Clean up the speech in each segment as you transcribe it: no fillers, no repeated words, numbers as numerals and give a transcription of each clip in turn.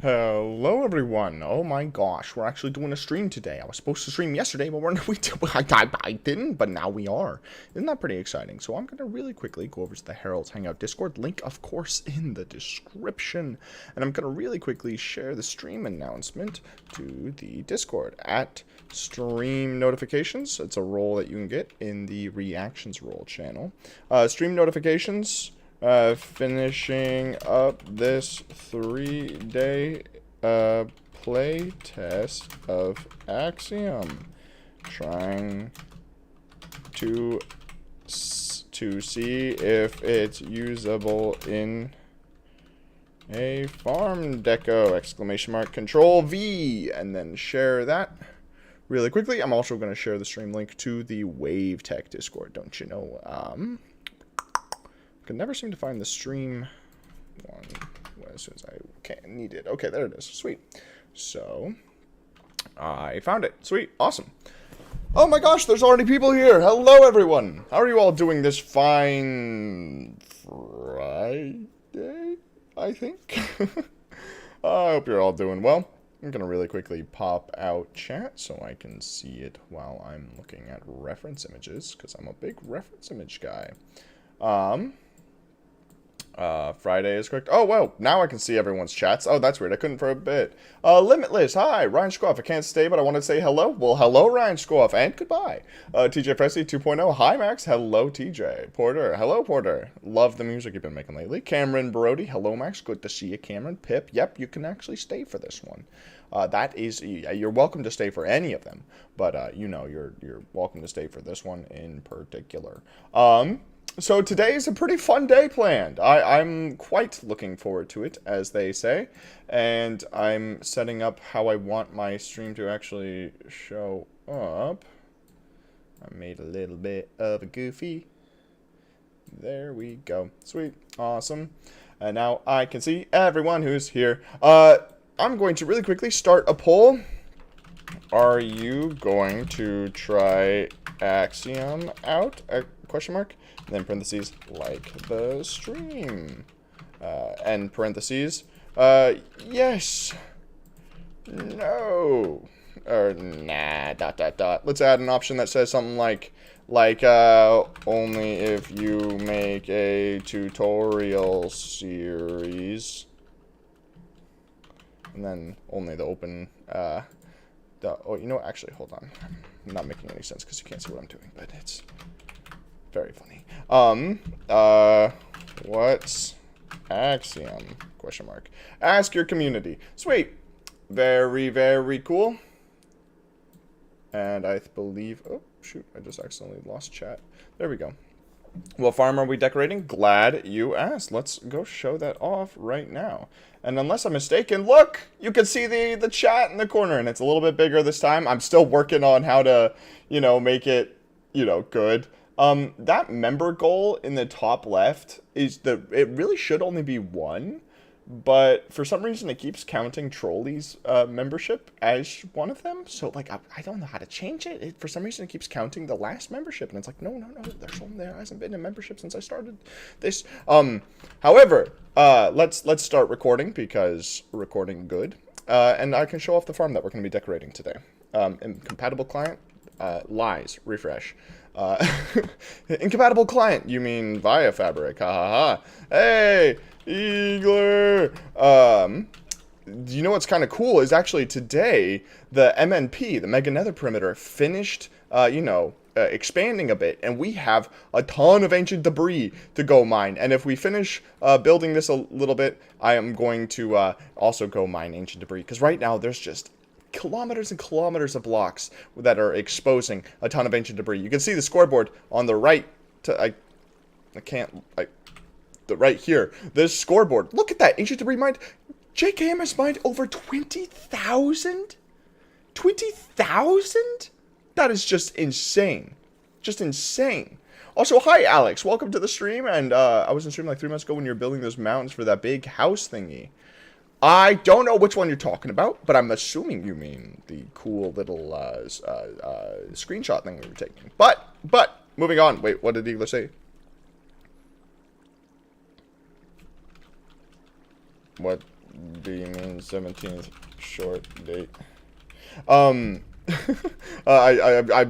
Hello everyone. Oh my gosh, we're actually doing a stream today. I was supposed to stream yesterday, but I didn't, but now we are. Isn't that pretty exciting? So I'm going to really quickly go over to the Herald's Hangout Discord. Link, of course, in the description. And I'm going to really quickly share the stream announcement to the Discord at stream notifications. It's a role that you can get in the reactions role channel. Stream notifications. Finishing up this 3-day play test of Axiom, trying to see if it's usable in a farm deco! Exclamation mark, Control V, and then share that really quickly. I'm also going to share the stream link to the Wave Tech Discord, don't you know? Can never seem to find the stream one as soon as I need it. Okay, there it is. Sweet. So, I found it. Sweet. Awesome. Oh my gosh, there's already people here. Hello, everyone. How are you all doing this fine Friday, I think? I hope you're all doing well. I'm going to really quickly pop out chat so I can see it while I'm looking at reference images, because I'm a big reference image guy. Friday is correct. Oh, well, now I can see everyone's chats. Oh, that's weird. I couldn't for a bit. Limitless. Hi, Ryan Schkoff. I can't stay, but I want to say hello. Well, hello, Ryan Schkoff, and goodbye. TJ Presley 2.0. Hi, Max. Hello, TJ. Porter. Hello, Porter. Love the music you've been making lately. Cameron Brody. Hello, Max. Good to see you, Cameron. Pip. Yep, you can actually stay for this one. That is, you're welcome to stay for any of them, but, you know, you're welcome to stay for this one in particular. So today is a pretty fun day planned. I'm quite looking forward to it, as they say. And I'm setting up how I want my stream to actually show up. I made a little bit of a goofy. There we go. Sweet. Awesome. And now I can see everyone who's here. I'm going to really quickly start a poll. Are you going to try Axiom out? Question mark. And then parentheses, like the stream. End parentheses. Yes. No. Or nah, dot, dot, dot. Let's add an option that says something like, only if you make a tutorial series. And then only the open, oh, you know what? Actually, hold on. I'm not making any sense because you can't see what I'm doing, but it's very funny. What's Axiom? Question mark. Ask your community. Sweet. Very, very cool. And I believe, oh, shoot, I just accidentally lost chat. There we go. What farm are we decorating? Glad you asked. Let's go show that off right now. And unless I'm mistaken, look! You can see the chat in the corner, and it's a little bit bigger this time. I'm still working on how to, you know, make it, you know, good. That member goal in the top left is it really should only be one, but for some reason it keeps counting Trolley's membership as one of them. So like I don't know how to change it. For some reason it keeps counting the last membership, and it's like no, there hasn't been a membership since I started this. However, let's start recording because recording good, and I can show off the farm that we're going to be decorating today. Incompatible client, lies, refresh. Incompatible client, you mean via fabric, ha ha ha. Hey, Eagler! You know what's kind of cool is actually today, the MNP, the Mega Nether Perimeter, finished, expanding a bit, and we have a ton of ancient debris to go mine. And if we finish building this a little bit, I am going to also go mine ancient debris, because right now there's just kilometers and kilometers of blocks that are exposing a ton of ancient debris. You can see the scoreboard on the right. The right here. This scoreboard. Look at that ancient debris mined. JKM has mined over 20,000. 20,000? That is just insane. Just insane. Also, hi Alex. Welcome to the stream. And I was in stream like 3 months ago when you were building those mountains for that big house thingy. I don't know which one you're talking about, but I'm assuming you mean the cool little screenshot thing we were taking. But, moving on. Wait, what did Eagler say? What B means 17th short date. I'm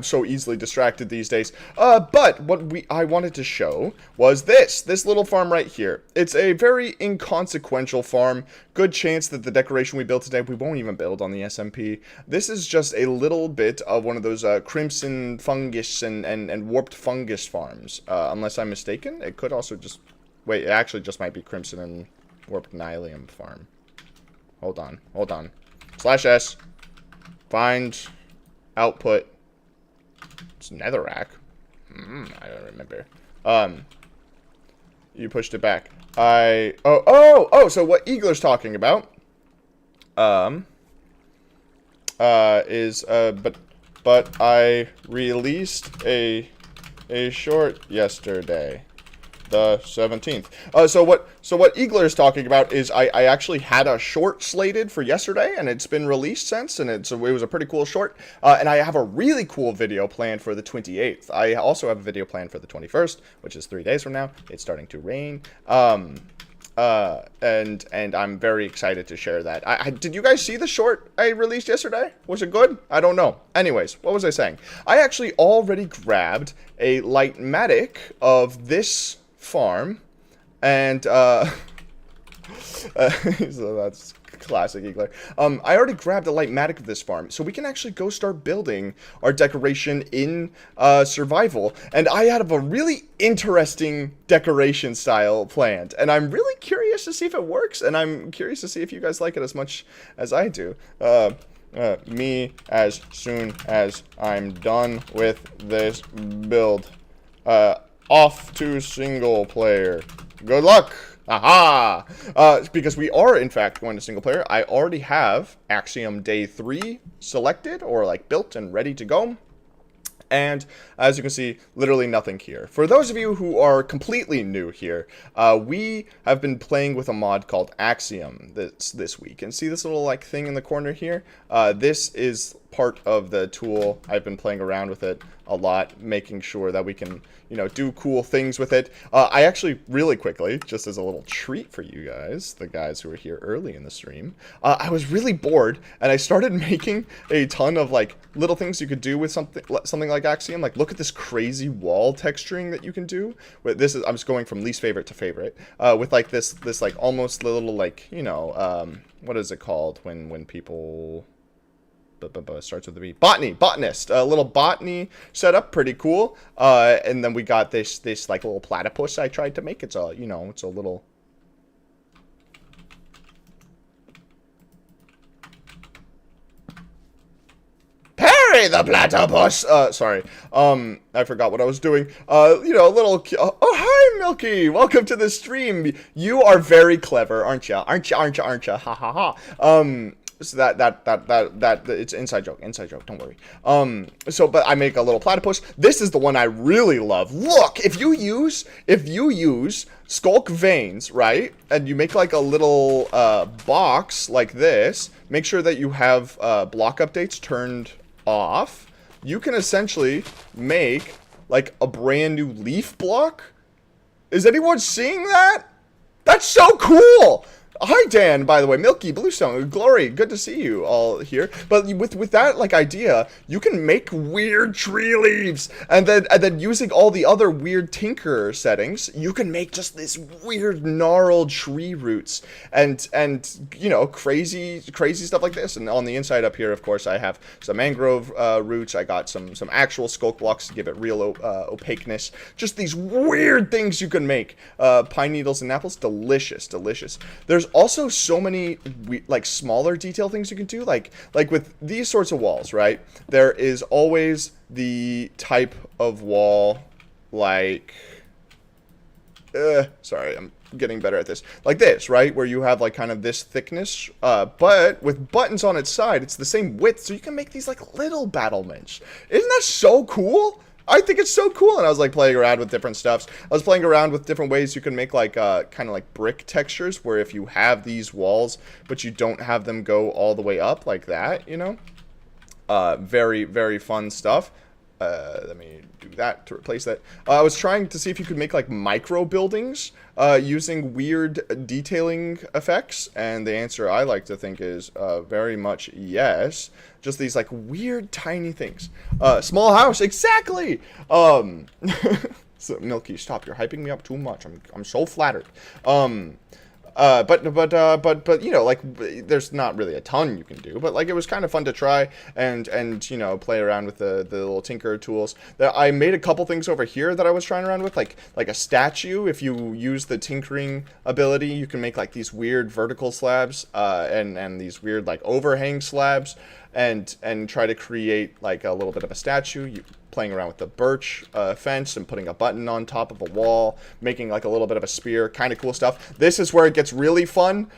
so easily distracted these days. But what I wanted to show was this little farm right here. It's a very inconsequential farm. Good chance that the decoration we built today, we won't even build on the SMP. This is just a little bit of one of those crimson fungus and warped fungus farms. Unless I'm mistaken, it could also just... Wait, it actually just might be crimson and warped nylium farm. Hold on. /S. Find... output. It's netherrack. I don't remember. You pushed it back. So what Eagler's talking about, but I released a short yesterday. The 17th. So what Eagler is talking about is I actually had a short slated for yesterday, and it's been released since, and it was a pretty cool short. And I have a really cool video planned for the 28th. I also have a video planned for the 21st, which is 3 days from now. It's starting to rain. And I'm very excited to share that. Did you guys see the short I released yesterday? Was it good? I don't know. Anyways, what was I saying? I actually already grabbed a Lightmatic of this farm, and so that's classic Eagler. I already grabbed a Lightmatic of this farm, so we can actually go start building our decoration in survival. And I have a really interesting decoration style planned, and I'm really curious to see if it works, and I'm curious to see if you guys like it as much as I do. Me as soon as I'm done with this build. Off to single player. Good luck! Aha! Because we are, in fact, going to single player. I already have Axiom Day 3 selected, or like built and ready to go. And as you can see, literally nothing here. For those of you who are completely new here, we have been playing with a mod called Axiom this week. And see this little like thing in the corner here? This is part of the tool. I've been playing around with it a lot, making sure that we can, you know, do cool things with it. I actually, really quickly, just as a little treat for you guys, the guys who were here early in the stream, I was really bored, and I started making a ton of, like, little things you could do with something like Axiom. Like, look at this crazy wall texturing that you can do. I'm just going from least favorite to favorite, with, like, this like, almost little, like, you know, what is it called when people... starts with a B. Botanist. A little botany setup, pretty cool. And then we got this like little platypus I tried to make. It's a, you know, it's a little... Perry the platypus! Sorry. I forgot what I was doing. You know, a little... oh, hi, Milky! Welcome to the stream. You are very clever, aren't ya? Aren't ya? Ha ha ha. So that it's inside joke, don't worry. But I make a little platypus. This is the one I really love. Look, if you use skulk veins, right, and you make like a little box like this, make sure that you have block updates turned off, you can essentially make like a brand new leaf block. Is anyone seeing that? That's so cool! Hi, Dan, by the way. Milky, Bluestone, Glory, good to see you all here. But with that, like, idea, you can make weird tree leaves. And then using all the other weird tinker settings, you can make just this weird gnarled tree roots. And you know, crazy stuff like this. And on the inside up here, of course, I have some mangrove roots. I got some actual skulk blocks to give it real opaqueness. Just these weird things you can make. Pine needles and apples, delicious. There's also so many like smaller detail things you can do, like with these sorts of walls, right? There is always the type of wall like sorry, I'm getting better at this, like this, right, where you have like kind of this thickness, but with buttons on its side, it's the same width, so you can make these like little battlements. Isn't that so cool? I think it's so cool. And I was like playing around with different stuffs. I was playing around with different ways you can make like kind of like brick textures, where if you have these walls but you don't have them go all the way up like that, you know, very fun stuff. Let me do that to replace that. I was trying to see if you could make like micro buildings using weird detailing effects, and the answer I like to think is very much yes. Just these like weird tiny things. Small house, exactly. So Milky, stop! You're hyping me up too much. I'm so flattered. But you know, like, there's not really a ton you can do, but like, it was kind of fun to try and you know, play around with the little tinker tools. I made a couple things over here that I was trying around with, like a statue. If you use the tinkering ability, you can make like these weird vertical slabs, and these weird like overhang slabs, and try to create like a little bit of a statue. Playing around with the birch fence and putting a button on top of a wall, making like a little bit of a spear, kind of cool stuff. This is where it gets really fun.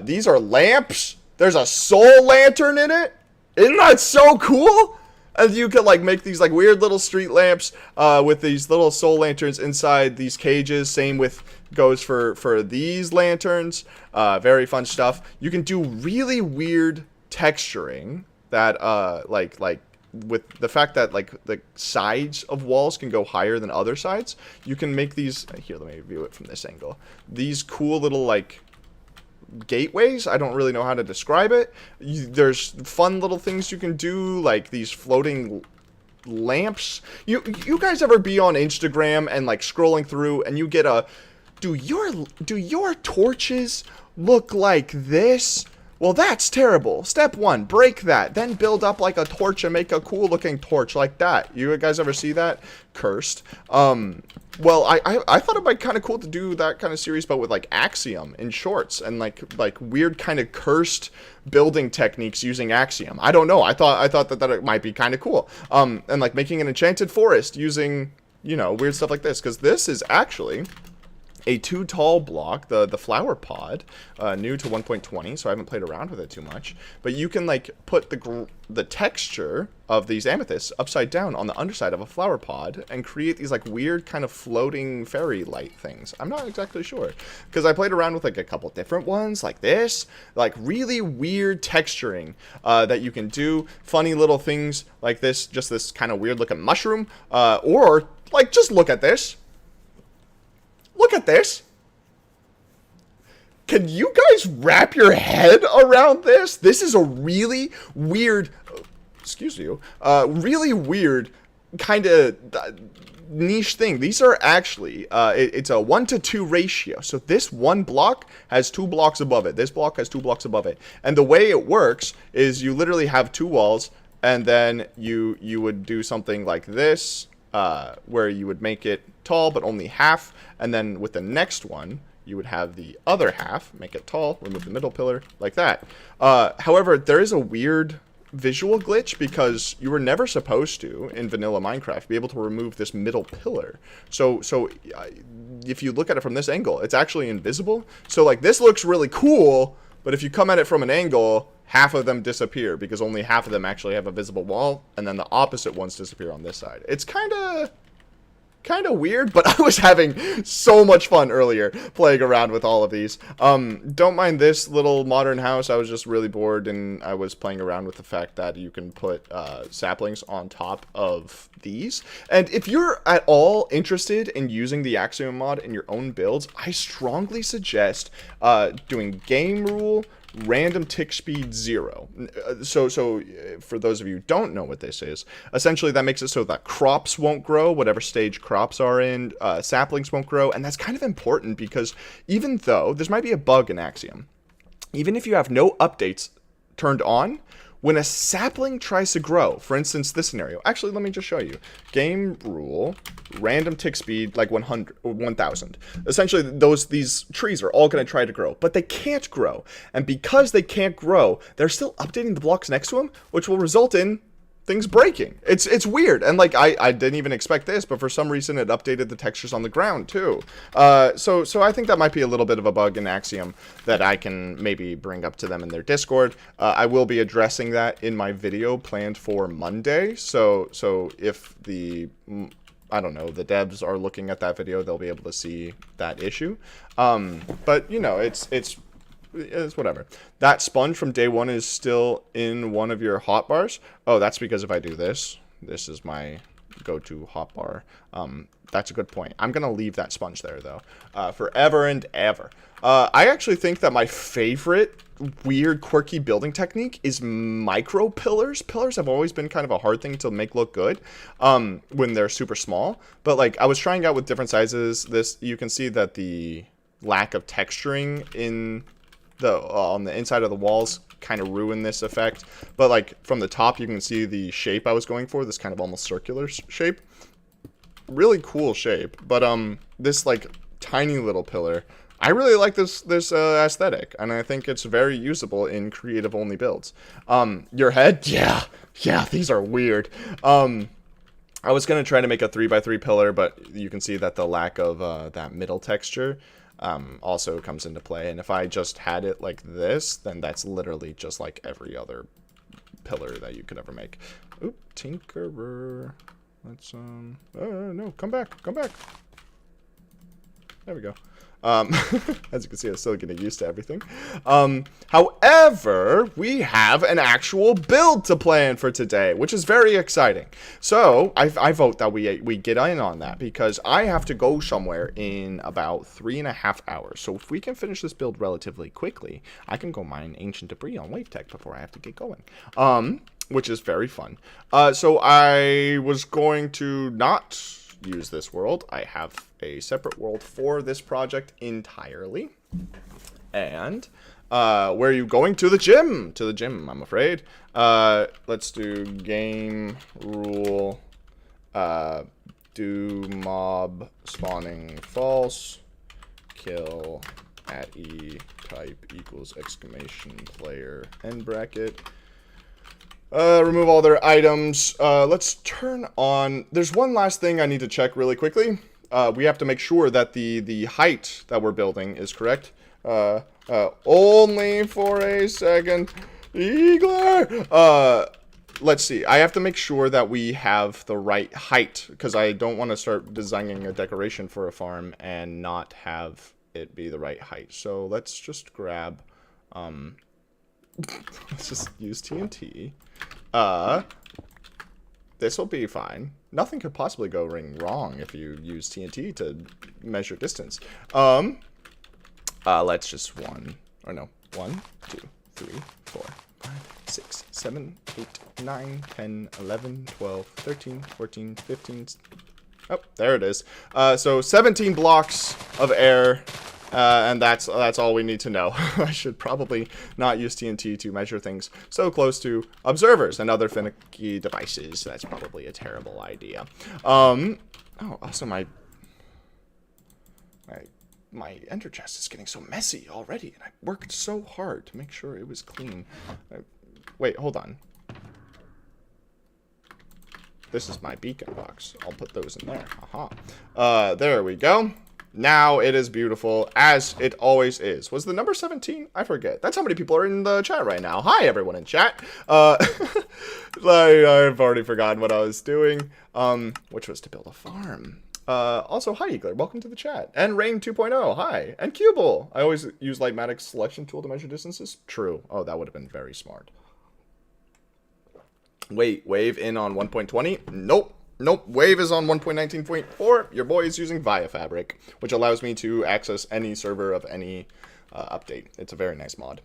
These are lamps. There's a soul lantern in it. Isn't that so cool? And you can like make these like weird little street lamps with these little soul lanterns inside these cages. Same with goes for these lanterns. Very fun stuff. You can do really weird texturing that like with the fact that like the sides of walls can go higher than other sides, you can make these here. Let me view it from this angle. These cool little like gateways. I don't really know how to describe it. There's fun little things you can do, like these floating lamps. You guys ever be on Instagram and like scrolling through and you get a do your torches look like this? Well, that's terrible. Step 1, break that. Then build up like a torch and make a cool looking torch like that. You guys ever see that? Cursed. Well, I thought it might be kind of cool to do that kind of series, but with like Axiom in shorts and like weird kind of cursed building techniques using Axiom. I don't know. I thought that it might be kind of cool. And like making an enchanted forest using, you know, weird stuff like this, because this is actually a 2 tall block, the flower pod, new to 1.20, so I haven't played around with it too much. But you can like put the texture of these amethysts upside down on the underside of a flower pod and create these like weird kind of floating fairy light things. I'm not exactly sure, because I played around with like a couple different ones like this, like really weird texturing that you can do. Funny little things like this, just this kind of weird looking mushroom, or like just look at this. Look at this. Can you guys wrap your head around this? This is a really weird, excuse you, really weird kind of niche thing. These are actually, it's a 1-to-2 ratio. So this one block has 2 blocks above it. This block has 2 blocks above it. And the way it works is you literally have 2 walls, and then you would do something like this, where you would make it tall but only half, and then with the next one you would have the other half, make it tall, remove the middle pillar, like that. However, there is a weird visual glitch because you were never supposed to, in vanilla Minecraft, be able to remove this middle pillar. So if you look at it from this angle, it's actually invisible. So like this looks really cool, but if you come at it from an angle, half of them disappear because only half of them actually have a visible wall, and then the opposite ones disappear on this side. It's kind of weird, but I was having so much fun earlier playing around with all of these. Don't mind this little modern house. I was just really bored, and I was playing around with the fact that you can put saplings on top of these. And if you're at all interested in using the Axiom mod in your own builds, I strongly suggest doing game rule random tick speed 0. So for those of you who don't know what this is, essentially that makes it so that crops won't grow, whatever stage crops are in, saplings won't grow, and that's kind of important because even though this might be a bug in Axiom, even if you have no updates turned on, when a sapling tries to grow, for instance, this scenario, actually, let me just show you. Game rule, random tick speed, like 100 or 1000. Essentially, these trees are all going to try to grow, but they can't grow. And because they can't grow, they're still updating the blocks next to them, which will result in things breaking. It's weird, and like I didn't even expect this, but for some reason it updated the textures on the ground too. So I think that might be a little bit of a bug in Axiom that I can maybe bring up to them in their Discord. I will be addressing that in my video planned for Monday. So if I don't know, the devs are looking at that video, they'll be able to see that issue. But you know, it's whatever. That sponge from day 1 is still in one of your hotbars. Oh, that's because if I do this, this is my go to hotbar. That's a good point. I'm going to leave that sponge there, though, forever and ever. I actually think that my favorite weird, quirky building technique is micro pillars. Pillars have always been kind of a hard thing to make look good when they're super small. But, like, I was trying out with different sizes. You can see that the lack of texturing in on the inside of the walls kind of ruin this effect. But, like, from the top, you can see the shape I was going for, this kind of almost circular shape. Really cool shape, but this like tiny little pillar, I really like this aesthetic, and I think it's very usable in creative only builds. Your head, yeah, these are weird. I was gonna try to make a 3x3 pillar, but you can see that the lack of that middle texture also comes into play. And if I just had it like this, then that's literally just like every other pillar that you could ever make. Oop, tinkerer. Let's, no, come back. There we go. As you can see, I'm still getting used to everything. However, we have an actual build to plan for today, which is very exciting. So, I vote that we get in on that, because I have to go somewhere in about 3.5 hours. So, if we can finish this build relatively quickly, I can go mine ancient debris on Wave Tech before I have to get going. Which is very fun. So I was going to not use this world. I have a separate world for this project entirely. And where are you going? To the gym. To the gym, I'm afraid. Let's do game rule. Do mob spawning false. Kill at E type equals exclamation player end bracket. Remove all their items. Let's turn on... There's one last thing I need to check really quickly. We have to make sure that the height that we're building is correct. Only for a second. Eagler! Let's see. I have to make sure that we have the right height, because I don't want to start designing a decoration for a farm and not have it be the right height. So let's just grab... let's just use TNT. This will be fine. Nothing could possibly go wrong if you use TNT to measure distance. Let's just 1, 2, 3, 4, 5, 6, 7, 8, 9, 10, 11, 12, 13, 14, 15. Oh, there it is. So 17 blocks of air. And that's all we need to know. I should probably not use TNT to measure things so close to observers and other finicky devices. That's probably a terrible idea. Oh, also my ender chest is getting so messy already, and I worked so hard to make sure it was clean. Wait, hold on. This is my beacon box. I'll put those in there. Haha. There we go. Now it is beautiful, as it always is. Was the number 17? I forget. That's how many people are in the chat right now. Hi, everyone in chat. I've already forgotten what I was doing, which was to build a farm. Also, hi, Eagler. Welcome to the chat. And Rain 2.0. Hi. And Cubel. I always use Lightmatic's selection tool to measure distances. True. Oh, that would have been very smart. Wait, Wave in on 1.20? Nope. Nope, Wave is on 1.19.4. Your boy is using Via Fabric, which allows me to access any server of any update. It's a very nice mod.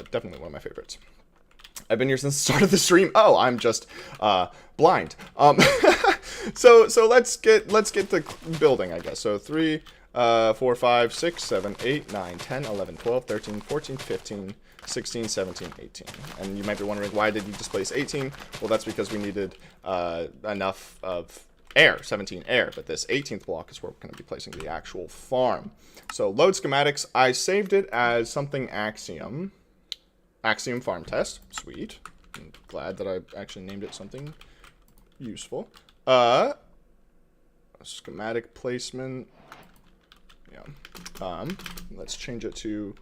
Definitely one of my favorites. I've been here since the start of the stream. Oh, I'm just blind. So let's get to building, I guess. So 3, 4, 5, 6, 7, 8, 9, 10, 11, 12, 13, 14, 15, 16, 17, 18. And you might be wondering, why did you displace 18? Well, that's because we needed enough of air, 17 air. But this 18th block is where we're going to be placing the actual farm. So load schematics. I saved it as something Axiom. Axiom farm test. Sweet. I'm glad that I actually named it something useful. Schematic placement. Yeah. Let's change it to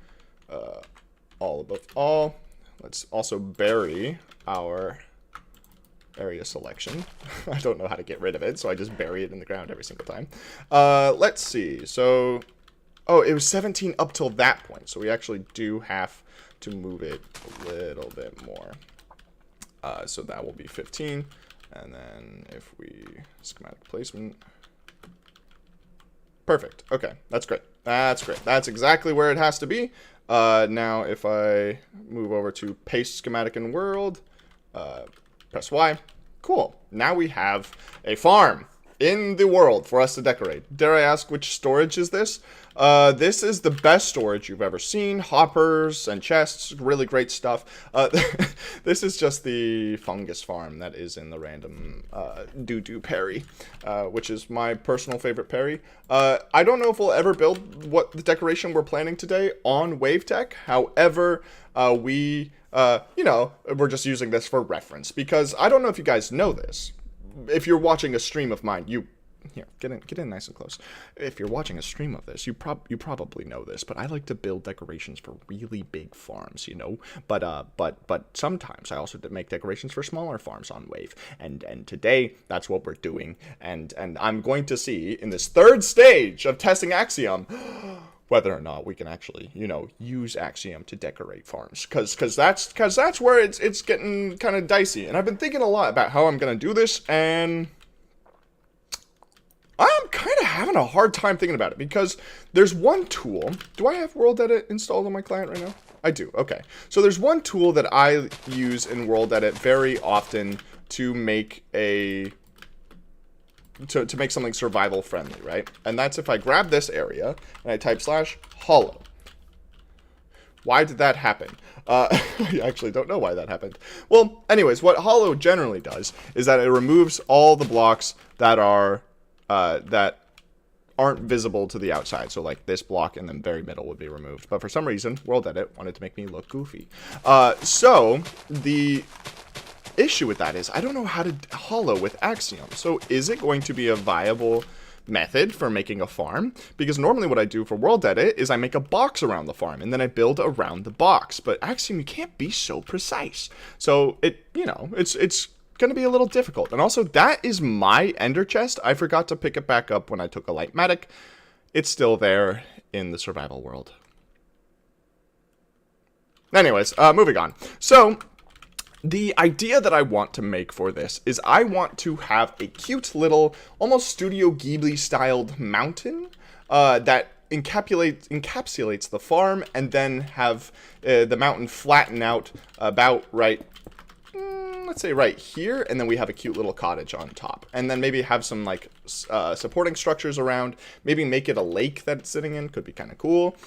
all above all. Let's also bury our area selection. I don't know how to get rid of it, so I just bury it in the ground every single time. Let's see. So, oh, it was 17 up till that point, so we actually do have to move it a little bit more. So that will be 15, And then if we schematic placement. Perfect. Okay, that's great. That's great. That's exactly where it has to be. Now, if I move over to paste schematic in world, press Y. Cool. Now we have a farm in the world for us to decorate. Dare I ask, which storage is this? This is the best storage you've ever seen. Hoppers and chests, really great stuff. This is just the fungus farm that is in the random doo-doo Perry, which is my personal favorite Perry. I don't know if we'll ever build what the decoration we're planning today on Wave Tech. However, you know, we're just using this for reference because I don't know if you guys know this. If you're watching a stream of mine, here, get in nice and close. If you're watching a stream of this, you probably know this, but I like to build decorations for really big farms, you know. But sometimes I also make decorations for smaller farms on Wave, and today that's what we're doing. And I'm going to see in this third stage of testing Axiom whether or not we can actually, you know, use Axiom to decorate farms, because that's where it's getting kind of dicey. And I've been thinking a lot about how I'm gonna do this, and I'm kind of having a hard time thinking about it because there's one tool. Do I have World Edit installed on my client right now? I do. Okay. So there's one tool that I use in World Edit very often to make to make something survival friendly, right? And that's if I grab this area and I type /hollow. Why did that happen? I actually don't know why that happened. Well, anyways, what hollow generally does is that it removes all the blocks that are that aren't visible to the outside. So like this block in the very middle would be removed. But for some reason, World Edit wanted to make me look goofy. So the issue with that is I don't know how to hollow with Axiom. So is it going to be a viable method for making a farm? Because normally what I do for World Edit is I make a box around the farm and then I build around the box. But Axiom, you can't be so precise. So it's going to be a little difficult. And also that is my ender chest. I forgot to pick it back up when I took a Lightmatic. It's still there in the survival world. Anyways, moving on. So the idea that I want to make for this is I want to have a cute little, almost Studio Ghibli styled mountain that encapsulates the farm, and then have the mountain flatten out about let's say right here, and then we have a cute little cottage on top, and then maybe have some like supporting structures around, maybe make it a lake that it's sitting in, could be kind of cool.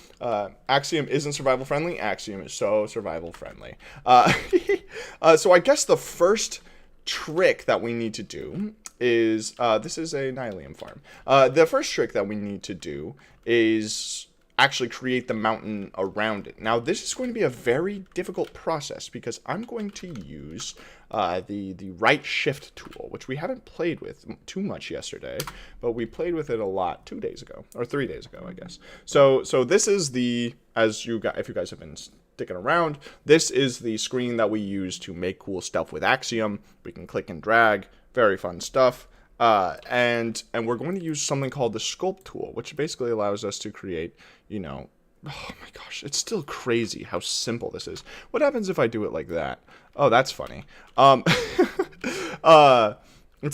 Axiom isn't survival friendly. Axiom is so survival friendly. So I guess the first trick that we need to do is, this is a Nylium farm. The first trick that we need to do is actually create the mountain around it. Now, this is going to be a very difficult process because I'm going to use the right shift tool, which we haven't played with too much yesterday, but we played with it a lot 2 days ago, or 3 days ago, I guess. So this is the, if you guys have been sticking around, this is the screen that we use to make cool stuff with Axiom. We can click and drag, very fun stuff. And we're going to use something called the sculpt tool, which basically allows us to create, you know, oh my gosh, it's still crazy how simple this is. What happens if I do it like that? Oh, that's funny. It's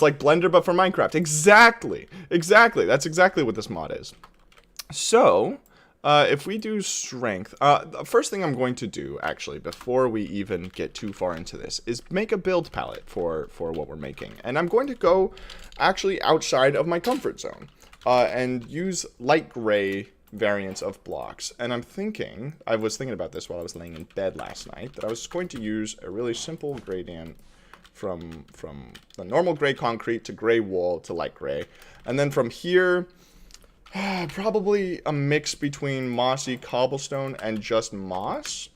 like Blender, but for Minecraft. Exactly. That's exactly what this mod is. So, if we do strength, the first thing I'm going to do, actually, before we even get too far into this, is make a build palette for what we're making. And I'm going to go, actually, outside of my comfort zone, and use light gray variants of blocks. And I was thinking about this while I was laying in bed last night, that I was going to use a really simple gradient from the normal gray concrete to gray wool to light gray. And then from here, probably a mix between mossy cobblestone and just moss.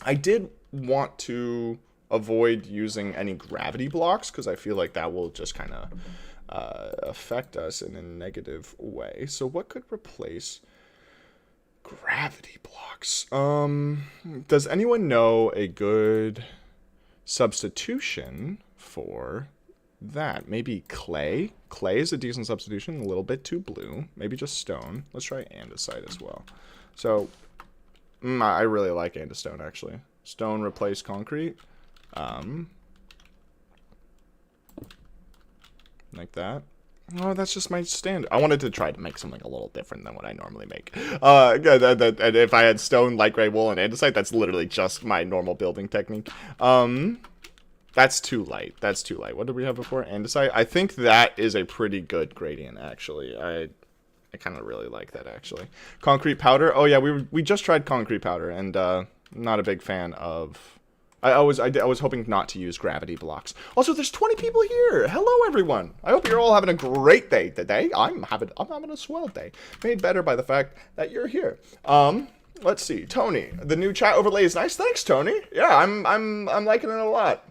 I did want to avoid using any gravity blocks because I feel like that will just kind of affect us in a negative way. So what could replace gravity blocks? Does anyone know a good substitution for that? Maybe clay. Clay is a decent substitution, a little bit too blue. Maybe just stone. Let's try andesite as well. So I really like andestone, actually. Stone replace concrete. like that. Oh, that's just my standard. I wanted to try to make something a little different than what I normally make. And if I had stone, light gray, wool, and andesite, that's literally just my normal building technique. That's too light. That's too light. What did we have before? Andesite? I think that is a pretty good gradient, actually. I kind of really like that, actually. Concrete powder. Oh, yeah, we just tried concrete powder, and not a big fan of... I was hoping not to use gravity blocks. Also, there's 20 people here. Hello, everyone. I hope you're all having a great day today. I'm having a swell day, made better by the fact that you're here. Let's see, Tony. The new chat overlay is nice. Thanks, Tony. Yeah, I'm liking it a lot.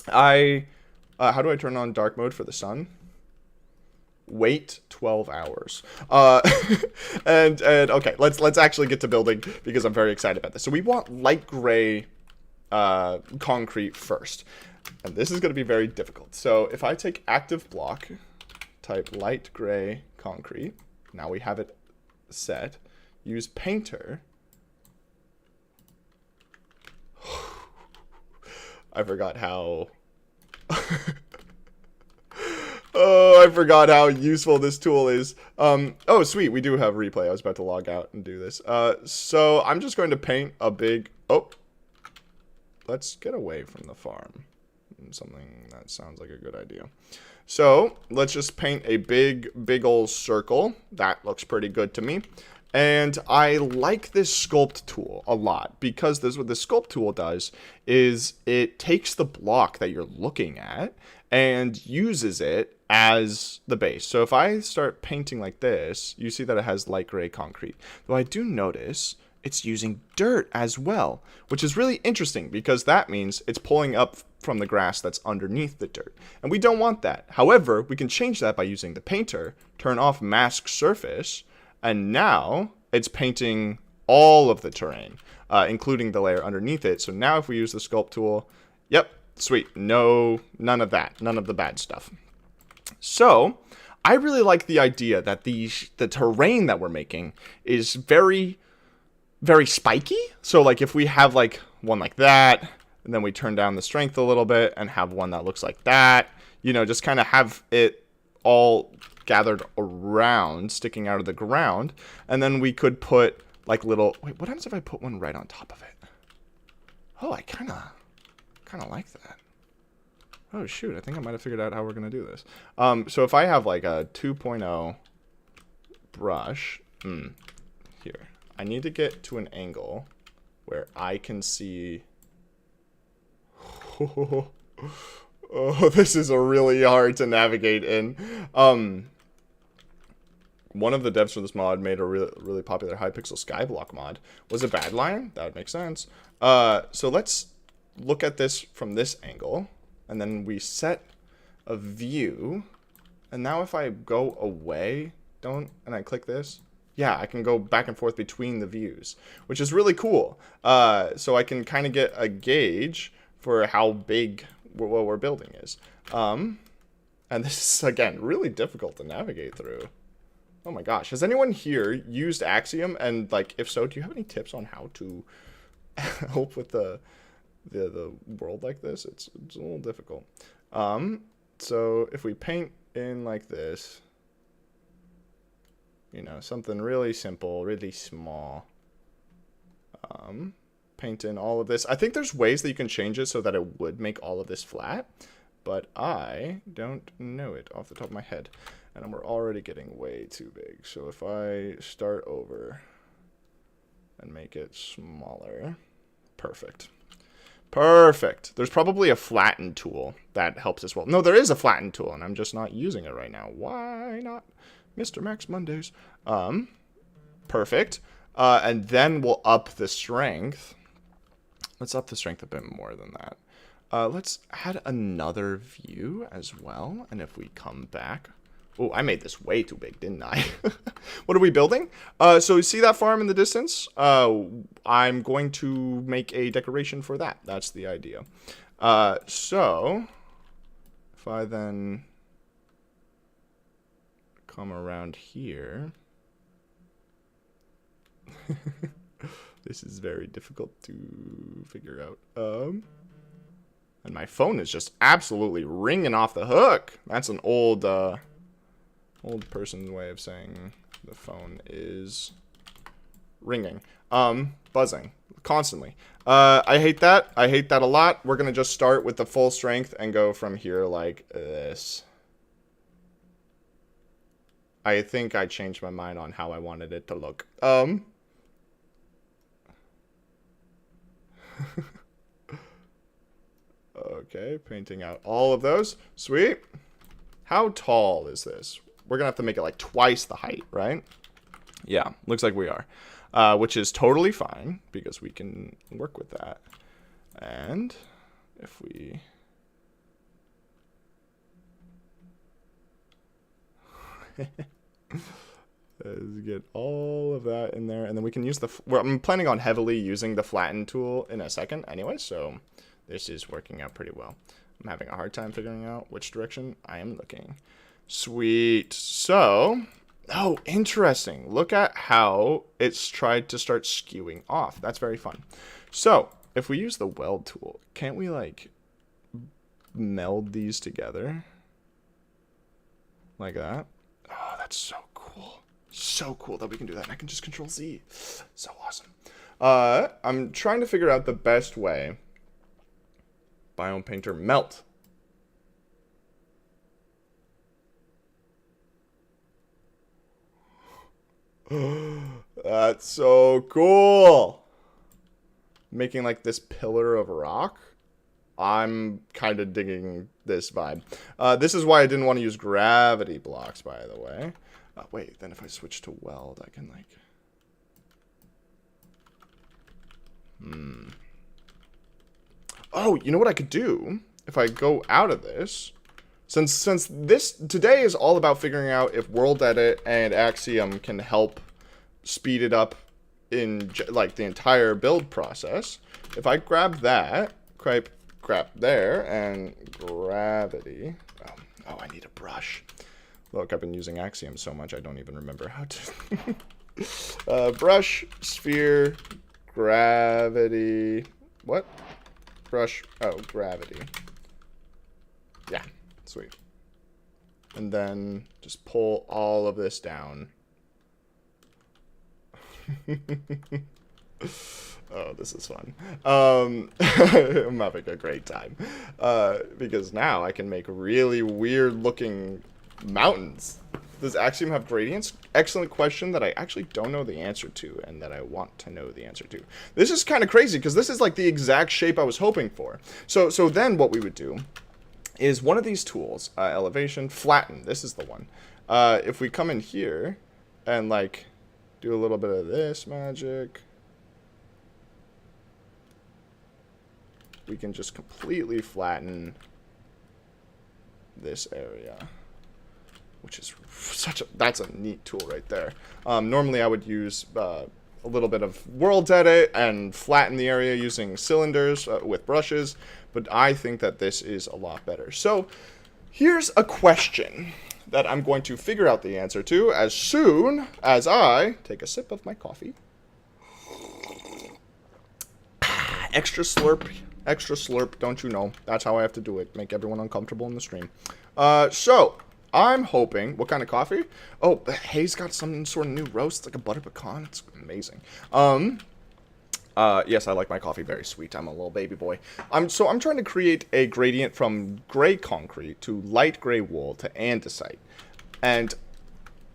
How do I turn on dark mode for the sun? Wait 12 hours. And okay, let's actually get to building because I'm very excited about this. So we want light gray concrete first, and this is going to be very difficult. So if I take active block, type light gray concrete, now we have it set, use painter. I forgot how oh, I forgot how useful this tool is. Oh sweet, we do have replay. I was about to log out and do this. So I'm just going to paint a big, let's get away from the farm. Something that sounds like a good idea. So let's just paint a big old circle. That looks pretty good to me. And I like this sculpt tool a lot because this, what the sculpt tool does is it takes the block that you're looking at and uses it as the base. So if I start painting like this, you see that it has light gray concrete. Though I do notice it's using dirt as well, which is really interesting because that means it's pulling up from the grass that's underneath the dirt. And we don't want that. However, we can change that by using the painter, turn off mask surface, and now it's painting all of the terrain, including the layer underneath it. So now if we use the sculpt tool, yep, sweet, none of that, none of the bad stuff. So I really like the idea that the terrain that we're making is very spiky. So like if we have like one like that, and then we turn down the strength a little bit and have one that looks like that, you know, just kind of have it all gathered around, sticking out of the ground, and then we could put like little, wait, what happens if I put one right on top of it? Oh, I kind of like that. Oh shoot, I think I might have figured out how we're gonna do this. So if I have like a 2.0 brush, here, I need to get to an angle where I can see. Oh, this is a really hard to navigate in. One of the devs for this mod made a really popular Hypixel Skyblock mod. Was it Badlion? That would make sense. So let's look at this from this angle, and then we set a view. And now if I go away, and I click this, yeah, I can go back and forth between the views, which is really cool. So I can kind of get a gauge for how big what we're building is. And this is, again, really difficult to navigate through. Oh my gosh, has anyone here used Axiom? And like, if so, do you have any tips on how to help with the world like this? It's a little difficult. So if we paint in like this, you know, something really simple, really small. Paint in all of this. I think there's ways that you can change it so that it would make all of this flat, but I don't know it off the top of my head. And we're already getting way too big. So if I start over and make it smaller, perfect. Perfect. There's probably a flatten tool that helps as well. No, there is a flatten tool, and I'm just not using it right now. Why not? Mr. Max Mondays. Perfect. And then we'll up the strength. Let's up the strength a bit more than that. Let's add another view as well. And if we come back... Oh, I made this way too big, didn't I? What are we building? So you see that farm in the distance? I'm going to make a decoration for that. That's the idea. So if I then come around here... This is very difficult to figure out. And my phone is just absolutely ringing off the hook. That's an old person's way of saying the phone is ringing. Buzzing constantly. I hate that. I hate that a lot. We're going to just start with the full strength and go from here like this. I think I changed my mind on how I wanted it to look. Okay, painting out all of those. Sweet. How tall is this? We're going to have to make it like twice the height, right? Yeah, looks like we are. Which is totally fine, because we can work with that. And if we... Let's get all of that in there, and then we can use the... Well, I'm planning on heavily using the flatten tool in a second anyway, so this is working out pretty well. I'm having a hard time figuring out which direction I am looking. Sweet. So, oh, interesting. Look at how it's tried to start skewing off. That's very fun. So, if we use the weld tool, can't we, like, meld these together? Like that? Oh, that's so cool. So cool that we can do that. And I can just control Z. So awesome. I'm trying to figure out the best way. Biome Painter melt. That's so cool. Making like this pillar of rock. I'm kind of digging this vibe. This is why I didn't want to use gravity blocks, by the way. Wait, then if I switch to weld, I can like... Oh, you know what I could do? If I go out of this... Since this today is all about figuring out if World Edit and Axiom can help speed it up in like the entire build process. If I grab that, grab there, and gravity. Oh, I need a brush. Look, I've been using Axiom so much I don't even remember how to. Brush, sphere, gravity. What? Brush. Oh, gravity. Yeah. Sweet. And then just pull all of this down. Oh, this is fun. I'm having a great time. Because now I can make really weird looking mountains. Does Axiom have gradients? Excellent question that I actually don't know the answer to, and that I want to know the answer to. This is kind of crazy because this is like the exact shape I was hoping for. So then what we would do is one of these tools, elevation, flatten. This is the one. If we come in here and like do a little bit of this magic, we can just completely flatten this area, which is that's a neat tool right there. Normally I would use a little bit of World Edit and flatten the area using cylinders with brushes, but I think that this is a lot better. So here's a question that I'm going to figure out the answer to as soon as I take a sip of my coffee. Extra slurp, don't you know? That's how I have to do it. Make everyone uncomfortable in the stream. So I'm hoping... What kind of coffee? Oh, Hayes got some sort of new roast, like a butter pecan. It's amazing. Yes, I like my coffee very sweet. I'm a little baby boy. I'm trying to create a gradient from gray concrete to light gray wool to andesite. And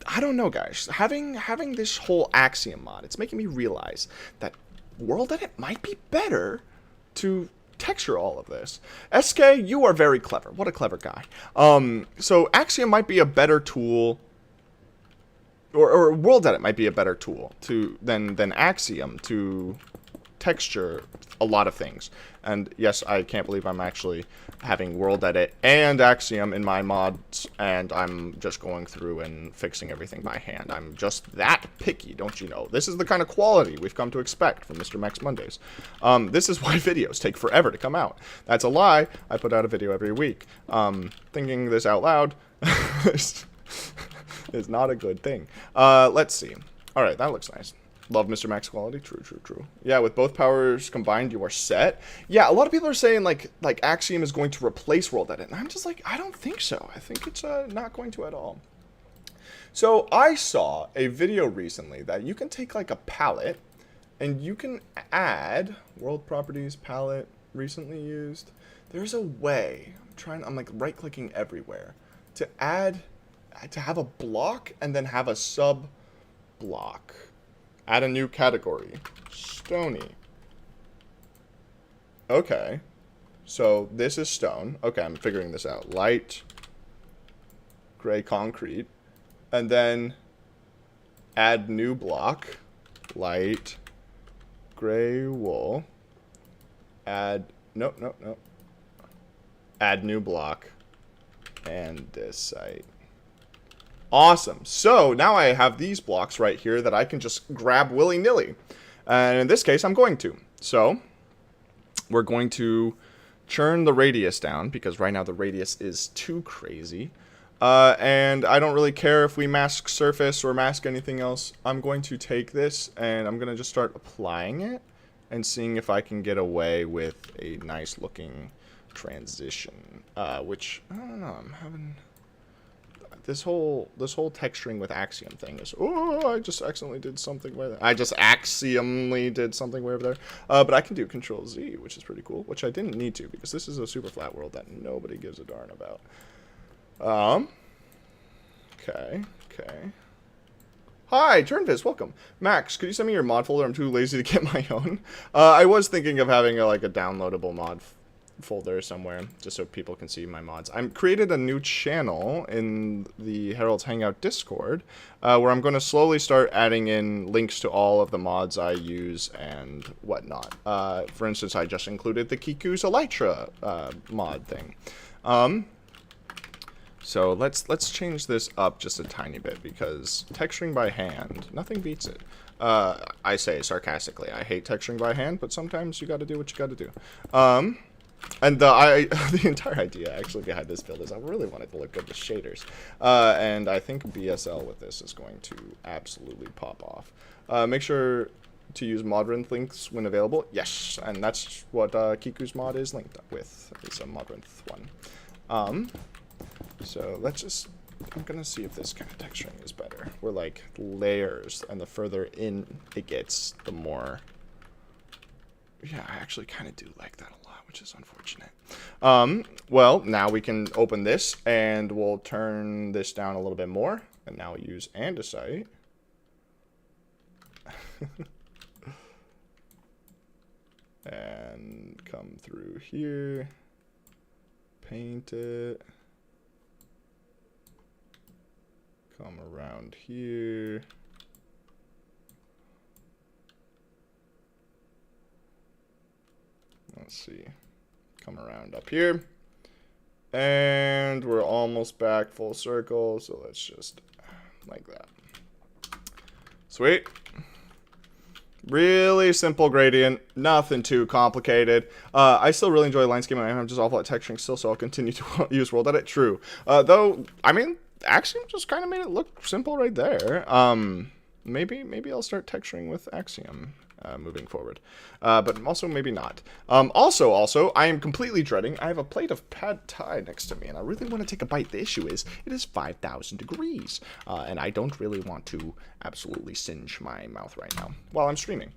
I don't know, guys. Having this whole Axiom mod, it's making me realize that World Edit might be better to texture all of this. SK, you are very clever. What a clever guy. So Axiom might be a better tool, or World Edit might be a better tool than Axiom to texture a lot of things. And yes, I can't believe I'm actually having World Edit and Axiom in my mods, and I'm just going through and fixing everything by hand. I'm just that picky, don't you know? This is the kind of quality we've come to expect from Mr. Max Mondays. This is why videos take forever to come out. That's a lie. I put out a video every week. Thinking this out loud is not a good thing. Let's see. All right, that looks nice. Love Mr. Max quality. True, true, true. Yeah, with both powers combined, you are set. Yeah, a lot of people are saying like Axiom is going to replace World Edit, and I'm just like, I don't think so. I think it's not going to at all. So I saw a video recently that you can take like a palette, and you can add world properties palette recently used. There's a way. I'm like right clicking everywhere to have a block and then have a sub block. Add a new category. Stony. Okay. So this is stone. Okay, I'm figuring this out. Light gray concrete. And then add new block. Light gray wool. Add nope. Add new block. Andesite. Awesome. So now I have these blocks right here that I can just grab willy-nilly. And in this case, I'm going to. So we're going to churn the radius down because right now the radius is too crazy. And I don't really care if we mask surface or mask anything else. I'm going to take this and I'm going to just start applying it and seeing if I can get away with a nice looking transition. Which, I don't know, I'm having... This whole texturing with Axiom thing is, oh, I just accidentally did something way there. I just axiomly did something way over there. But I can do Control Z, which is pretty cool, which I didn't need to because this is a super flat world that nobody gives a darn about. Okay. Hi, Turnfist, welcome. Max, could you send me your mod folder? I'm too lazy to get my own. I was thinking of having a downloadable mod folder somewhere just so people can see my mods. I'm created a new channel in the Herald's Hangout Discord where I'm going to slowly start adding in links to all of the mods I use and whatnot. For instance, I just included the Kiku's Elytra mod thing. So let's change this up just a tiny bit because texturing by hand, nothing beats it. I say sarcastically, I hate texturing by hand, but sometimes you got to do what you got to do. And the entire idea actually behind this build is I really want it to look good with shaders. And I think BSL with this is going to absolutely pop off. Make sure to use modrinth links when available. Yes, and that's what Kiku's mod is linked with. It's a modrinth one. So let's just... I'm going to see if this kind of texturing is better. We're like layers, and the further in it gets, the more... Yeah, I actually kind of do like that a lot, which is unfortunate. Well, now we can open this, and we'll turn this down a little bit more. And now we use andesite. And come through here. Paint it. Come around here. Let's see. Come around up here. And we're almost back full circle. So let's just like that. Sweet. Really simple gradient. Nothing too complicated. I still really enjoy landscape. I'm just awful at texturing still, so I'll continue to use World Edit. True. Though, I mean, Axiom just kind of made it look simple right there. Maybe I'll start texturing with Axiom. Moving forward. But also maybe not. Also, I am completely dreading. I have a plate of pad thai next to me, and I really want to take a bite. The issue is, it is 5,000 degrees, and I don't really want to absolutely singe my mouth right now while I'm streaming.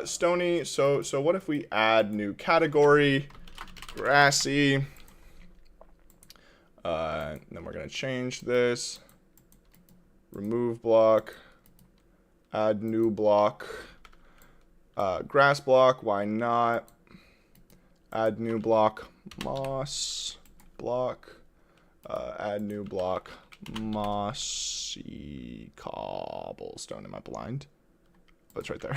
Stony, so what if we add new category, grassy, then we're going to change this, remove block, add new block, grass block, why not? Add new block, moss block. Add new block, mossy cobblestone. Am I blind? Oh, it's right there.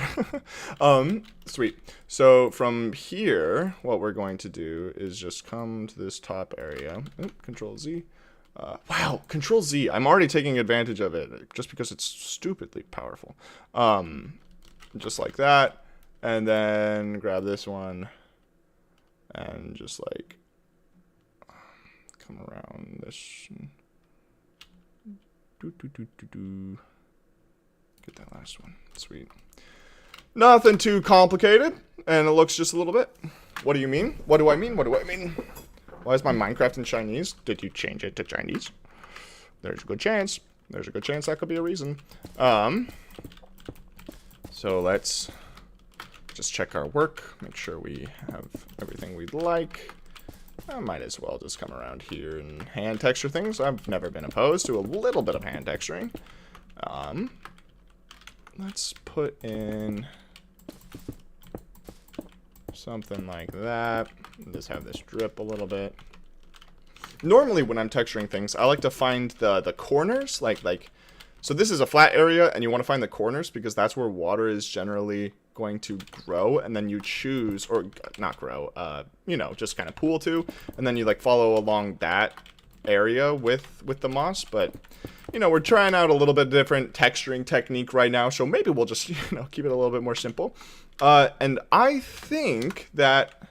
Sweet. So from here, what we're going to do is just come to this top area. Oop, Control Z. Wow, Control Z. I'm already taking advantage of it just because it's stupidly powerful. Just like that. And then grab this one and just like come around this. Get that last one. Sweet. Nothing too complicated, and it looks just a little bit. What do you mean? What do I mean? What do I mean? Why is my Minecraft in Chinese? Did you change it to Chinese? There's a good chance. There's a good chance that could be a reason. So let's just check our work, make sure we have everything we'd like. I might as well just come around here and hand texture things. I've never been opposed to a little bit of hand texturing. Let's put in something like that. Just have this drip a little bit. Normally when I'm texturing things, I like to find the corners, so this is a flat area, and you want to find the corners because that's where water is generally going to grow, and then you choose, or not grow, you know, just kind of pool to, and then you like follow along that area with the moss. But you know, we're trying out a little bit different texturing technique right now, so maybe we'll just, you know, keep it a little bit more simple. And I think that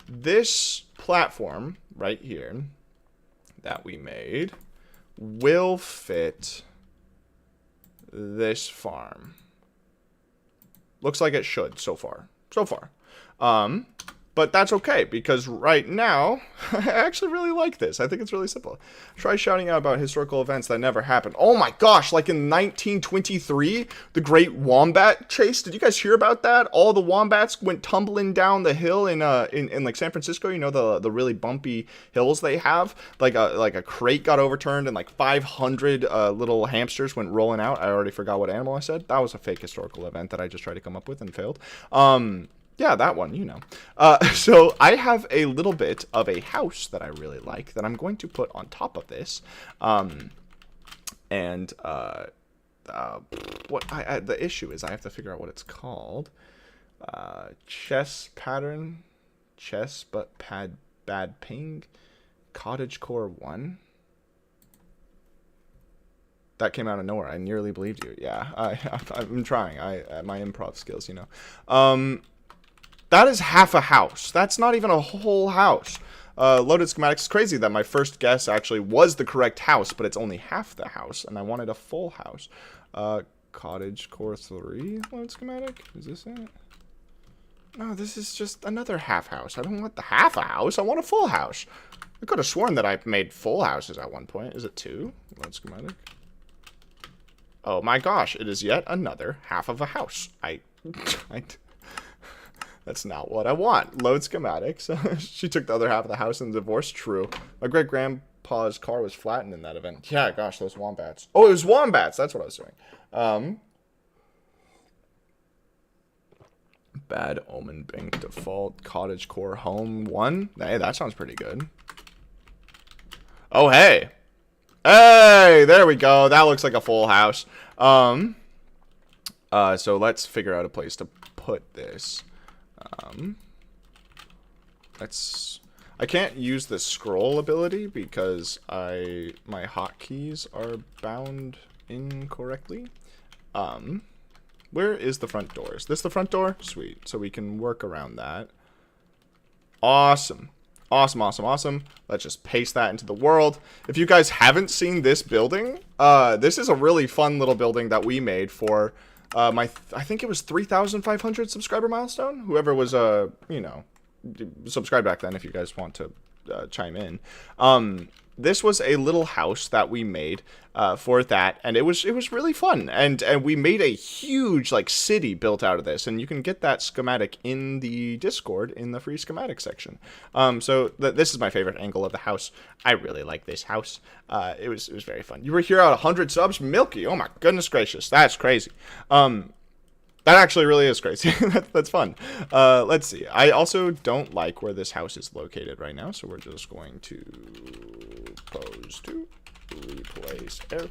this platform right here that we made will fit this farm. Looks like it should so far. But that's okay, because right now, I actually really like this. I think it's really simple. Try shouting out about historical events that never happened. Oh my gosh, like in 1923, the Great Wombat Chase. Did you guys hear about that? All the wombats went tumbling down the hill in like San Francisco. You know, the really bumpy hills they have? Like a crate got overturned and like 500 little hamsters went rolling out. I already forgot what animal I said. That was a fake historical event that I just tried to come up with and failed. Yeah, that one, you know. So I have a little bit of a house that I really like that I'm going to put on top of this. The issue is I have to figure out what it's called. Chess pattern, chess but bad ping, cottage core 1. That came out of nowhere. I nearly believed you. Yeah, I'm trying. My improv skills, you know. That is half a house. That's not even a whole house. Loaded schematics. It's crazy that my first guess actually was the correct house, but it's only half the house, and I wanted a full house. Cottage core 3 load schematic. Is this it? No, this is just another half house. I don't want the half a house. I want a full house. I could have sworn that I made full houses at one point. Is it 2? Load schematic. Oh my gosh, it is yet another half of a house. That's not what I want. Load schematics. She took the other half of the house and divorced. True. My great-grandpa's car was flattened in that event. Yeah, gosh, those wombats. Oh, it was wombats. That's what I was doing. Bad Omen Bank default. Cottage core home 1. Hey, that sounds pretty good. Oh, hey. Hey, there we go. That looks like a full house. So let's figure out a place to put this. I can't use the scroll ability because my hotkeys are bound incorrectly. Where is the front door? Is this the front door? Sweet. So we can work around that. Awesome. Awesome. Let's just paste that into the world. If you guys haven't seen this building, this is a really fun little building that we made for I think it was 3,500 subscriber milestone. Whoever was, you know, subscribed back then, if you guys want to chime in. This was a little house that we made for that, and it was really fun. And we made a huge like city built out of this, and you can get that schematic in the Discord in the free schematic section. So this is my favorite angle of the house. I really like this house. It was very fun. You were here at 100 subs, Milky. Oh my goodness gracious, that's crazy. That actually really is crazy. That's fun. Let's see. I also don't like where this house is located right now, so we're just going to pose to replace air.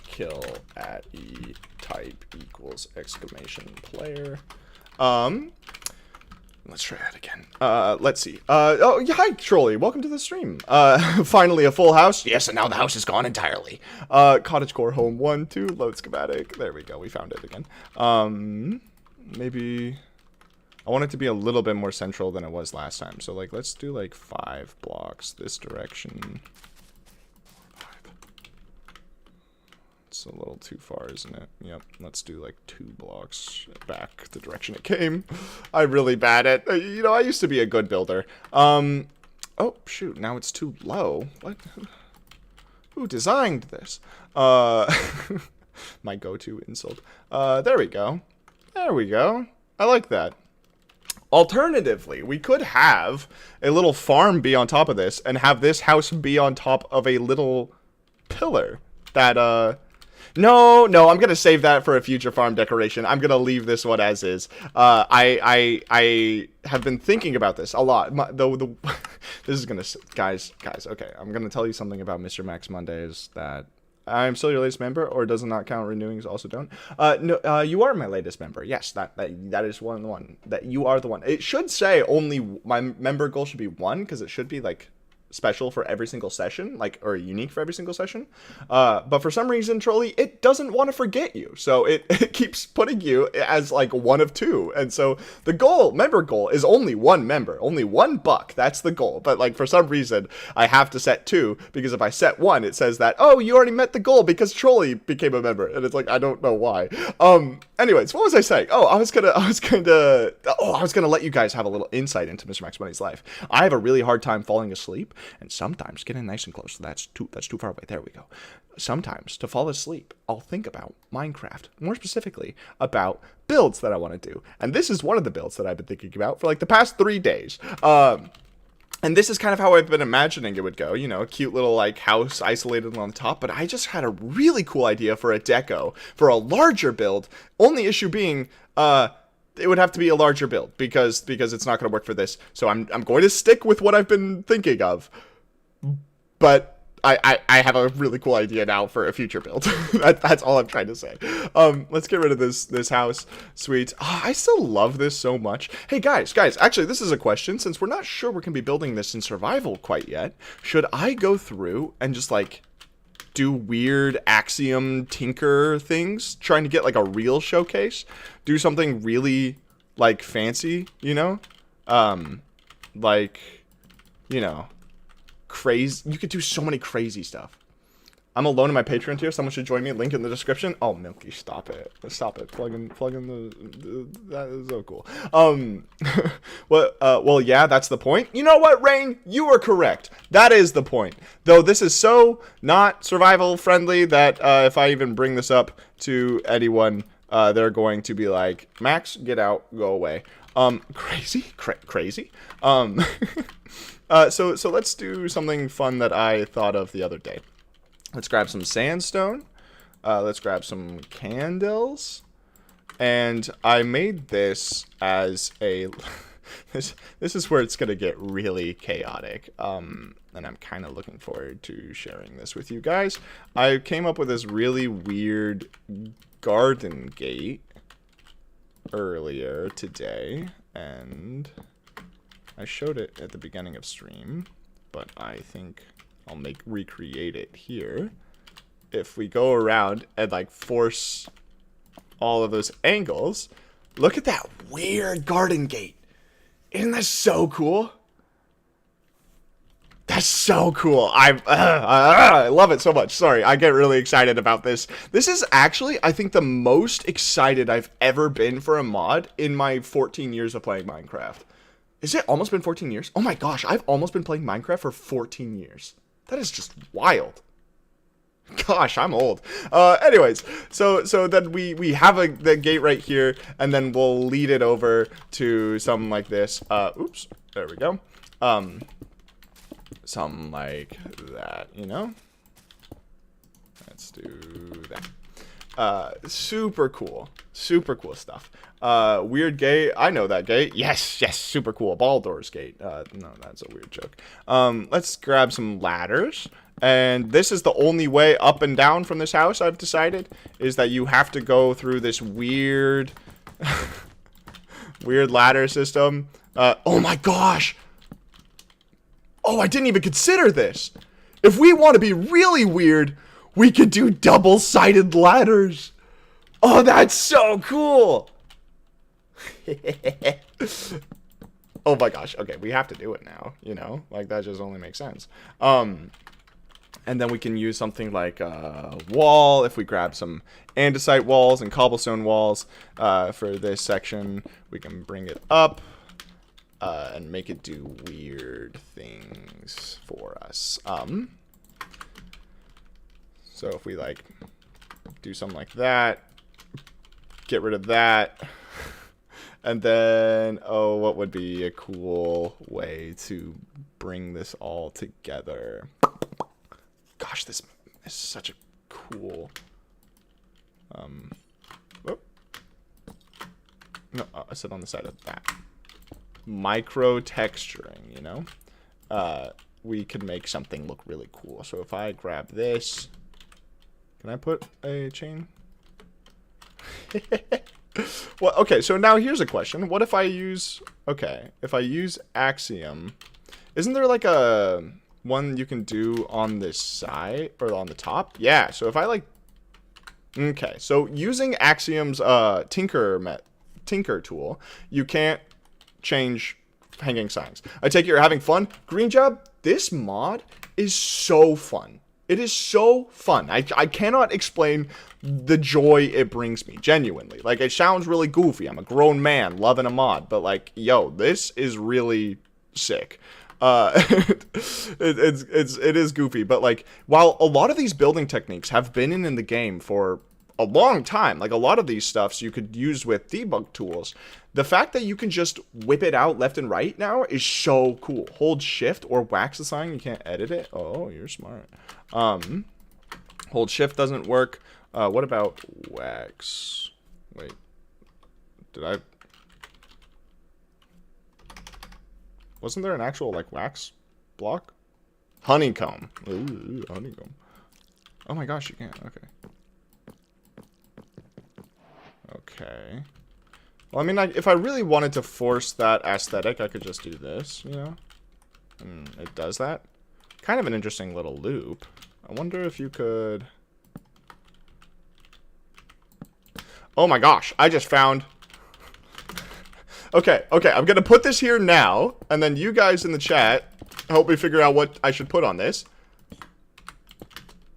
Kill at e type equals exclamation player. Let's try that again. Let's see. Oh, yeah, hi, Trolley. Welcome to the stream. Finally a full house. Yes, and now the house is gone entirely. Cottage core home 1, 2, load schematic. There we go. We found it again. Maybe I want it to be a little bit more central than it was last time. So, like, let's do, like, 5 blocks this direction. 5. It's a little too far, isn't it? Yep, let's do like 2 blocks back the direction it came. I'm really bad at, you know, I used to be a good builder. Oh, shoot, now it's too low. What? Who designed this? My go-to insult. There we go. There we go. I like that. Alternatively, we could have a little farm be on top of this and have this house be on top of a little pillar that, no, I'm gonna save that for a future farm decoration. I'm gonna leave this one as is. I have been thinking about this a lot. This is gonna, guys, okay, I'm gonna tell you something about Mr. Max Mondays that I'm still your latest member, or does it not count renewings also don't? No, you are my latest member. Yes, that is one that you are the one. It should say only my member goal should be 1, because it should be like special for every single session, like, or unique for every single session. But for some reason, Trolley, it doesn't want to forget you. So it keeps putting you as like 1 of 2. And so the member goal is only 1 member, only $1. That's the goal. But like for some reason, I have to set 2, because if I set 1, it says that, oh, you already met the goal because Trolley became a member. And it's like, I don't know why. Anyways, what was I saying? Oh, I was gonna let you guys have a little insight into Mr. Max Money's life. I have a really hard time falling asleep. And sometimes, getting nice and close, that's too far away, there we go. Sometimes, to fall asleep, I'll think about Minecraft, more specifically, about builds that I want to do. And this is one of the builds that I've been thinking about for like the past 3 days. And this is kind of how I've been imagining it would go, you know, a cute little like house isolated on top, but I just had a really cool idea for a deco, for a larger build, only issue being, it would have to be a larger build because it's not going to work for this. So I'm going to stick with what I've been thinking of. But I have a really cool idea now for a future build. That's all I'm trying to say. Let's get rid of this house. Sweet. Oh, I still love this so much. Hey guys, actually this is a question. Since we're not sure we're going to be building this in survival quite yet, should I go through and just like do weird Axiom tinker things, trying to get like a real showcase, do something really like fancy, you know, like, you know, crazy. You could do so many crazy stuff. I'm alone in my Patreon tier. Someone should join me. Link in the description. Oh, Milky, stop it. Stop it. Plug in the that is so cool. Well, yeah, that's the point. You know what, Rain? You were correct. That is the point. Though this is so not survival friendly that if I even bring this up to anyone, they're going to be like, Max, get out, go away. Crazy. So let's do something fun that I thought of the other day. Let's grab some sandstone. Let's grab some candles. And I made this as a... this is where it's going to get really chaotic. And I'm kind of looking forward to sharing this with you guys. I came up with this really weird garden gate earlier today. And I showed it at the beginning of stream. But I think I'll recreate it here. If we go around and like force all of those angles, look at that weird garden gate. Isn't that so cool? That's so cool. I love it so much. Sorry, I get really excited about this. This is actually, I think, the most excited I've ever been for a mod in my 14 years of playing Minecraft. Is it almost been 14 years? Oh my gosh, I've almost been playing Minecraft for 14 years. That is just wild. Gosh, I'm old. Anyways, so then we have the gate right here, and then we'll lead it over to something like this. Oops, there we go. Something like that, you know? Let's do that. Super cool stuff. Weird gate. I know that gate. Yes, super cool. Baldur's Gate. No, that's a weird joke. Let's grab some ladders. And this is the only way up and down from this house, I've decided, is that you have to go through this weird weird ladder system. Oh my gosh. Oh, I didn't even consider this. If we want to be really weird, we could do double-sided ladders. Oh, that's so cool. Oh my gosh. Okay, we have to do it now, you know? Like, that just only makes sense. And then we can use something like a wall if we grab some andesite walls and cobblestone walls for this section. We can bring it up and make it do weird things for us. So if we like do something like that, get rid of that, and then, oh, what would be a cool way to bring this all together? Gosh, this is such a cool, oh. No, I said on the side of that. Micro texturing, you know? We could make something look really cool. So if I grab this, can I put a chain? Well, okay, so now here's a question. What if I use, okay, if I use Axiom, isn't there like a one you can do on this side or on the top? Yeah, so if I like, okay, so using Axiom's tinker tool, you can't change hanging signs. I take it you're having fun. Green job, this mod is so fun. It is so fun. I cannot explain the joy it brings me, genuinely. Like, it sounds really goofy. I'm a grown man loving a mod, but like, yo, this is really sick. It is goofy, but like, while a lot of these building techniques have been in the game for a long time, like a lot of these stuffs you could use with debug tools, the fact that you can just whip it out left and right now is so cool. Hold shift or wax the sign, you can't edit it. Oh, you're smart. Hold shift doesn't work. What about wax? Wait, wasn't there an actual like wax block? Honeycomb. Ooh, honeycomb. Oh my gosh, you can't. Okay. Okay. Well, I mean, if I really wanted to force that aesthetic, I could just do this, you know? And it does that. Kind of an interesting little loop. I wonder if you could... Oh my gosh, I just found... Okay, I'm gonna put this here now, and then you guys in the chat help me figure out what I should put on this.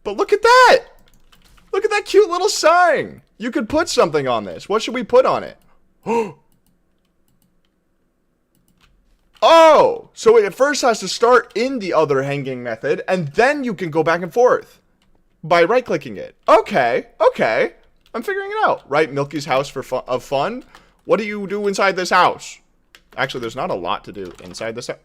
But look at that! Look at that cute little sign! You could put something on this. What should we put on it? Oh! So it first has to start in the other hanging method, and then you can go back and forth by right-clicking it. Okay. I'm figuring it out. Right, Milky's house for fun. What do you do inside this house? Actually, there's not a lot to do inside this house.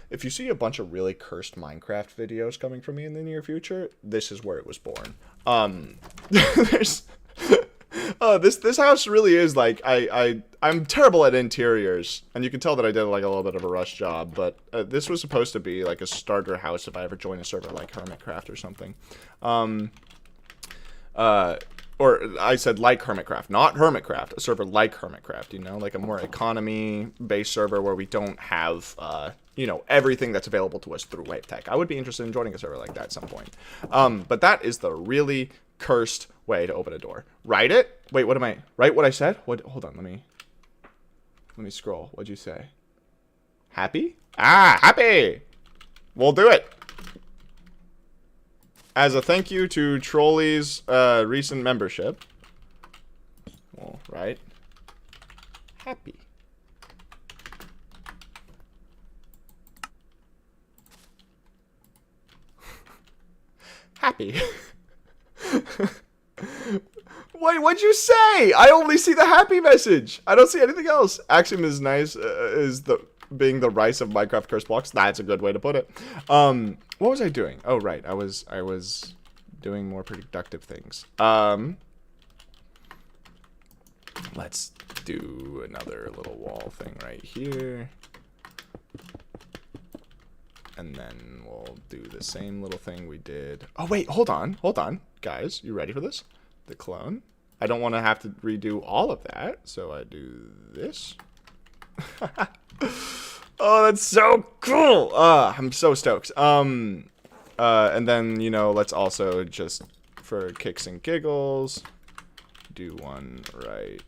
If you see a bunch of really cursed Minecraft videos coming from me in the near future, this is where it was born. There's... this house really is like, I'm terrible at interiors, and you can tell that I did like a little bit of a rush job, but this was supposed to be like a starter house if I ever join a server like Hermitcraft or something. Or I said like Hermitcraft, not Hermitcraft, a server like Hermitcraft, you know, like a more economy-based server where we don't have, you know, everything that's available to us through Wavetech. I would be interested in joining a server like that at some point. But that is the really cursed way to open a door. Write it? Wait, what am I? Write what I said? What? Hold on, let me scroll. What'd you say? Happy? Ah, happy! We'll do it. As a thank you to Trolley's recent membership. Well, right. Happy. Happy. Wait, what'd you say? I only see the happy message. I don't see anything else. Axiom is nice, being the rice of Minecraft curse blocks. That's a good way to put it. What was I doing? Oh, right. I was doing more productive things. Let's do another little wall thing right here. And then we'll do the same little thing we did. Oh, wait, hold on. Guys, you ready for this? The clone. I don't want to have to redo all of that, so I do this. Oh, that's so cool. I'm so stoked. And then, you know, let's also just, for kicks and giggles, do one right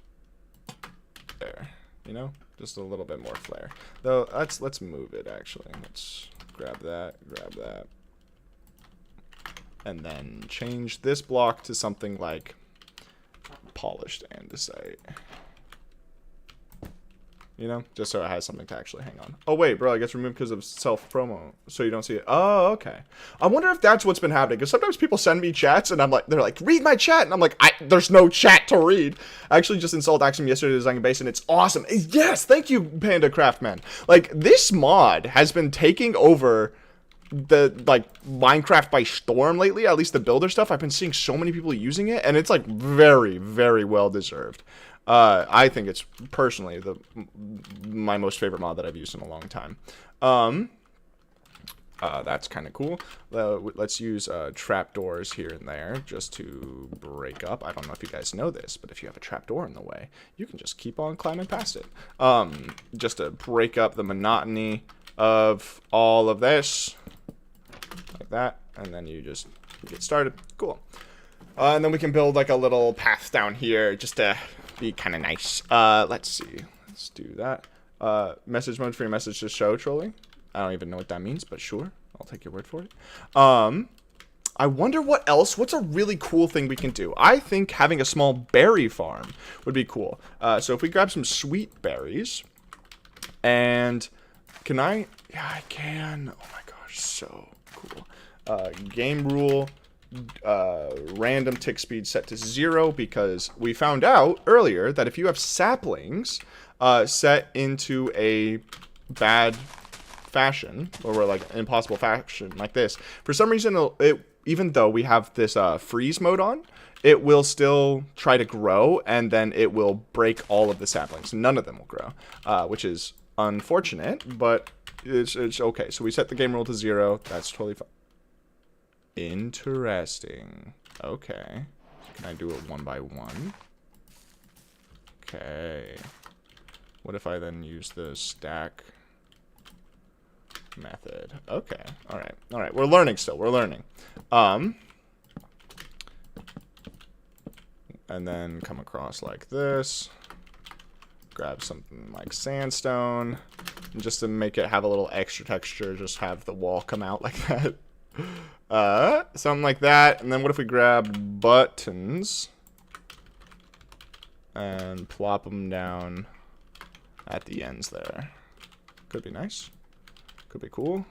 there. You know, just a little bit more flair. Though, let's move it, actually. Let's grab that, and then change this block to something like polished andesite. You know, just so it has something to actually hang on. Oh wait, bro, I gets removed because of self-promo, so you don't see it. Oh, okay. I wonder if that's what's been happening, because sometimes people send me chats, and they're like, read my chat, and I'm like, there's no chat to read. I actually just installed Axiom yesterday to design a base, and it's awesome. Yes, thank you, Panda Craftman. Like, this mod has been taking over the, like, Minecraft by storm lately, at least the builder stuff. I've been seeing so many people using it, and it's, like, very, very well deserved. I think it's personally my most favorite mod that I've used in a long time. That's kind of cool. Let's use trapdoors here and there just to break up. I don't know if you guys know this, but if you have a trapdoor in the way, you can just keep on climbing past it. Just to break up the monotony of all of this, like that, and then you just get started. Cool. And then we can build like a little path down here just to be kind of nice. Let's see. Let's do that. Message mode for your message to show, trolling. I don't even know what that means, but sure. I'll take your word for it. I wonder what else. What's a really cool thing we can do? I think having a small berry farm would be cool. So if we grab some sweet berries, and can I? Yeah, I can. Oh my gosh, so cool. Game rule. Random tick speed set to 0, because we found out earlier that if you have saplings set into a bad fashion, or like an impossible fashion like this, for some reason even though we have this freeze mode on, it will still try to grow, and then it will break all of the saplings. None of them will grow, which is unfortunate, but it's okay. So we set the game rule to 0. That's totally fine. Interesting. Okay. Can I do it one by one? Okay. What if I then use the stack method? Okay. Alright. Alright. We're learning still. We're learning. And then come across like this. Grab something like sandstone. And just to make it have a little extra texture, just have the wall come out like that. Something like that. And then what if we grab buttons and plop them down at the ends there? Could be nice. Could be cool.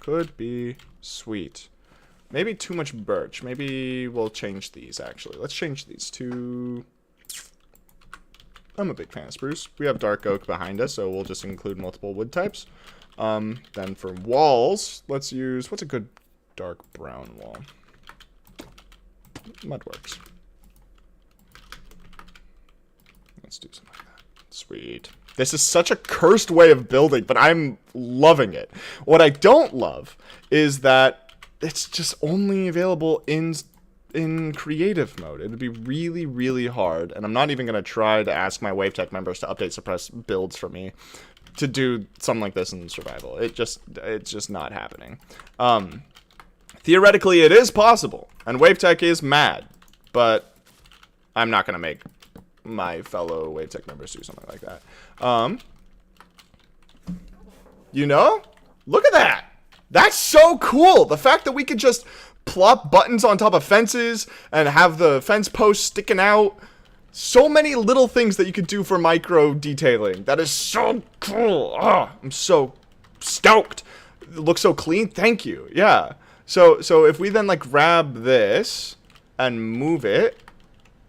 Could be sweet. Maybe too much birch. Maybe we'll change these, actually. Let's change these to... I'm a big fan of spruce. We have dark oak behind us, so we'll just include multiple wood types. Then for walls, let's use... What's a good dark brown wall? Mudworks. Let's do something like that. Sweet. This is such a cursed way of building, but I'm loving it. What I don't love is that it's just only available in creative mode. It would be really, really hard, and I'm not even going to try to ask my WaveTech members to update suppress builds for me to do something like this in survival. It's just not happening. Theoretically, it is possible, and WaveTech is mad, but I'm not going to make my fellow WaveTech members do something like that. You know? Look at that! That's so cool! The fact that we could just plop buttons on top of fences and have the fence posts sticking out. So many little things that you could do for micro detailing. That is so cool. Oh, I'm so stoked. It looks so clean. Thank you. Yeah. So if we then like grab this and move it,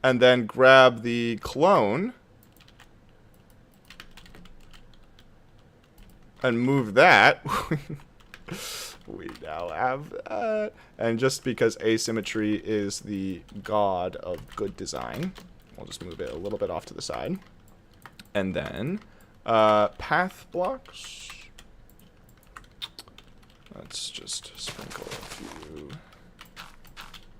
and then grab the clone and move that, we now have that. And just because asymmetry is the god of good design, we'll just move it a little bit off to the side. And then path blocks. Let's just sprinkle a few.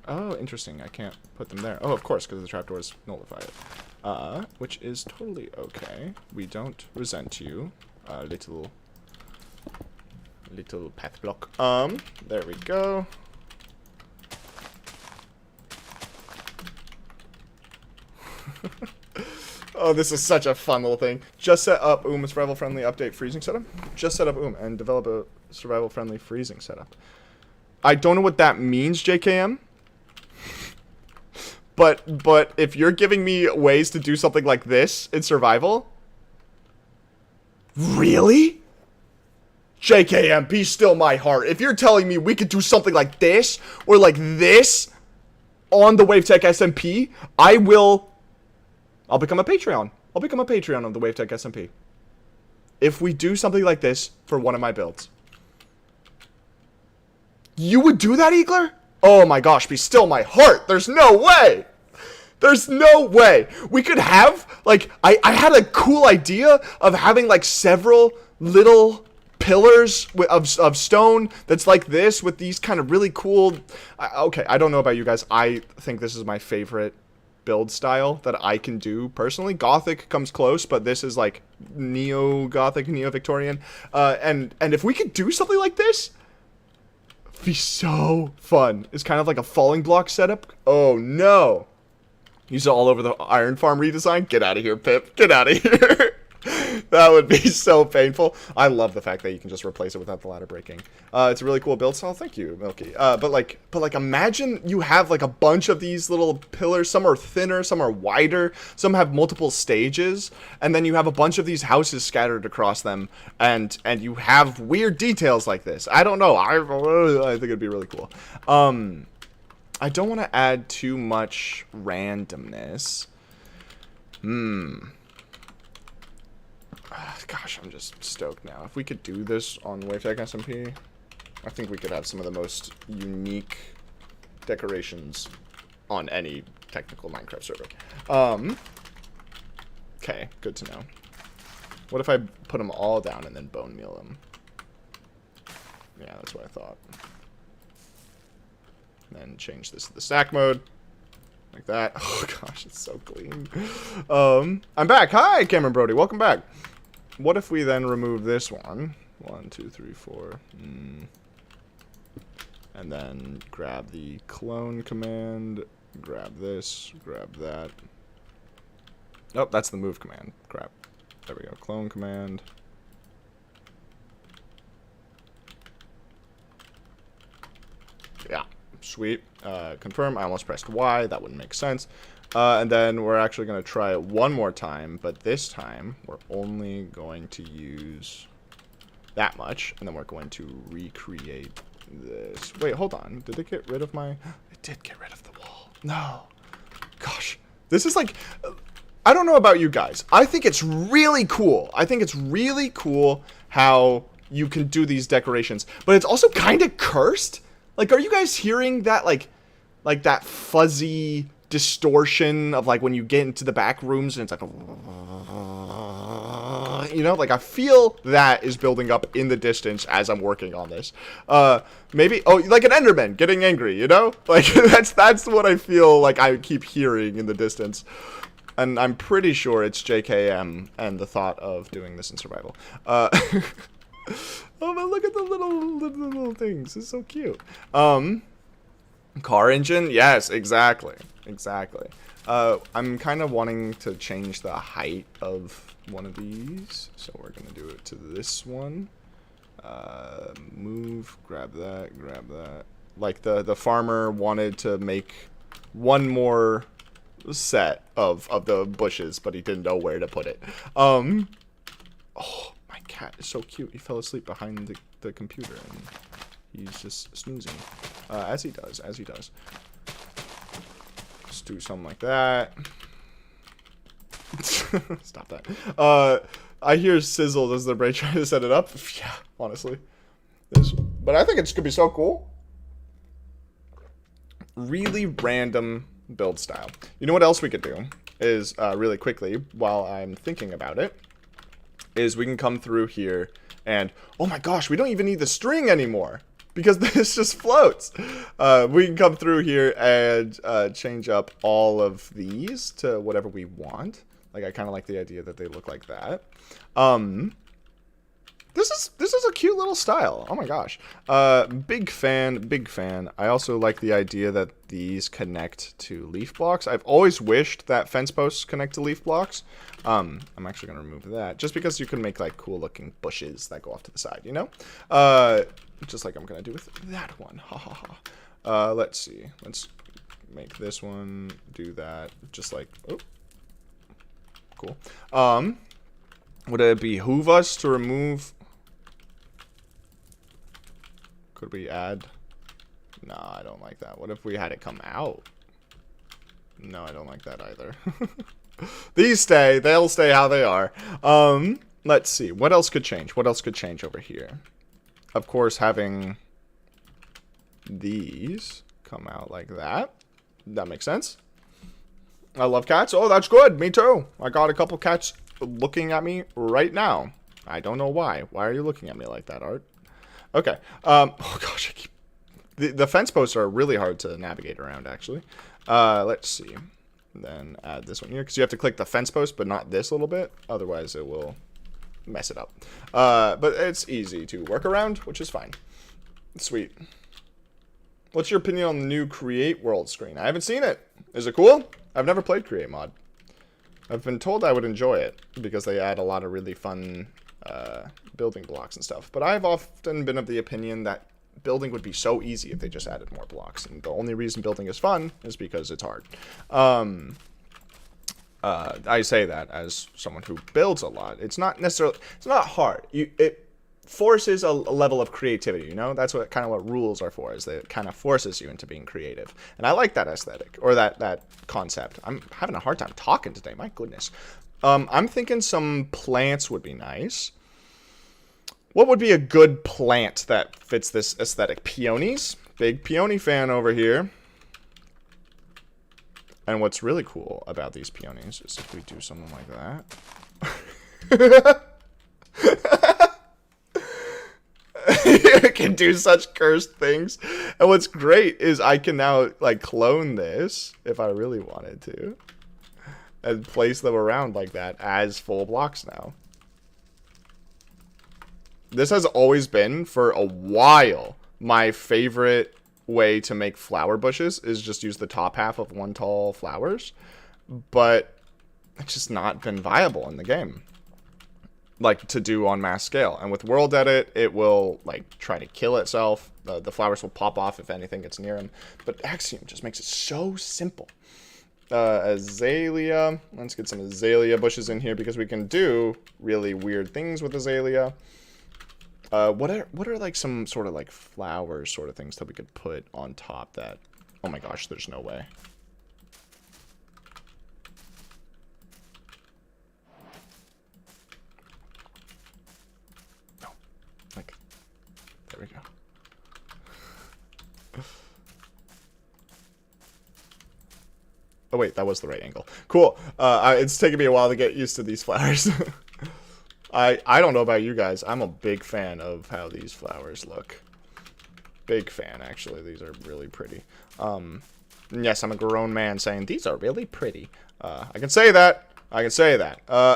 Oh, interesting. I can't put them there. Oh, of course, because the trapdoors nullify it. Which is totally okay. We don't resent you, little path block. There we go. Oh, this is such a fun little thing. Just set up a survival-friendly update freezing setup. Just set up and develop a survival-friendly freezing setup. I don't know what that means, JKM. But if you're giving me ways to do something like this in survival... Really? JKM, be still my heart. If you're telling me we could do something like this, or like this, on the WaveTech SMP, I'll become a Patreon. I'll become a Patreon of the WaveTech SMP. If we do something like this for one of my builds. You would do that, Eagler? Oh my gosh, be still my heart. There's no way. There's no way. We could have, like, I had a cool idea of having, like, several little pillars of stone that's like this with these kind of really cool... okay, I don't know about you guys. I think this is my favorite build style that I can do personally. Gothic comes close, but this is like neo-Gothic, neo-Victorian. And if we could do something like this, it'd be so fun. It's kind of like a falling block setup. Oh no. Use it all over the iron farm redesign? Get out of here, Pip. Get out of here. That would be so painful. I love the fact that you can just replace it without the ladder breaking. It's a really cool build style. Thank you, Milky. But like, imagine you have like a bunch of these little pillars. Some are thinner, some are wider, some have multiple stages, and then you have a bunch of these houses scattered across them, and you have weird details like this. I don't know. I think it'd be really cool. I don't want to add too much randomness. Gosh, I'm just stoked now. If we could do this on WaveTech SMP, I think we could have some of the most unique decorations on any technical Minecraft server. Okay, good to know. What if I put them all down and then bone meal them? Yeah, that's what I thought. Then change this to the stack mode. Like that. Oh gosh, it's so clean. I'm back. Hi, Cameron Brody. Welcome back. What if we then remove this one? 1, 2, 3, 4. And then grab the clone command. Grab this. Grab that. Oh, that's the move command. Crap. There we go. Clone command. Yeah. Sweet. Confirm. I almost pressed Y. That wouldn't make sense. And then we're actually going to try it one more time, but this time we're only going to use that much, and then we're going to recreate this. Wait, hold on. Did it get rid of my... It did get rid of the wall. No. Gosh. This is like... I don't know about you guys. I think it's really cool. I think it's really cool how you can do these decorations, but it's also kind of cursed. Like, are you guys hearing that, like that fuzzy distortion of like when you get into the back rooms and it's like, you know, like I feel that is building up in the distance as I'm working on this. Maybe, oh, like an Enderman getting angry, you know, like that's what I feel like I keep hearing in the distance. And I'm pretty sure it's JKM and the thought of doing this in survival. Oh, but look at the little things. It's so cute. Car engine? Yes, exactly. Exactly. I'm kind of wanting to change the height of one of these. So we're going to do it to this one. Move, grab that, grab that. Like the farmer wanted to make one more set of the bushes, but he didn't know where to put it. Oh, my cat is so cute. He fell asleep behind the computer and he's just snoozing. As he does. Let's do something like that. Stop that. I hear sizzle as the brain trying to set it up. Yeah, honestly. But I think it's gonna be so cool. Really random build style. You know what else we could do is, really quickly, while I'm thinking about it, is we can come through here and, oh my gosh, we don't even need the string anymore because this just floats. We can come through here and change up all of these to whatever we want. Like, I kind of like the idea that they look like that. This is a cute little style. Oh my gosh. Big fan. I also like the idea that these connect to leaf blocks. I've always wished that fence posts connect to leaf blocks. I'm actually going to remove that just because you can make like cool looking bushes that go off to the side, you know? Just like I'm going to do with that one. Ha ha ha. Let's see. Let's make this one do that. Just like, oh, cool. Would it behoove us to remove? Could we add? Nah, I don't like that. What if we had it come out? No, I don't like that either. These stay. They'll stay how they are. Let's see. What else could change? What else could change over here? Of course, having these come out like that. That makes sense. I love cats. Oh, that's good. Me too. I got a couple cats looking at me right now. I don't know why. Why are you looking at me like that, Art? Okay. Oh gosh, the fence posts are really hard to navigate around, actually. Let's see. Then add this one here, because you have to click the fence post, but not this little bit. Otherwise, it will mess it up. But it's easy to work around, which is fine. Sweet. What's your opinion on the new Create World screen? I haven't seen it. Is it cool? I've never played Create Mod. I've been told I would enjoy it, because they add a lot of really fun building blocks and stuff. But I've often been of the opinion that building would be so easy if they just added more blocks. And the only reason building is fun is because it's hard. I say that as someone who builds a lot. It's not necessarily, it's not hard. It forces a level of creativity, you know? That's what kind of what rules are for, is that it kind of forces you into being creative. And I like that aesthetic, or that concept. I'm having a hard time talking today, my goodness. I'm thinking some plants would be nice. What would be a good plant that fits this aesthetic? Peonies? Big peony fan over here. And what's really cool about these peonies is if we do something like that. You can do such cursed things. And what's great is I can now like clone this if I really wanted to. And place them around like that as full blocks now. This has always been, for a while, my favorite way to make flower bushes is just use the top half of one tall flowers. But it's just not been viable in the game. Like, to do on mass scale. And with World Edit, it will, like, try to kill itself. The flowers will pop off if anything gets near them. But Axiom just makes it so simple. Azalea. Let's get some azalea bushes in here because we can do really weird things with azalea. What are like some sort of like flowers sort of things that we could put on top that... Oh my gosh, there's no way. No. Like, there we go. Oh wait, that was the right angle. Cool. It's taken me a while to get used to these flowers. I don't know about you guys. I'm a big fan of how these flowers look. Big fan, actually. These are really pretty. Yes, I'm a grown man saying these are really pretty. I can say that. I can say that. Oh,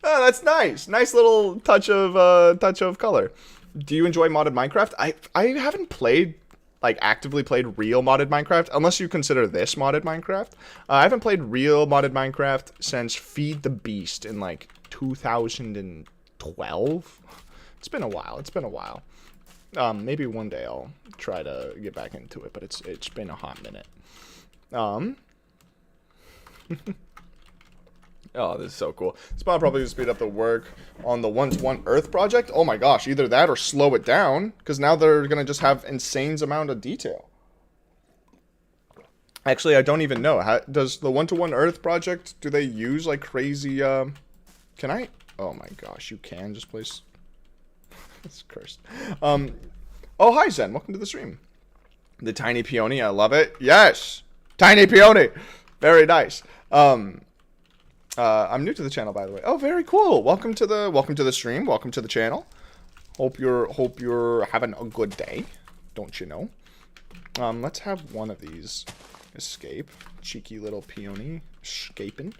that's nice. Nice little touch of color. Do you enjoy modded Minecraft? I haven't played, like, actively played real modded Minecraft, unless you consider this modded Minecraft. I haven't played real modded Minecraft since Feed the Beast in, like, 2012. It's been a while. It's been a while. Maybe one day I'll try to get back into it, but it's been a hot minute. Oh, this is so cool. This mod probably speed up the work on the 1-to-1 Earth project. Oh my gosh, either that or slow it down, because now they're going to just have insane amount of detail. Actually, I don't even know. How, does the 1-to-1 Earth project, do they use like crazy, can I? Oh my gosh, you can just place... It's cursed. Oh, hi Zen, welcome to the stream. The tiny peony, I love it. Yes! Tiny peony! Very nice. I'm new to the channel, by the way. Oh, very cool. Welcome to the stream. Welcome to the channel. Hope you're having a good day. Don't you know? Let's have one of these escape. Cheeky little peony escaping.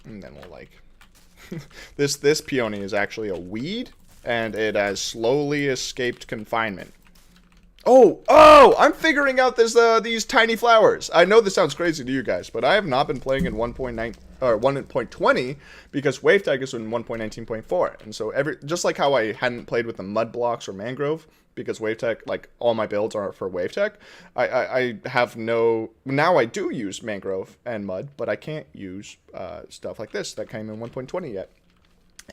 And then we'll like this peony is actually a weed, and it has slowly escaped confinement. Oh, I'm figuring out this these tiny flowers. I know this sounds crazy to you guys, but I have not been playing in 1.9 or 1.20 because WaveTech is in 1.19.4. And so just like how I hadn't played with the mud blocks or mangrove because WaveTech, like all my builds are for WaveTech, I have no, now I do use mangrove and mud, but I can't use stuff like this that came in 1.20 yet.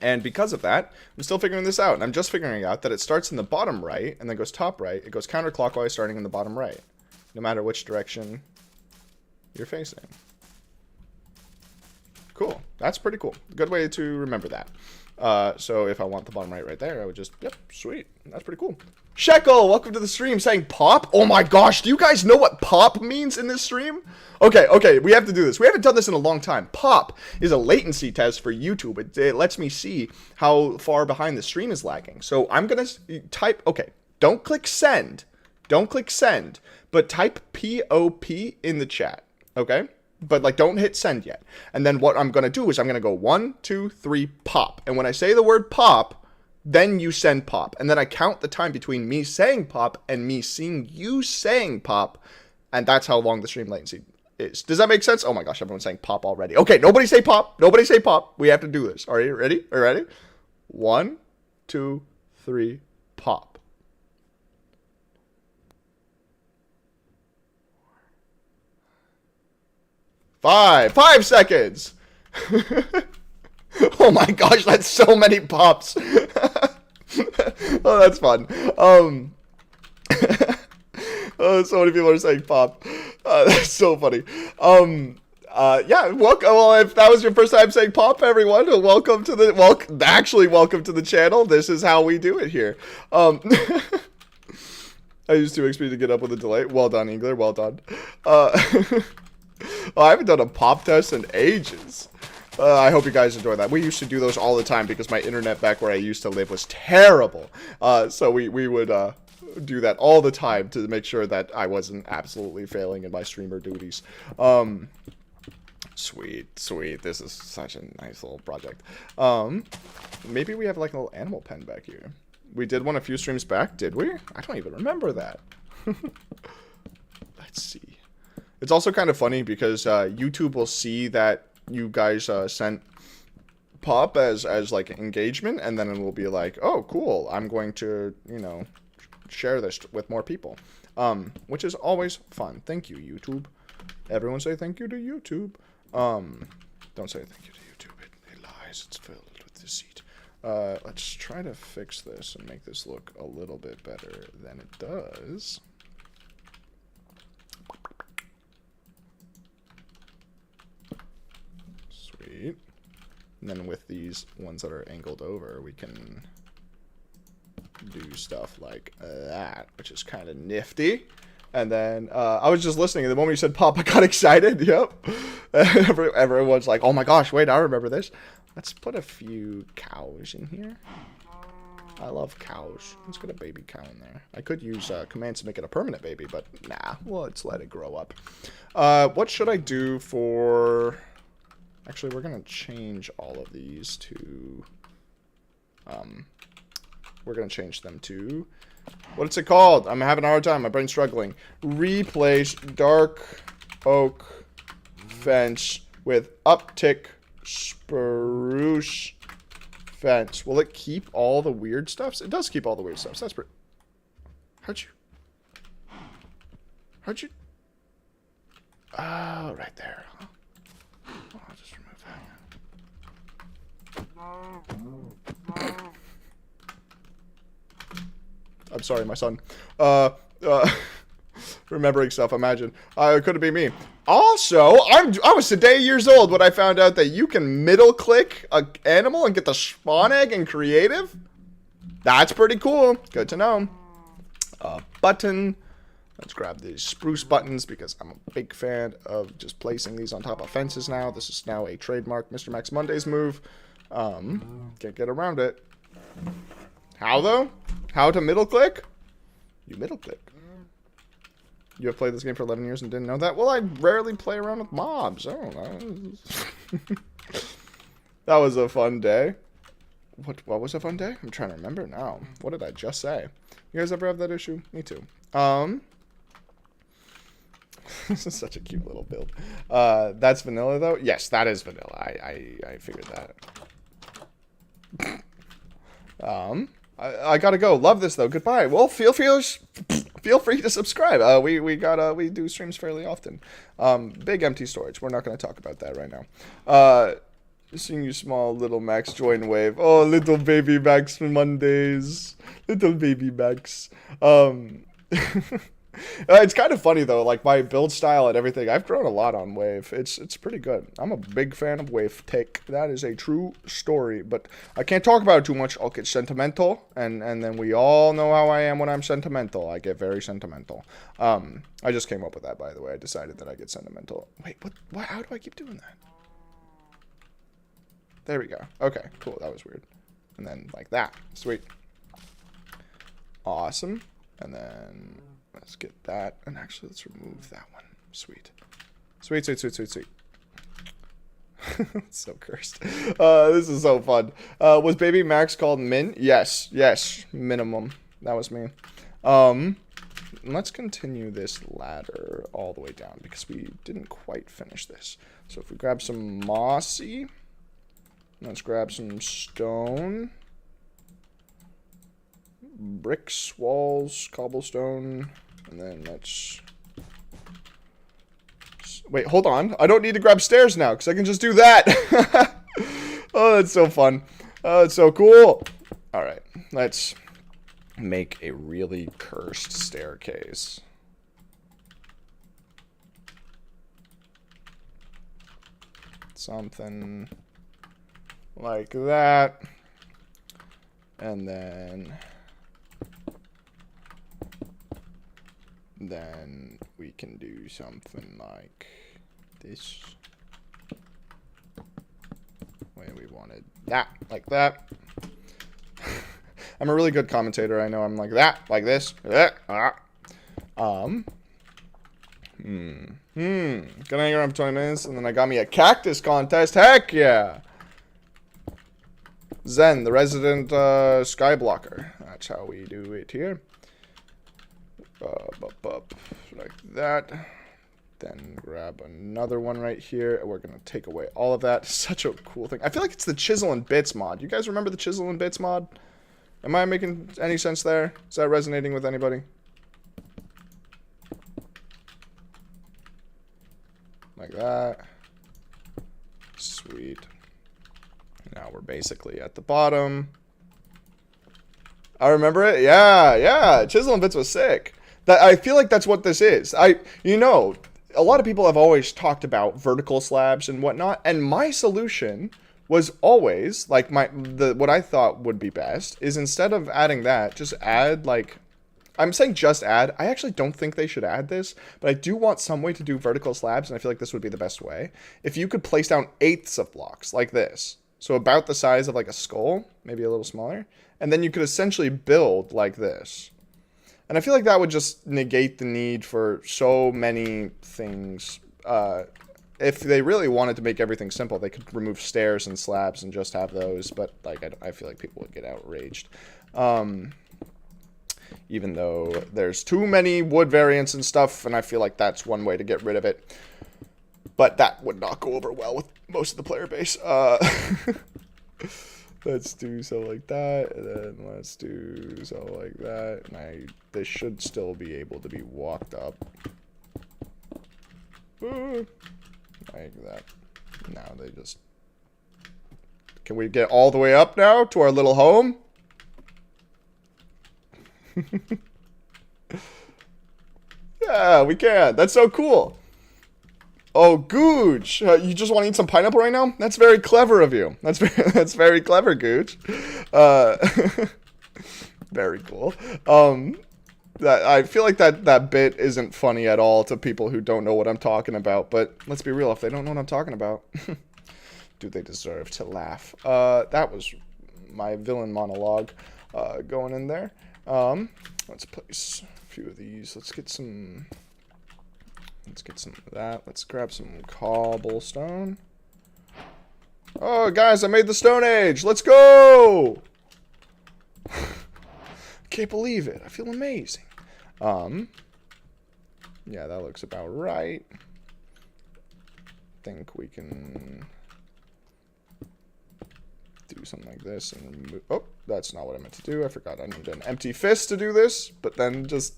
And because of that, I'm still figuring this out. And I'm just figuring out that it starts in the bottom right and then goes top right. It goes counterclockwise starting in the bottom right, no matter which direction you're facing. Cool. That's pretty cool. Good way to remember that. So if I want the bottom right there, I would just, yep, sweet. That's pretty cool. Shekel, welcome to the stream, saying pop. Oh my gosh, do you guys know what pop means in this stream? Okay, we have to do this. We haven't done this in a long time. Pop is a latency test for YouTube. It lets me see how far behind the stream is lagging. So I'm going to type, okay, don't click send. Don't click send, but type POP in the chat, okay? But like, don't hit send yet. And then what I'm going to do is I'm going to go 1, 2, 3, pop. And when I say the word pop, then you send pop. And then I count the time between me saying pop and me seeing you saying pop. And that's how long the stream latency is. Does that make sense? Oh my gosh, everyone's saying pop already. Okay, nobody say pop. Nobody say pop. We have to do this. Are you ready? Are you ready? 1, 2, 3, pop. Five seconds. Oh my gosh, that's so many pops. Oh, that's fun. Oh, so many people are saying pop. That's so funny. Yeah, welcome. Well, if that was your first time saying pop, everyone, welcome to the welcome to the channel. This is how we do it here. I used 2xp to get up with a delay. Well done, Engler. Well done. Oh, I haven't done a pop test in ages. I hope you guys enjoy that. We used to do those all the time because my internet back where I used to live was terrible. So we would do that all the time to make sure that I wasn't absolutely failing in my streamer duties. Sweet. This is such a nice little project. Maybe we have like a little animal pen back here. We did one a few streams back, did we? I don't even remember that. Let's see. It's also kind of funny because YouTube will see that you guys sent pop as like engagement, and then it will be like, oh, cool, I'm going to, you know, share this with more people, which is always fun. Thank you, YouTube. Everyone say thank you to YouTube. Don't say thank you to YouTube. It lies. It's filled with deceit. Let's try to fix this and make this look a little bit better than it does. Sweet. And then with these ones that are angled over, we can do stuff like that, which is kind of nifty. And then I was just listening, and the moment you said pop, I got excited. Yep. Everyone's like, oh my gosh, wait, I remember this. Let's put a few cows in here. I love cows. Let's get a baby cow in there. I could use commands to make it a permanent baby, but nah, well, let's let it grow up. What should I do for... Actually, we're going to change all of these to... we're going to change them to... What's it called? I'm having a hard time. My brain's struggling. Replace dark oak fence with uptick spruce fence. Will it keep all the weird stuffs? It does keep all the weird stuffs. That's pretty... How'd you... Oh, right there. Huh? Oh, I'll just remove that. I'm sorry, my son. Remembering stuff, imagine. Could it be me? Also, I was today years old when I found out that you can middle click an animal and get the spawn egg in creative. That's pretty cool. Good to know. Button. Let's grab these spruce buttons because I'm a big fan of just placing these on top of fences now. This is now a trademark Mr. Max Mondays move. Can't get around it. How though? How to middle click? You middle click. You have played this game for 11 years and didn't know that? Well, I rarely play around with mobs. I don't know. That was a fun day. what was a fun day? I'm trying to remember now. What did I just say? You guys ever have that issue? Me too. This is such a cute little build. That's vanilla though? Yes, that is vanilla. I figured that. I gotta go. Love this though. Goodbye. Well, feel free to subscribe. We do streams fairly often. Big empty storage. We're not gonna talk about that right now. Seeing you small little Max join wave. Oh, little baby Max for Mondays. Little baby Max. It's kind of funny though, like my build style and everything. I've grown a lot on Wave. It's pretty good. I'm a big fan of Wave Tech. That is a true story, but I can't talk about it too much. I'll get sentimental, and then we all know how I am when I'm sentimental. I get very sentimental. I just came up with that, by the way. I decided that I get sentimental. Wait, what? How do I keep doing that? There we go. Okay, cool. That was weird. And then like that. Sweet. Awesome. And then let's get that. And actually, let's remove that one. Sweet. Sweet, sweet, sweet, sweet, sweet. So cursed. This is so fun. Was Baby Max called Min? Yes. Yes. Minimum. That was me. Let's continue this ladder all the way down because we didn't quite finish this. So if we grab some mossy, let's grab some stone. Bricks, walls, cobblestone, and then let's... Wait, hold on. I don't need to grab stairs now, because I can just do that. Oh, that's so fun. Oh, it's so cool. Alright, let's make a really cursed staircase. Something like that. And then we can do something like this. Wait, we wanted that, like that. I'm a really good commentator. I know I'm like that, like this. Gonna hang around for 20 minutes, and then I got me a cactus contest. Heck yeah! Zen, the resident skyblocker. That's how we do it here. Like that. Then grab another one right here. And we're going to take away all of that. Such a cool thing. I feel like it's the Chisel and Bits mod. You guys remember the Chisel and Bits mod? Am I making any sense there? Is that resonating with anybody? Like that. Sweet. Now we're basically at the bottom. I remember it. Yeah. Chisel and Bits was sick. I feel like that's what this is. You know, a lot of people have always talked about vertical slabs and whatnot, and my solution was always like what I thought would be best is instead of adding that, just add like. I'm saying just add. I actually don't think they should add this, but I do want some way to do vertical slabs, and I feel like this would be the best way. If you could place down eighths of blocks like this. So about the size of like a skull, maybe a little smaller. And then you could essentially build like this. And I feel like that would just negate the need for so many things. If they really wanted to make everything simple, they could remove stairs and slabs and just have those. But like I feel like people would get outraged. Even though there's too many wood variants and stuff, and I feel like that's one way to get rid of it. But that would not go over well with most of the player base. Let's do so like that, and then let's do so like that. And this should still be able to be walked up. Like that. Now they just... Can we get all the way up now to our little home? Yeah, we can. That's so cool. Oh, Gooch, you just want to eat some pineapple right now? That's very clever of you. That's very clever, Gooch. Very cool. I feel like that bit isn't funny at all to people who don't know what I'm talking about. But let's be real, if they don't know what I'm talking about, do they deserve to laugh? That was my villain monologue going in there. Let's place a few of these. Let's get some of that. Let's grab some cobblestone. Oh, guys, I made the Stone Age. Let's go! Can't believe it. I feel amazing. Yeah, that looks about right. Think we can do something like this and remove... Oh, that's not what I meant to do. I forgot I need an empty fist to do this, but then just...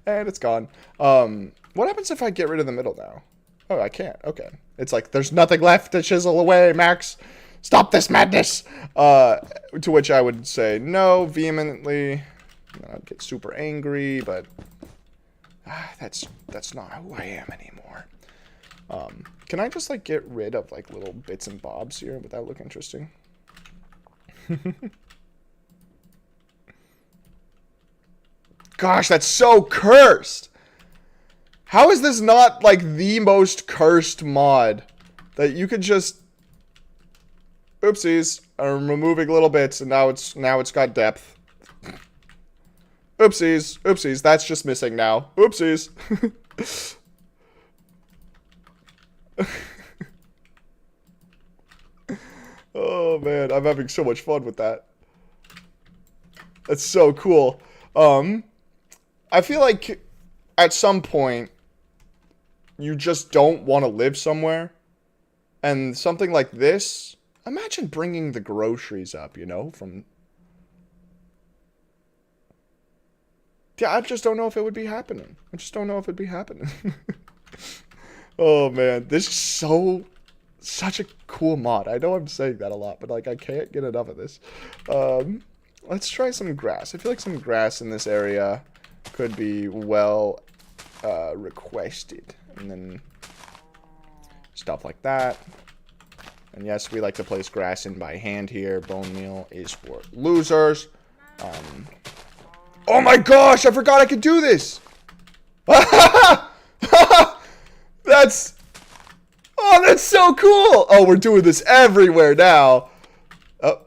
and it's gone. What happens if I get rid of the middle now? Oh, I can't. Okay. It's like, there's nothing left to chisel away, Max. Stop this madness! To which I would say no, vehemently. I'd get super angry, but... that's not who I am anymore. Can I just, like, get rid of, like, little bits and bobs here? Would that look interesting? Gosh, that's so cursed! How is this not, like, the most cursed mod? That you could just... Oopsies. I'm removing little bits, and now it's got depth. Oopsies. Oopsies. That's just missing now. Oopsies. Oh, man. I'm having so much fun with that. That's so cool. I feel like at some point you just don't want to live somewhere. And something like this, imagine bringing the groceries up, you know, from... Yeah, I just don't know if it would be happening. I just don't know if it'd be happening. Oh, man. This is such a cool mod. I know I'm saying that a lot, but, like, I can't get enough of this. Let's try some grass. I feel like some grass in this area could be well requested. And then stuff like that. And yes, we like to place grass in by hand here. Bone meal is for losers. Oh my gosh, I forgot I could do this! That's so cool! Oh, we're doing this everywhere now. Oh.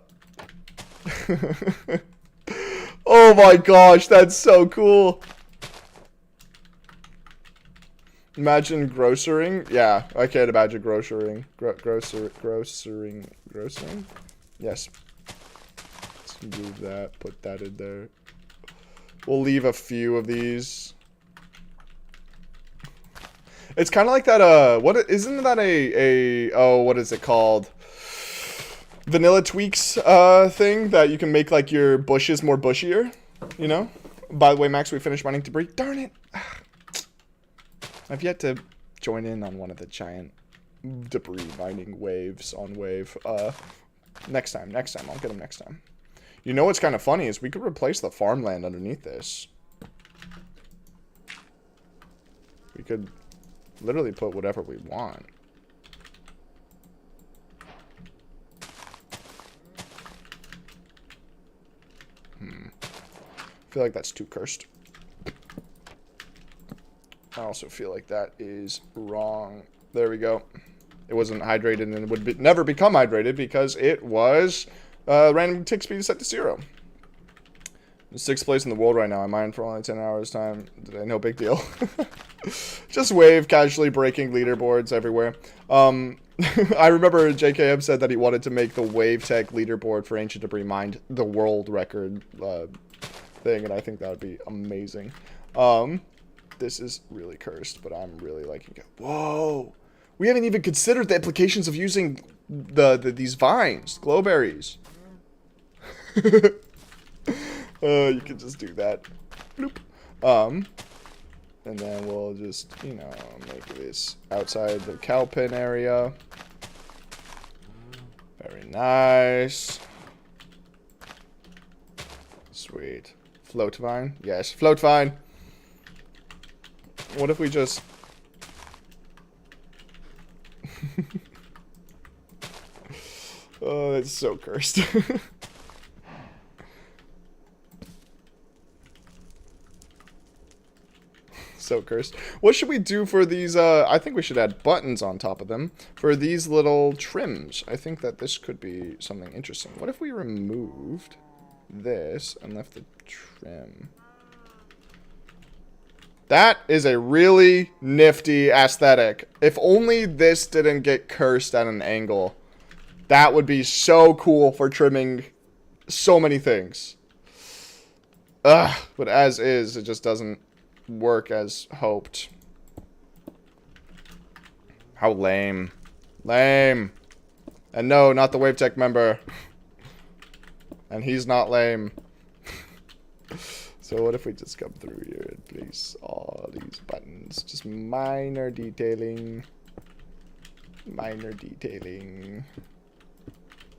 Oh my gosh, that's so cool. Imagine grocerying. Yeah, I can't imagine grocerying. Grocerying. Yes. Let's move that, put that in there. We'll leave a few of these. It's kind of like that, isn't that oh, what is it called? Vanilla Tweaks, thing that you can make, like, your bushes more bushier, you know? By the way, Max, we finished mining debris. Darn it! I've yet to join in on one of the giant debris mining waves on Wave. Next time. I'll get them next time. You know what's kind of funny is we could replace the farmland underneath this. We could literally put whatever we want. I feel like that's too cursed. I also feel like that is wrong. There we go. It wasn't hydrated and it would never become hydrated because it was random tick speed set to 0. In 6th place in the world right now. I mined for only 10 hours time. No big deal. Just Wave casually breaking leaderboards everywhere. I remember JKM said that he wanted to make the Wave Tech leaderboard for Ancient Debris Mined the world record thing, and I think that would be amazing. This is really cursed, but I'm really liking it. Whoa! We haven't even considered the implications of using these vines, glowberries. You can just do that. Bloop. And then we'll just, you know, make this outside the cow pen area. Very nice. Sweet. Float vine? Yes, float vine. What if we just... Oh, that's so cursed. So cursed. What should we do for these? I think we should add buttons on top of them for these little trims. I think that this could be something interesting. What if we removed this and left the trim? That is a really nifty aesthetic. If only this didn't get cursed at an angle. That would be so cool for trimming so many things. Ugh, but as is, it just doesn't work as hoped. How lame. Lame. And no, not the WaveTech member. And he's not lame. So what if we just come through here and place all these buttons? Just minor detailing. Minor detailing.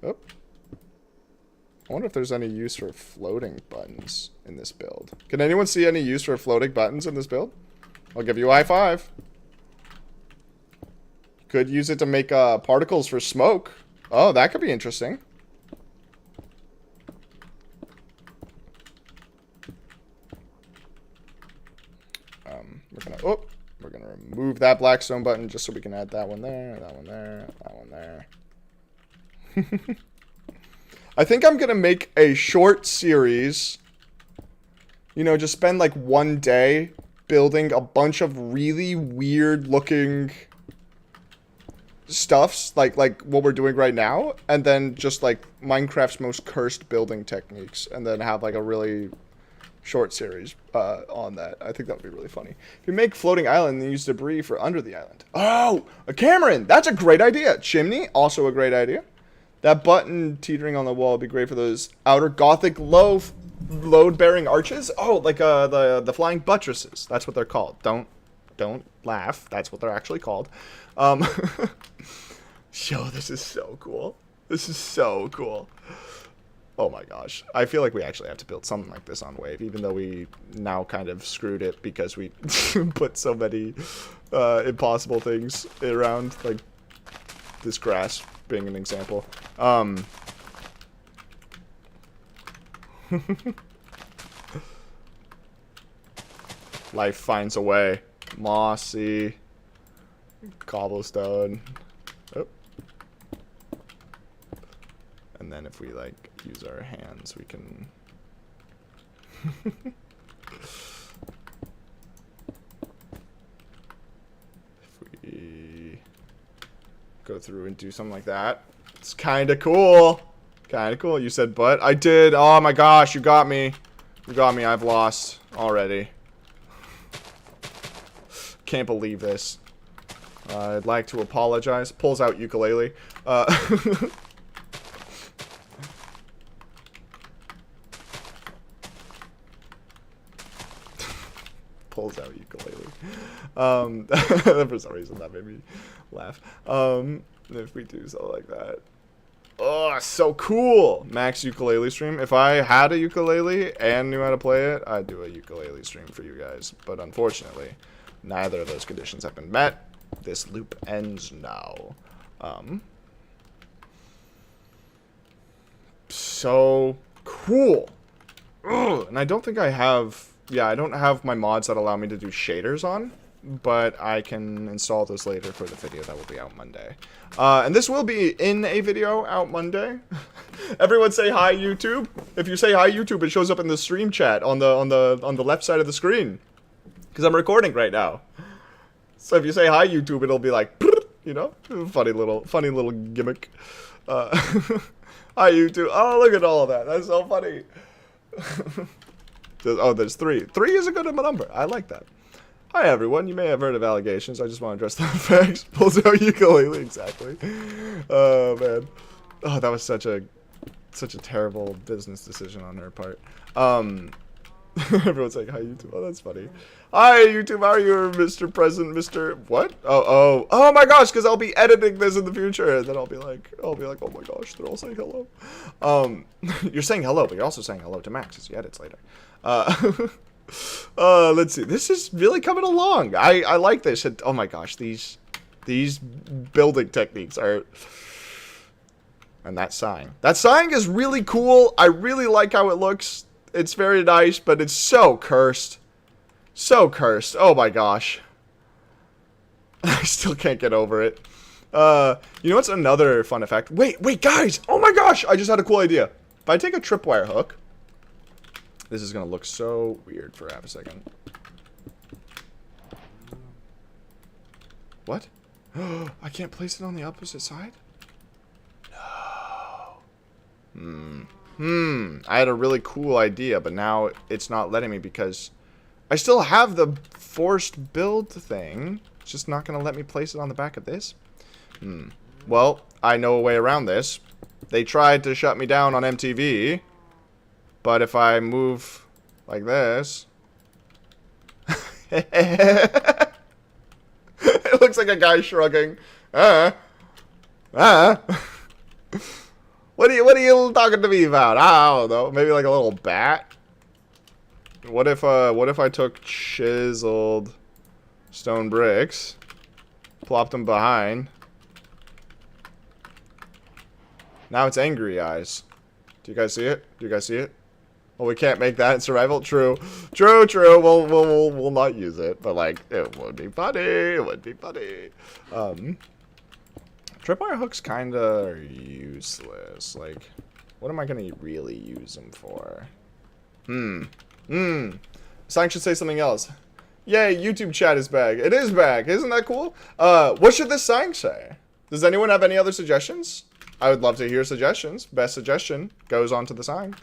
Oh. I wonder if there's any use for floating buttons in this build. Can anyone see any use for floating buttons in this build? I'll give you a high five. Could use it to make particles for smoke. Oh, that could be interesting. We're gonna remove that Blackstone button just so we can add that one there, that one there, that one there. I think I'm gonna make a short series. You know, just spend like one day building a bunch of really weird looking stuffs, like what we're doing right now, and then just like Minecraft's most cursed building techniques, and then have like a really short series on that. I think that would be really funny. If you make floating island, then use debris for under the island. Oh, a Cameron! That's a great idea. Chimney, also a great idea. That button teetering on the wall would be great for those outer Gothic load-bearing arches. Oh, like the flying buttresses. That's what they're called. Don't laugh. That's what they're actually called. Yo, this is so cool. This is so cool. Oh my gosh. I feel like we actually have to build something like this on Wave, even though we now kind of screwed it because we put so many impossible things around, like this grass being an example. Life finds a way. Mossy. Cobblestone. Oh. And then if we like use our hands, we can if we go through and do something like that, it's kind of cool. Kind of cool. You said but. I did. Oh my gosh, you got me. You got me. I've lost already. Can't believe this. I'd like to apologize. Pulls out ukulele. Pulls out ukulele. For some reason that made me laugh. If we do something like that. Oh, so cool! Max ukulele stream. If I had a ukulele and knew how to play it, I'd do a ukulele stream for you guys. But unfortunately, neither of those conditions have been met. This loop ends now. So cool. Ugh, and I don't think I have... Yeah, I don't have my mods that allow me to do shaders on, but I can install those later for the video that will be out Monday. And this will be in a video out Monday. Everyone say hi, YouTube. If you say hi, YouTube, it shows up in the stream chat on the left side of the screen, because I'm recording right now. So if you say hi, YouTube, it'll be like, you know, funny little gimmick. Hi, YouTube. Oh, look at all of that. That's so funny. Oh, there's 3. 3 is a good number. I like that. Hi, everyone. You may have heard of allegations. I just want to address the facts. Pulls out ukulele. Exactly. Oh, man. Oh, that was such a terrible business decision on her part. Everyone's like, hi, YouTube. Oh, that's funny. Hi, YouTube. How are you, Mr. President? Mr. What? Oh my gosh, because I'll be editing this in the future, and then I'll be like, oh my gosh, they're all saying hello. You're saying hello, but you're also saying hello to Max as he edits later. Let's see. This is really coming along. I like this. And, oh my gosh, these building techniques are... And that sign. That sign is really cool. I really like how it looks. It's very nice, but it's so cursed. So cursed. Oh my gosh. I still can't get over it. You know what's another fun effect? Wait, guys! Oh my gosh! I just had a cool idea. If I take a tripwire hook... This is gonna look so weird for half a second. What? I can't place it on the opposite side? I had a really cool idea, but now it's not letting me because I still have the forced build thing. It's just not going to let me place it on the back of this. Well, I know a way around this. They tried to shut me down on MTV, but if I move like this... It looks like a guy shrugging. What are you talking to me about? I don't know. Maybe like a little bat. What if I took chiseled stone bricks, plopped them behind. Now it's angry eyes. Do you guys see it? Do you guys see it? Well, we can't make that in survival. True. We'll not use it, but like it would be funny. It would be funny. Tripwire hooks kind of are useless. Like, what am I gonna really use them for? Sign should say something else. Yay, YouTube chat is back. It is back. Isn't that cool? What should this sign say? Does anyone have any other suggestions? I would love to hear suggestions. Best suggestion goes on to the sign.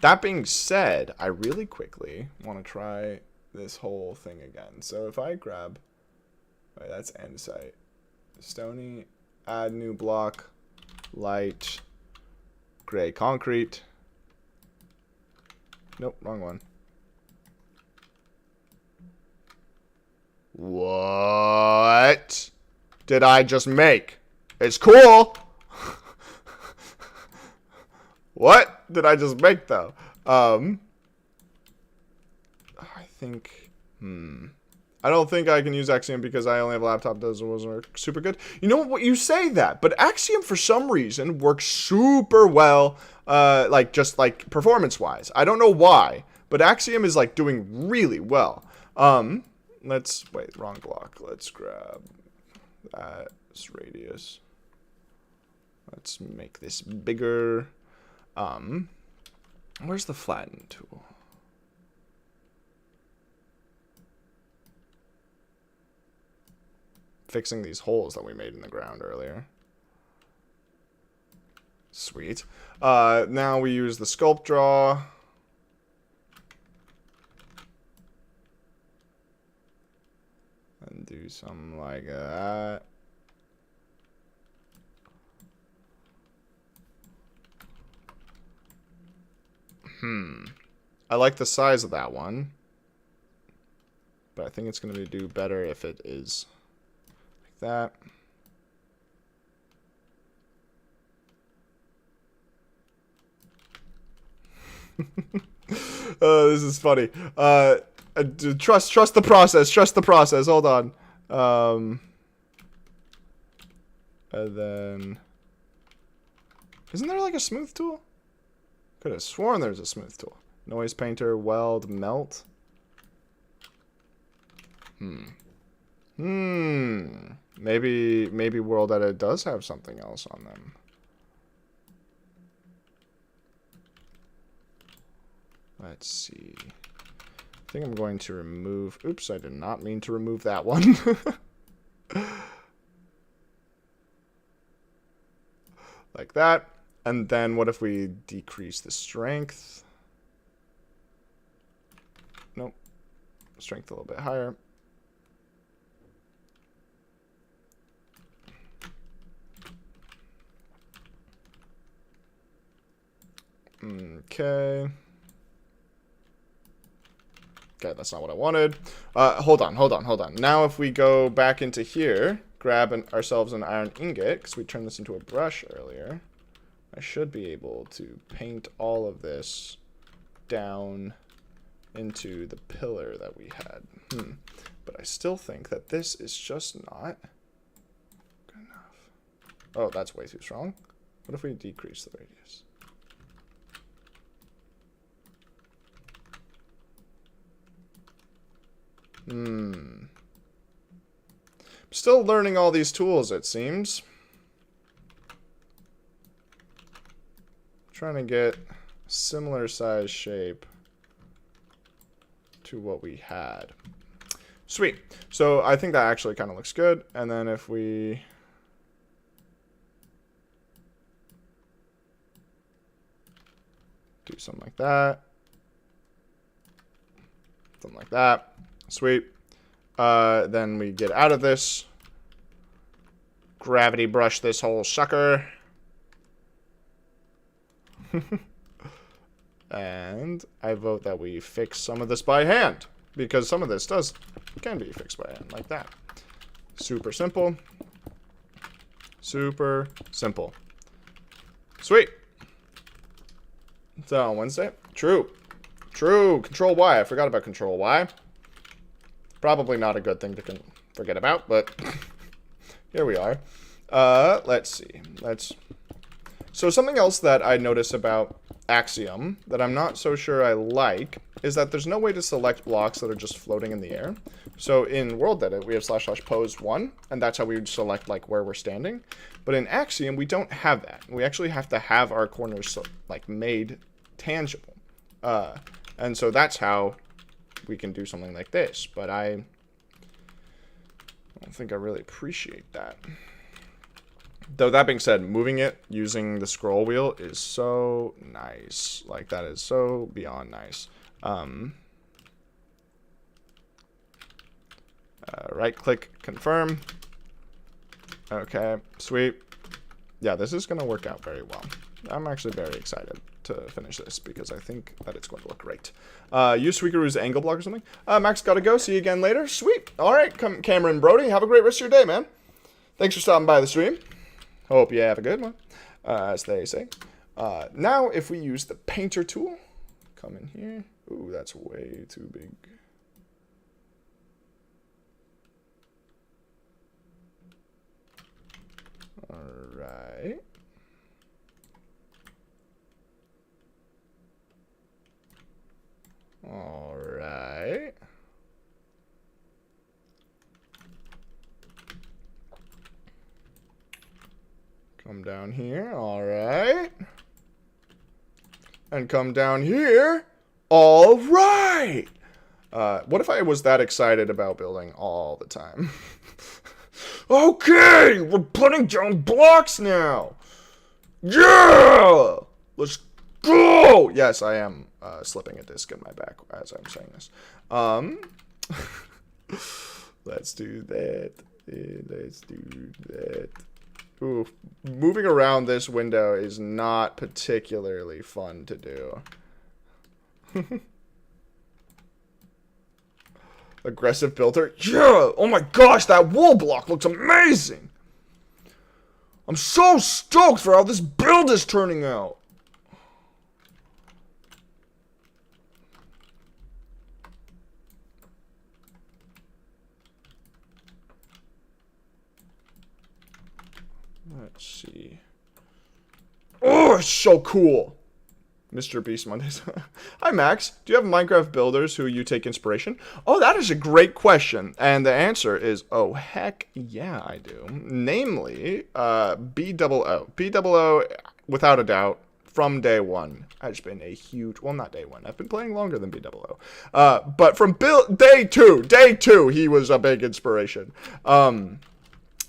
That being said, I really quickly want to try this whole thing again. So if I grab... Wait, that's end site. Stony, add new block, light, gray concrete. Nope, wrong one. What did I just make? It's cool. What did I just make though? I think, I don't think I can use Axiom because I only have a laptop that wasn't work super good. You know what? You say that, but Axiom for some reason works super well, like just like performance-wise. I don't know why, but Axiom is like doing really well. Let's wait, wrong block. Let's grab that radius. Let's make this bigger. Where's the flatten tool? Fixing these holes that we made in the ground earlier. Sweet. Now we use the sculpt draw. And do something like that. I like the size of that one. But I think it's going to do better if it is like that. This is funny. Trust the process. Trust the process. Hold on. And then... Isn't there like a smooth tool? Could have sworn there's a smooth tool. Noise painter, weld, melt. Maybe World Edit does have something else on them. Let's see. I think I'm going to remove... Oops, I did not mean to remove that one. Like that. And then what if we decrease the strength? Nope. Strength a little bit higher. Okay. Okay, that's not what I wanted. Hold on. Now if we go back into here, grab ourselves an iron ingot, because we turned this into a brush earlier, I should be able to paint all of this down into the pillar that we had. But I still think that this is just not good enough. Oh, that's way too strong. What if we decrease the radius? I'm still learning all these tools, it seems. Trying to get a similar size shape to what we had. Sweet. So I think that actually kind of looks good. And then if we... do something like that. Something like that. Sweet. Then we get out of this. Gravity brush this whole sucker. And I vote that we fix some of this by hand. Because some of this can be fixed by hand, like that. Super simple. Super simple. Sweet. So, Wednesday? True. True. Control Y. I forgot about Control Y. Probably not a good thing to forget about, but here we are. Let's see. So something else that I notice about Axiom that I'm not so sure I like is that there's no way to select blocks that are just floating in the air. So in World Edit, we have /pose1, and that's how we would select like where we're standing. But in Axiom, we don't have that. We actually have to have our corners like made tangible. And so that's how we can do something like this. But I don't think I really appreciate that. Though that being said, moving it using the scroll wheel is so nice. Like, that is so beyond nice. Right click, confirm. Okay, sweet. Yeah, this is going to work out very well. I'm actually very excited to finish this because I think that it's going to look great. Use Suikaru's angle block or something. Max, gotta go. See you again later. Sweet. All right, Cameron Brody, have a great rest of your day, man. Thanks for stopping by the stream. Hope you have a good one, as they say. Now, if we use the painter tool, come in here. Ooh, that's way too big. All right. All right. Come down here. All right. And come down here. All right. What if I was that excited about building all the time? Okay, we're putting down blocks now. Yeah! Let's go! Yes, I am slipping a disc in my back as I'm saying this. Let's do that. Let's do that. Ooh, moving around this window is not particularly fun to do. Aggressive builder. Yeah! Oh my gosh, that wool block looks amazing! I'm so stoked for how this build is turning out. Let's see. Oh, it's so cool. Mr. Beast Mondays. Hi, Max. Do you have Minecraft builders who you take inspiration? Oh, that is a great question. And the answer is, oh, heck yeah, I do. Namely, B-double-O. B-double-O, without a doubt, from day one, has been a huge... Well, not day one. I've been playing longer than B-double-O. But from day two, he was a big inspiration.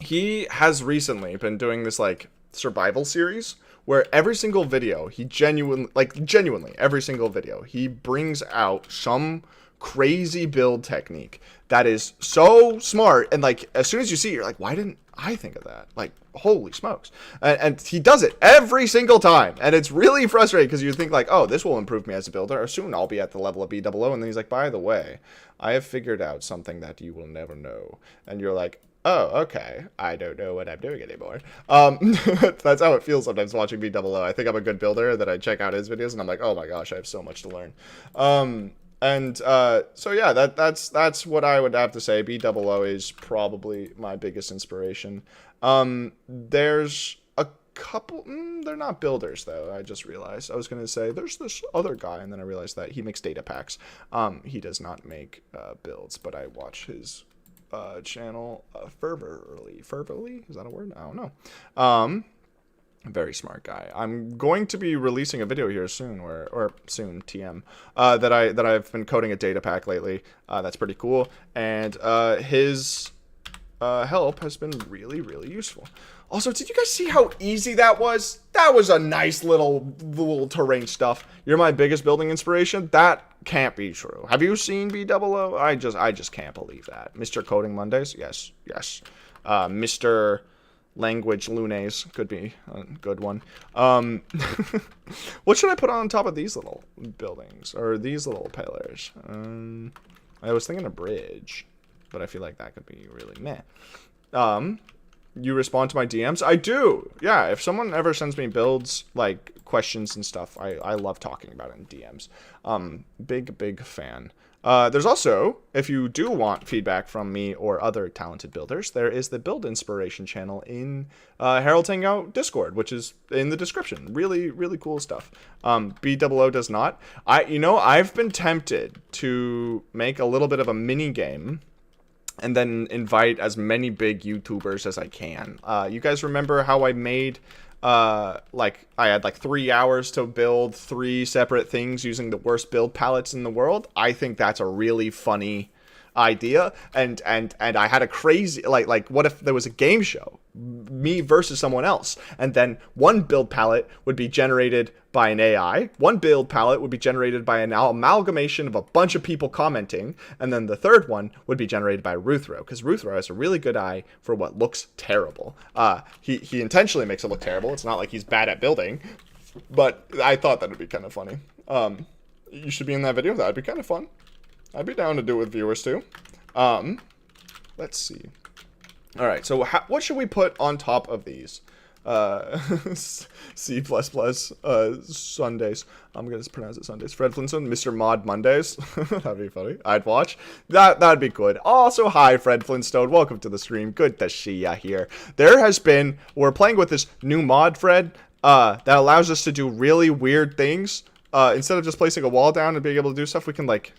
He has recently been doing this, like, survival series where every single video, he genuinely, every single video, he brings out some crazy build technique that is so smart. And, like, as soon as you see it, you're like, why didn't I think of that? Like, holy smokes. And he does it every single time. And it's really frustrating because you think, like, oh, this will improve me as a builder, or soon I'll be at the level of B-double-O. And then he's like, by the way, I have figured out something that you will never know. And you're like, oh, okay. I don't know what I'm doing anymore. That's how it feels sometimes watching B-double-O. I think I'm a good builder, that I check out his videos, and I'm like, oh my gosh, I have so much to learn. So yeah, that's what I would have to say. B-double-O is probably my biggest inspiration. There's a couple... they're not builders, though. I just realized. I was going to say, there's this other guy, and then I realized that he makes data packs. He does not make builds, but I watch his... channel fervently. Is that a word? I don't know. Very smart guy. I'm going to be releasing a video here soon, or soon, TM, that I've been coding a data pack lately. That's pretty cool, and his help has been really, really useful. Also, did you guys see how easy that was? That was a nice little terrain stuff. You're my biggest building inspiration? That can't be true. Have you seen B-double-O? I just can't believe that. Mr. Coding Mondays? Yes, yes. Mr. Language Lunes could be a good one. What should I put on top of these little buildings? Or these little pillars? I was thinking a bridge, but I feel like that could be really meh. You respond to my DMs? I do. Yeah, if someone ever sends me builds, like, questions and stuff, I love talking about it in DMs. Big fan. There's also, if you do want feedback from me or other talented builders, there is the Build Inspiration channel in Herald Hangout Discord, which is in the description. Really, really cool stuff. B-double-O does not. I've been tempted to make a little bit of a mini game and then invite as many big YouTubers as I can. You guys remember how I made, I had like 3 hours to build 3 separate things using the worst build palettes in the world? I think that's a really funny idea, and I had a crazy, like what if there was a game show, me versus someone else, and then one build palette would be generated by an AI, one build palette would be generated by an amalgamation of a bunch of people commenting, and then the third one would be generated by Ruthro, because Ruthro has a really good eye for what looks terrible. He intentionally makes it look terrible. It's not like he's bad at building, but I thought that would be kind of funny. You should be in that video. That'd be kind of fun. I'd be down to do it with viewers too. Let's see. All right, so what should we put on top of these? C++, Sundays. I'm going to pronounce it Sundays. Fred Flintstone, Mr. Mod Mondays. That'd be funny. I'd watch. That'd be good. Also, hi, Fred Flintstone. Welcome to the stream. Good to see ya here. We're playing with this new mod, Fred, that allows us to do really weird things. Instead of just placing a wall down and being able to do stuff, we can, like,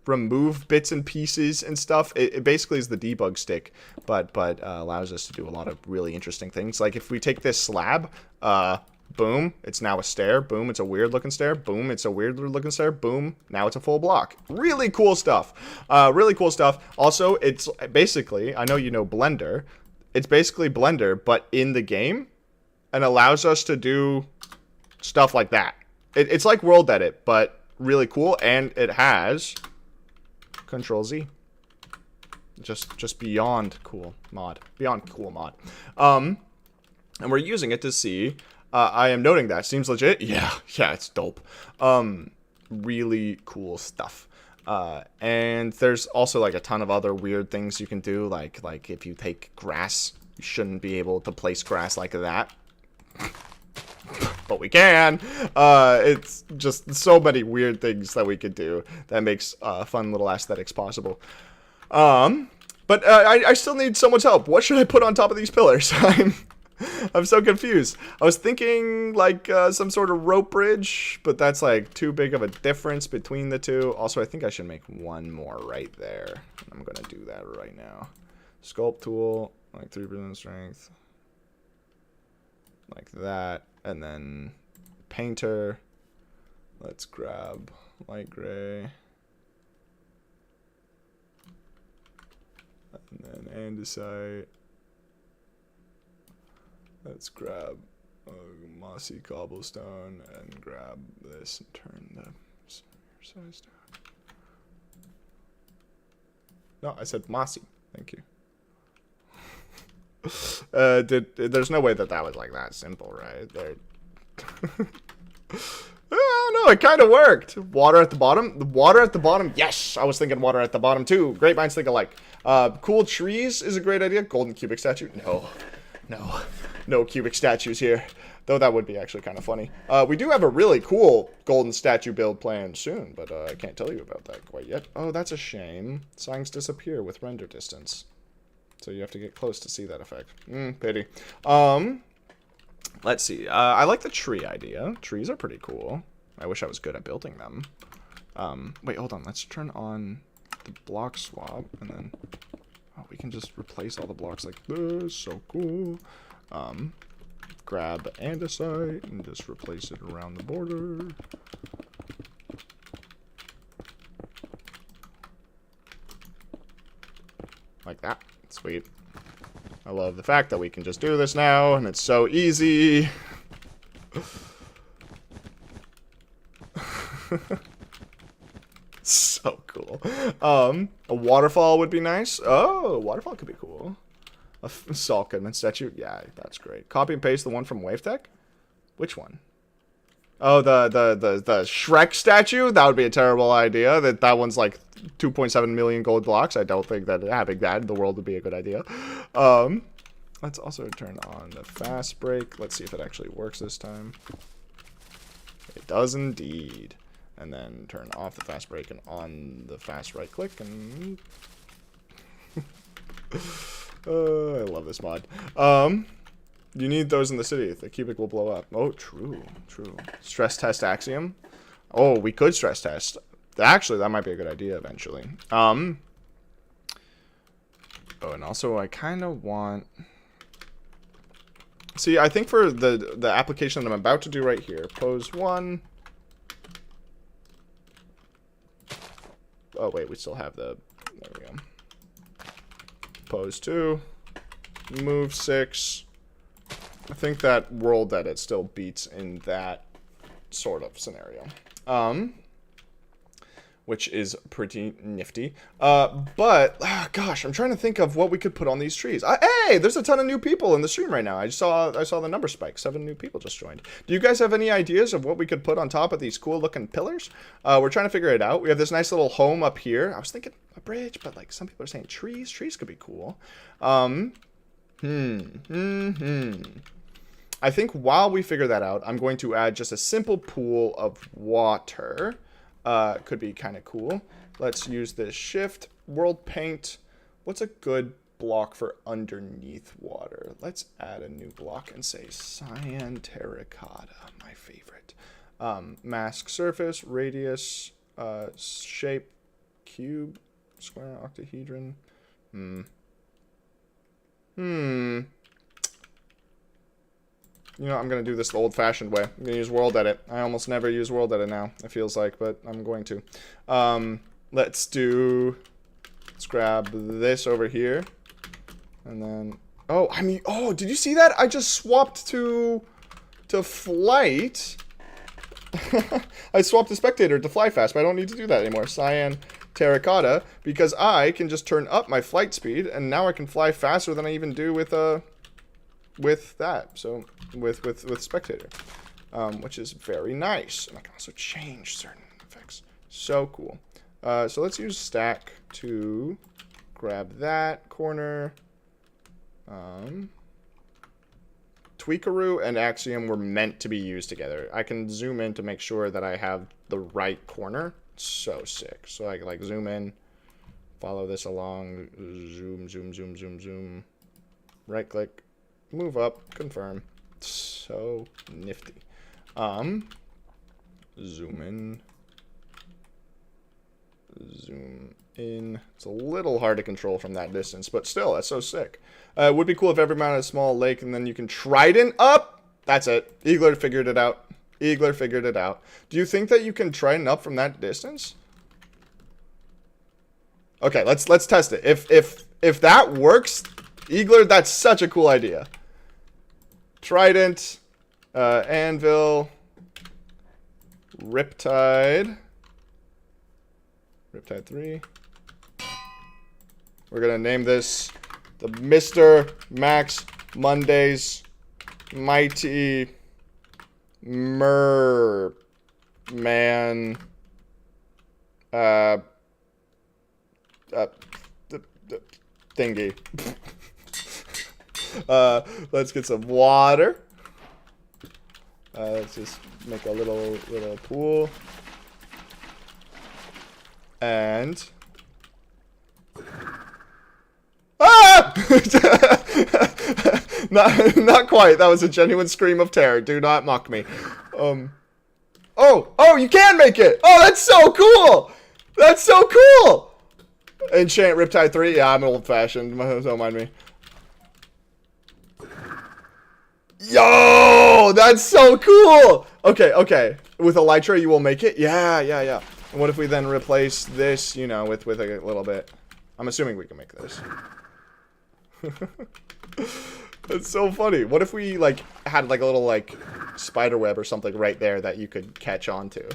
remove bits and pieces and stuff. It basically is the debug stick, but allows us to do a lot of really interesting things. Like if we take this slab, boom, it's now a stair. Boom, it's a weird looking stair. Boom, it's a weird looking stair. Boom, now it's a full block. Really cool stuff. Really cool stuff. Also, it's basically, I know you know Blender. It's basically Blender, but in the game, and allows us to do stuff like that. It's like World Edit, but really cool, and it has Control Z. Just beyond cool mod. Beyond cool mod. And we're using it to see. I am noting that. Seems legit. Yeah, it's dope. Really cool stuff. And there's also like a ton of other weird things you can do. Like if you take grass, you shouldn't be able to place grass like that. But we can. It's just so many weird things that we could do that makes fun little aesthetics possible. But I still need someone's help. What should I put on top of these pillars? I'm so confused. I was thinking like some sort of rope bridge, but that's like too big of a difference between the two. Also, I think I should make one more right there. I'm gonna do that right now. Sculpt tool, like 3% strength, like that. And then painter, let's grab light gray, and then andesite, let's grab mossy cobblestone, and grab this and turn the size down. No, I said mossy, thank you. There's no way that was like that simple, right? I don't know, it kind of worked. Water at the bottom. The water at the bottom. Yes, I was thinking water at the bottom too. Great minds think alike. Cool trees is a great idea. Golden cubic statue. No cubic statues here. Though that would be actually kind of funny. We do have a really cool golden statue build planned soon, but I can't tell you about that quite yet. Oh, that's a shame. Signs disappear with render distance. So you have to get close to see that effect. Pity. Let's see. I like the tree idea. Trees are pretty cool. I wish I was good at building them. Wait, hold on. Let's turn on the block swap, and then we can just replace all the blocks like this. So cool. grab andesite and just replace it around the border. Like that. Sweet. I love the fact that we can just do this now, and it's so easy. So cool. A waterfall would be nice. Oh, a waterfall could be cool. A Saul Goodman statue. Yeah, that's great. Copy and paste the one from WaveTech. Which one? Oh, the Shrek statue? That would be a terrible idea. That one's like 2.7 million gold blocks. I don't think that having that in the world would be a good idea. Let's also turn on the fast break. Let's see if it actually works this time. It does indeed. And then turn off the fast break and on the fast right click. And I love this mod. You need those in the city. The cubic will blow up. Oh, true. Stress test Axiom. Oh, we could stress test. Actually, that might be a good idea eventually. Oh, and also I kind of want... See, I think for the application that I'm about to do right here, pose 1. Oh, wait, we still have the... There we go. Pose 2. Move 6. I think that world edit still beats in that sort of scenario. Which is pretty nifty. But, gosh, I'm trying to think of what we could put on these trees. Hey, there's a ton of new people in the stream right now. I saw the number spike. 7 new people just joined. Do you guys have any ideas of what we could put on top of these cool-looking pillars? We're trying to figure it out. We have this nice little home up here. I was thinking a bridge, but, like, some people are saying trees. Trees could be cool. I think while we figure that out, I'm going to add just a simple pool of water. Could be kind of cool. Let's use this shift world paint. What's a good block for underneath water? Let's add a new block and say cyan terracotta, my favorite. Mask surface, radius, shape, cube, square, octahedron. You know, I'm going to do this the old-fashioned way. I'm going to use world edit. I almost never use world edit now, it feels like, but I'm going to. Let's grab this over here. And then, oh, did you see that? I just swapped to flight. I swapped to spectator to fly fast, but I don't need to do that anymore. Cyan terracotta, because I can just turn up my flight speed, and now I can fly faster than I even do with that. So with spectator, which is very nice. And I can also change certain effects. So cool. So let's use stack to grab that corner. Tweakaroo and Axiom were meant to be used together. I can zoom in to make sure that I have the right corner. So sick. So I can like zoom in, follow this along, zoom. Right click, move up, confirm. So nifty. Zoom in. Zoom in. It's a little hard to control from that distance, but still, that's so sick. It would be cool if every man had a small lake and then you can trident up. That's it. Eagler figured it out. Eagler figured it out. Do you think that you can trident up from that distance? Okay, let's test it. If that works, Eagler, that's such a cool idea. Trident, anvil, Riptide 3. We're gonna name this the Mr. Max Mondays Mighty Merman thingy. Let's get some water. Let's just make a little pool. And not quite. That was a genuine scream of terror. Do not mock me. Oh, you can make it. Oh, that's so cool. That's so cool. Enchant Riptide 3. Yeah, I'm old-fashioned. Don't mind me. Yo, that's so cool. Okay, okay. With Elytra, you will make it? Yeah, yeah, yeah. And what if we then replace this, you know, with a little bit? I'm assuming we can make this. That's so funny. What if we, like, had, like, a little, like, spider web or something right there that you could catch onto?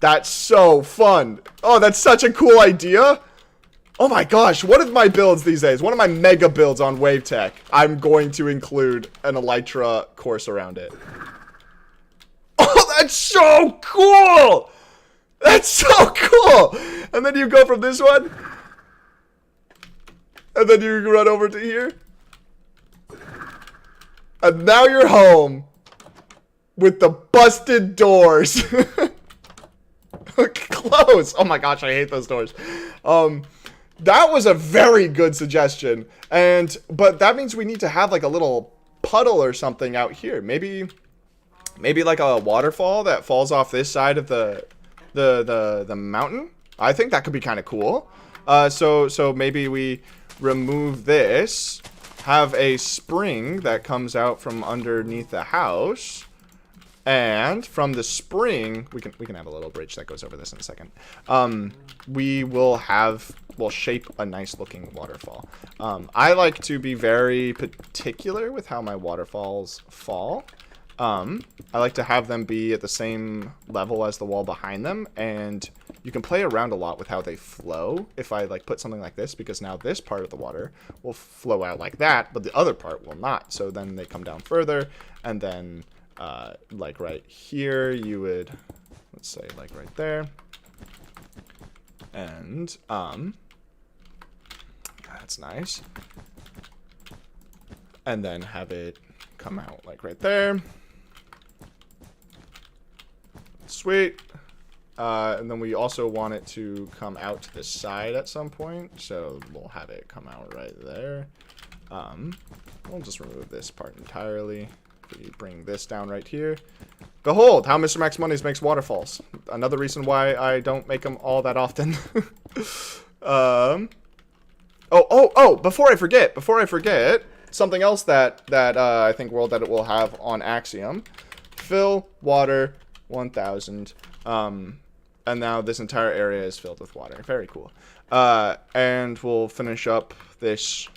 That's so fun. Oh, that's such a cool idea. Oh my gosh, what are my builds these days? One of my mega builds on Wave Tech, I'm going to include an Elytra course around it. Oh, that's so cool! That's so cool! And then you go from this one, and then you run over to here. And now you're home with the busted doors. Close. Oh my gosh, I hate those doors. That was a very good suggestion. But that means we need to have like a little puddle or something out here. Maybe like a waterfall that falls off this side of the mountain. I think that could be kind of cool. So maybe we remove this, have a spring that comes out from underneath the house. And from the spring, we can have a little bridge that goes over this in a second. We'll shape a nice looking waterfall. I like to be very particular with how my waterfalls fall. I like to have them be at the same level as the wall behind them, and you can play around a lot with how they flow. If I like put something like this, because now this part of the water will flow out like that, but the other part will not. So then they come down further, and then like right here, you would, let's say like right there, and that's nice, and then have it come out like right there. Sweet. And then we also want it to come out to the side at some point, so we'll have it come out right there. We'll just remove this part entirely. We bring this down right here. Behold, how Mr. Max Monies makes waterfalls. Another reason why I don't make them all that often. Before I forget, something else that I think World Edit will have on Axiom. Fill water 1000. And now this entire area is filled with water. Very cool. And we'll finish up this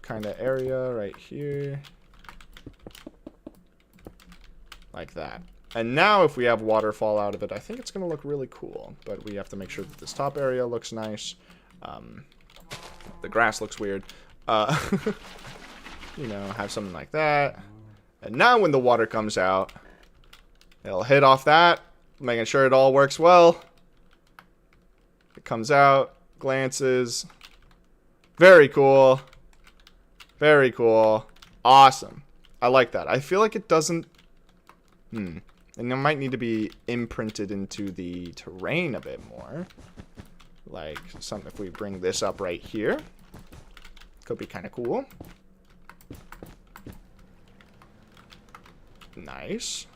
kind of area right here. Like that. And now if we have waterfall out of it, I think it's going to look really cool. But we have to make sure that this top area looks nice. The grass looks weird. You know, have something like that. And now when the water comes out, it'll hit off that, making sure it all works well. It comes out, glances. Very cool. Very cool. Awesome. I like that. I feel like it doesn't... And it might need to be imprinted into the terrain a bit more. Like, if we bring this up right here. Could be kind of cool. Nice.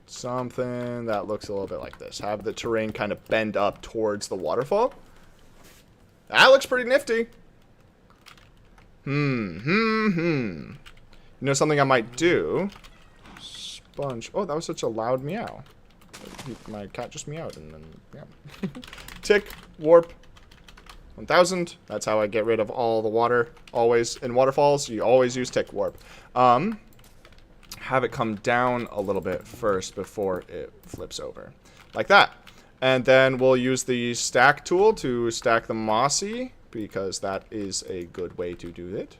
Something that looks a little bit like this. Have the terrain kind of bend up towards the waterfall. That looks pretty nifty. You know something I might do? Sponge. Oh, that was such a loud meow. My cat just meowed and then, yeah. Tick, warp, 1000. That's how I get rid of all the water. Always, in waterfalls, you always use tick warp. Have it come down a little bit first before it flips over. Like that. And then we'll use the stack tool to stack the mossy, because that is a good way to do it.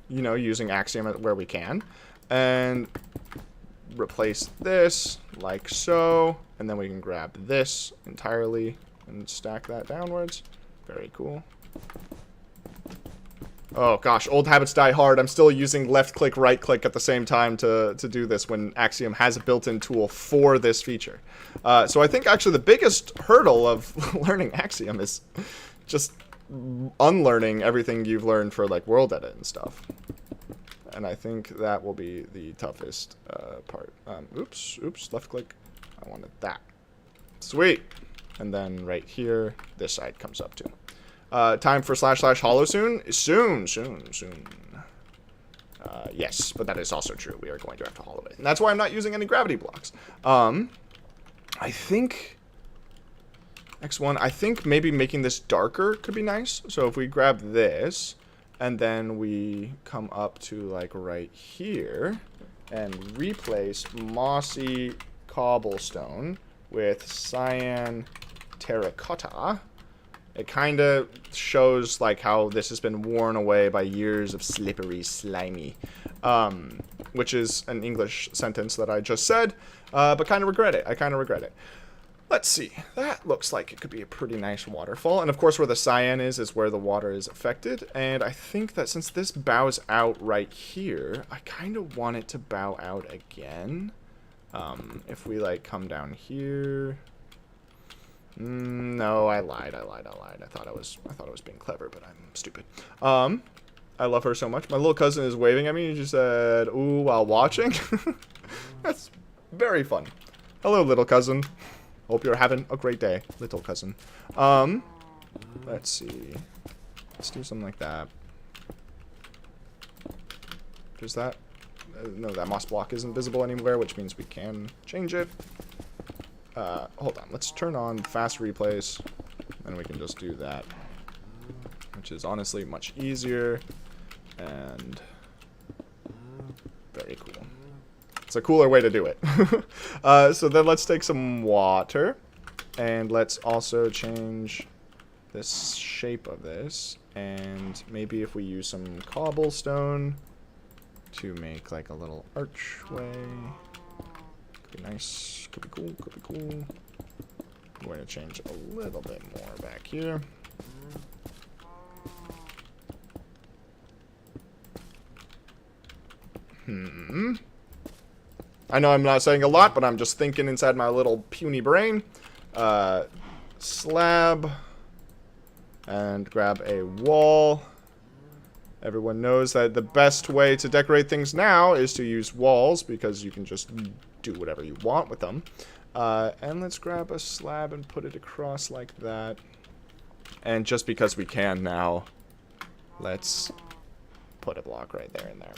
You know, using Axiom where we can. And replace this like so. And then we can grab this entirely and stack that downwards. Very cool. Oh gosh, old habits die hard. I'm still using left click, right click at the same time to do this when Axiom has a built-in tool for this feature. So I think actually the biggest hurdle of learning Axiom is just unlearning everything you've learned for like World Edit and stuff. And I think that will be the toughest part. Oops, left click. I wanted that. Sweet. And then right here, this side comes up too. Time for / hollow soon? Soon. Yes, but that is also true. We are going to have to hollow it. And that's why I'm not using any gravity blocks. I think... X1, I think maybe making this darker could be nice. So if we grab this, and then we come up to, like, right here, and replace mossy cobblestone with cyan terracotta, it kind of shows, like, how this has been worn away by years of slippery, slimy. Which is an English sentence that I just said, but kind of regret it. I kind of regret it. Let's see. That looks like it could be a pretty nice waterfall. And of course where the cyan is where the water is affected. And I think that since this bows out right here, I kind of want it to bow out again. If we, like, come down here... no, I lied. I thought I was being clever, but I'm stupid. I love her so much. My little cousin is waving at me and she said, "Ooh," while watching. That's very fun. Hello, little cousin. Hope you're having a great day, little cousin. Let's see. Let's do something like that. Does that... no, that moss block isn't visible anywhere, which means we can change it. Hold on. Let's turn on fast replays, and we can just do that. Which is honestly much easier, and very cool. It's a cooler way to do it. So then let's take some water, and let's also change the shape of this, and maybe if we use some cobblestone to make, like, a little archway. Could be nice, could be cool, could be cool. I'm going to change a little bit more back here. I know I'm not saying a lot, but I'm just thinking inside my little puny brain. Slab. And grab a wall. Everyone knows that the best way to decorate things now is to use walls, because you can just do whatever you want with them. And let's grab a slab and put it across like that. And just because we can now, let's put a block right there and there.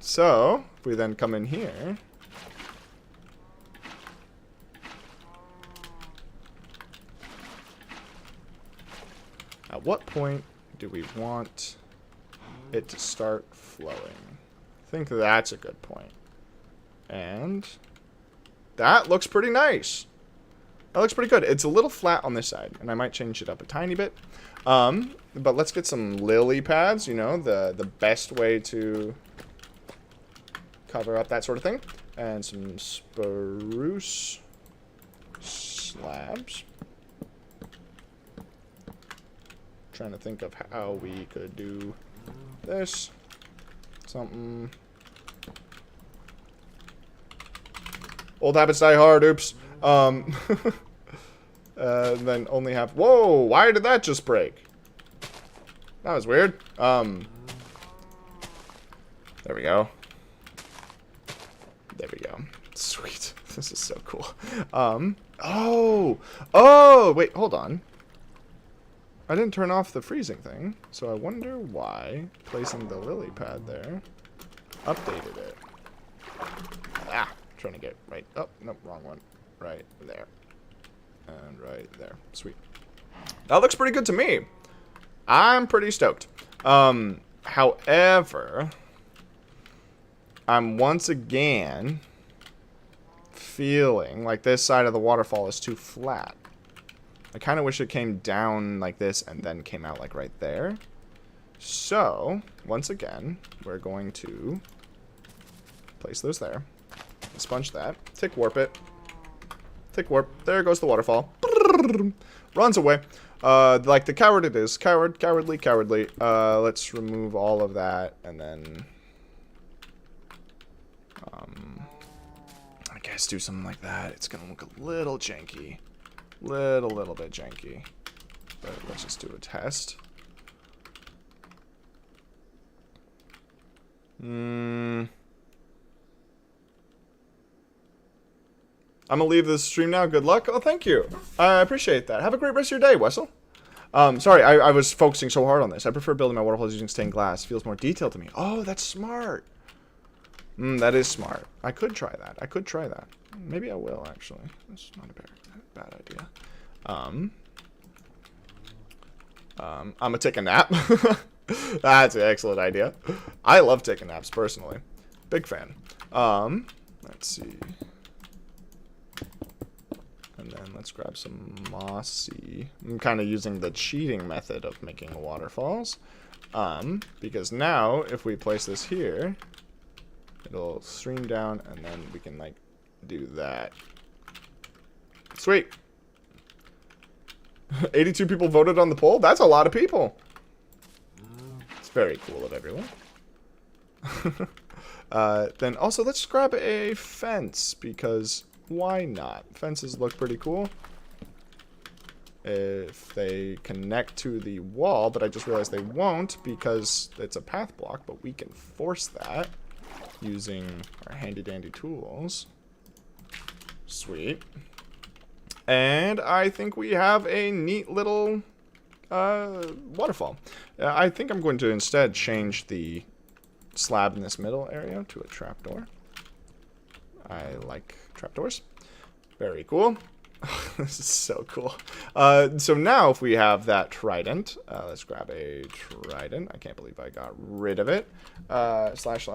So, if we then come in here, at what point do we want it to start flowing? I think that's a good point. And that looks pretty nice. That looks pretty good. It's a little flat on this side, and I might change it up a tiny bit. But let's get some lily pads, you know, the best way to cover up that sort of thing. And some spruce slabs. Trying to think of how we could do this. Something. Old habits die hard, oops. Then only have... Whoa! Why did that just break? That was weird. There we go. There we go. Sweet. This is so cool. Oh! Wait, hold on. I didn't turn off the freezing thing, so I wonder why placing the lily pad there updated it. Trying to get right. Oh, nope, wrong one. Right there. And right there. Sweet. That looks pretty good to me. I'm pretty stoked. However, I'm once again feeling like this side of the waterfall is too flat. I kind of wish it came down like this and then came out like right there. So, once again, we're going to place those there. Sponge that. Tick warp it. Tick warp. There goes the waterfall. Runs away. Like the coward it is. Cowardly. Let's remove all of that and then... I guess do something like that. It's gonna look a little janky. Little bit janky. But let's just do a test. I'm gonna leave this stream now. Good luck. Oh, thank you. I appreciate that. Have a great rest of your day, Wessel. Sorry, I was focusing so hard on this. I prefer building my waterfalls using stained glass. Feels more detailed to me. Oh, that's smart. That is smart. I could try that. I could try that. Maybe I will, actually. That's not a bad idea. I'm gonna take a nap. That's an excellent idea. I love taking naps, personally. Big fan. Let's see. And then let's grab some mossy. I'm kind of using the cheating method of making waterfalls. Because now, if we place this here, it'll stream down, and then we can, like, do that. Sweet. 82 people voted on the poll? That's a lot of people. It's very cool of everyone. Then also, let's grab a fence, because why not? Fences look pretty cool. If they connect to the wall, but I just realized they won't because it's a path block, but we can force that using our handy-dandy tools. Sweet. And I think we have a neat little waterfall. I think I'm going to instead change the slab in this middle area to a trapdoor. I like trapdoors. Very cool. This is so cool. So now if we have that trident, let's grab a trident. I can't believe I got rid of it. Slash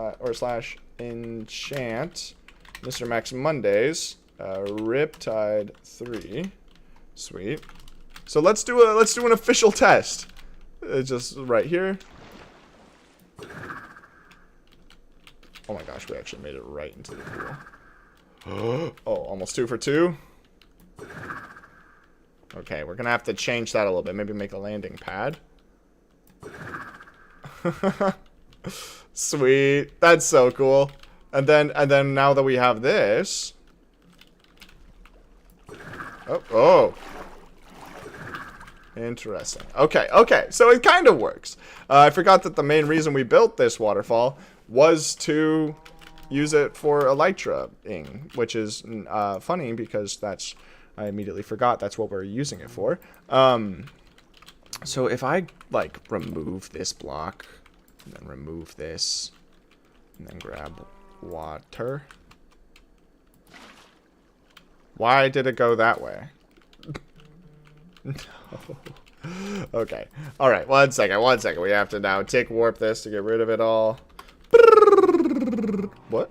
enchant Mr. Max Mondays, Riptide 3. Sweet. So let's do an official test. Just right here. Oh my gosh, we actually made it right into the pool. Oh, almost 2 for 2. Okay, we're gonna have to change that a little bit. Maybe make a landing pad. Sweet. That's so cool. And then now that we have this. Oh. Interesting. Okay. So it kind of works. I forgot that the main reason we built this waterfall was to use it for elytra-ing, which is funny because I immediately forgot that's what we're using it for. So if I, like, remove this block, and then remove this, and then grab water. Why did it go that way? No. Okay. Alright, one second. We have to now tick warp this to get rid of it all. What?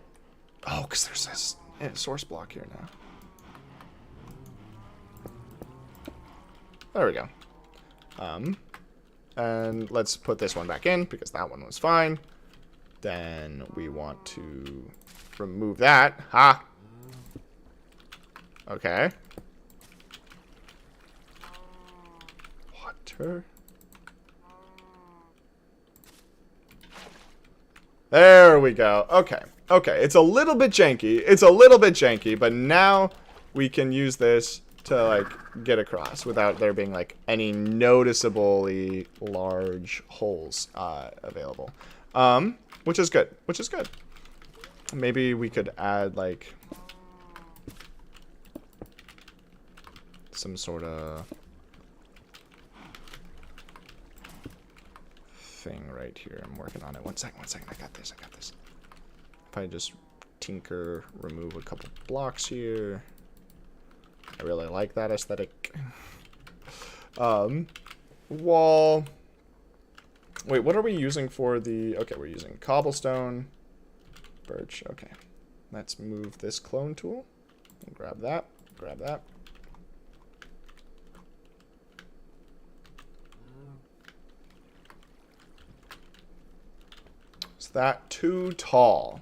Oh, because there's this source block here now. There we go. And let's put this one back in because that one was fine. Then we want to remove that. Ha! Okay. Water. There we go. Okay. It's a little bit janky. But now we can use this to, like, get across without there being, like, any noticeably large holes available. Which is good. Maybe we could add, like, some sort of thing right here. I'm working on it. One second. I got this. If I just tinker, remove a couple blocks here. I really like that aesthetic. Wall. Wait, what are we using for the... Okay, we're using cobblestone. Birch. Okay. Let's move this clone tool. And grab that. Is that too tall?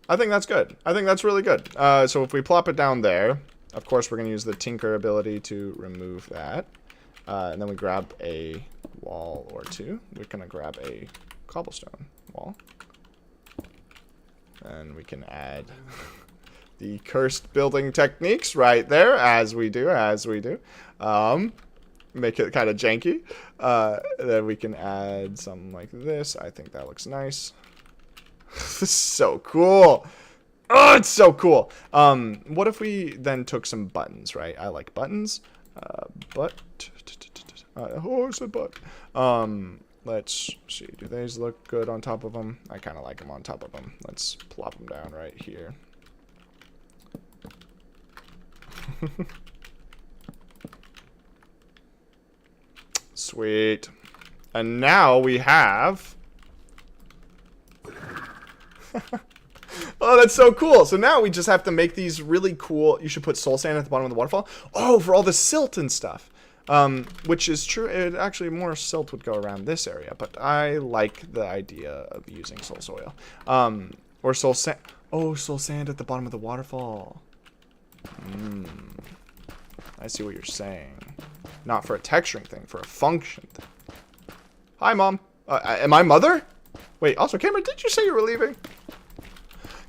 I think that's good. I think that's really good. So if we plop it down there, of course we're going to use the tinker ability to remove that. And then we grab a wall or two. We're going to grab a cobblestone wall. And we can add the cursed building techniques right there, as we do. Make it kind of janky. Then we can add something like this. I think that looks nice. This is so cool. Oh, it's so cool. What if we then took some buttons, right? I like buttons. Butt. Oh, I said butt. Let's see. Do these look good on top of them? I kind of like them on top of them. Let's plop them down right here. Sweet. And now we have... Oh, that's so cool. So now we just have to make these really cool... You should put soul sand at the bottom of the waterfall. Oh, for all the silt and stuff. Which is true. It actually, more silt would go around this area. But I like the idea of using soul soil. Or soul sand. Oh, soul sand at the bottom of the waterfall. I see what you're saying. Not for a texturing thing, for a function thing. Hi, Mom. Am I Mother? Wait, also, Cameron, did you say you were leaving?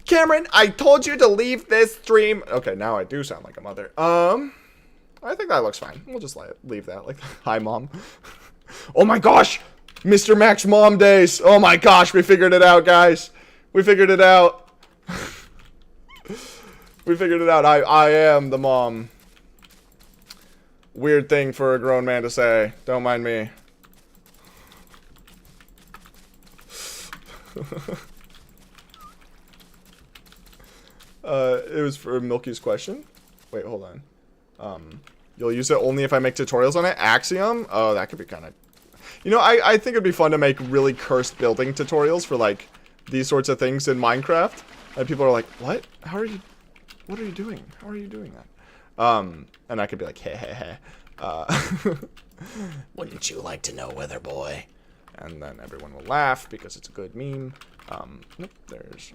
Cameron, I told you to leave this stream. Okay, now I do sound like a mother. I think that looks fine. We'll just leave that like, hi, Mom. Oh my gosh! Mr. Max Mom Days. Oh my gosh, we figured it out, guys. We figured it out. We figured it out. I am the mom. Weird thing for a grown man to say. Don't mind me. It was for Milky's question. Wait, hold on. You'll use it only if I make tutorials on it? Axiom? Oh, that could be kind of... You know, I think it'd be fun to make really cursed building tutorials for, like, these sorts of things in Minecraft. And people are like, what? How are you... What are you doing? How are you doing that? And I could be like, hey, hey, hey. Wouldn't you like to know, Weather Boy? And then everyone will laugh because it's a good meme. Nope, there's...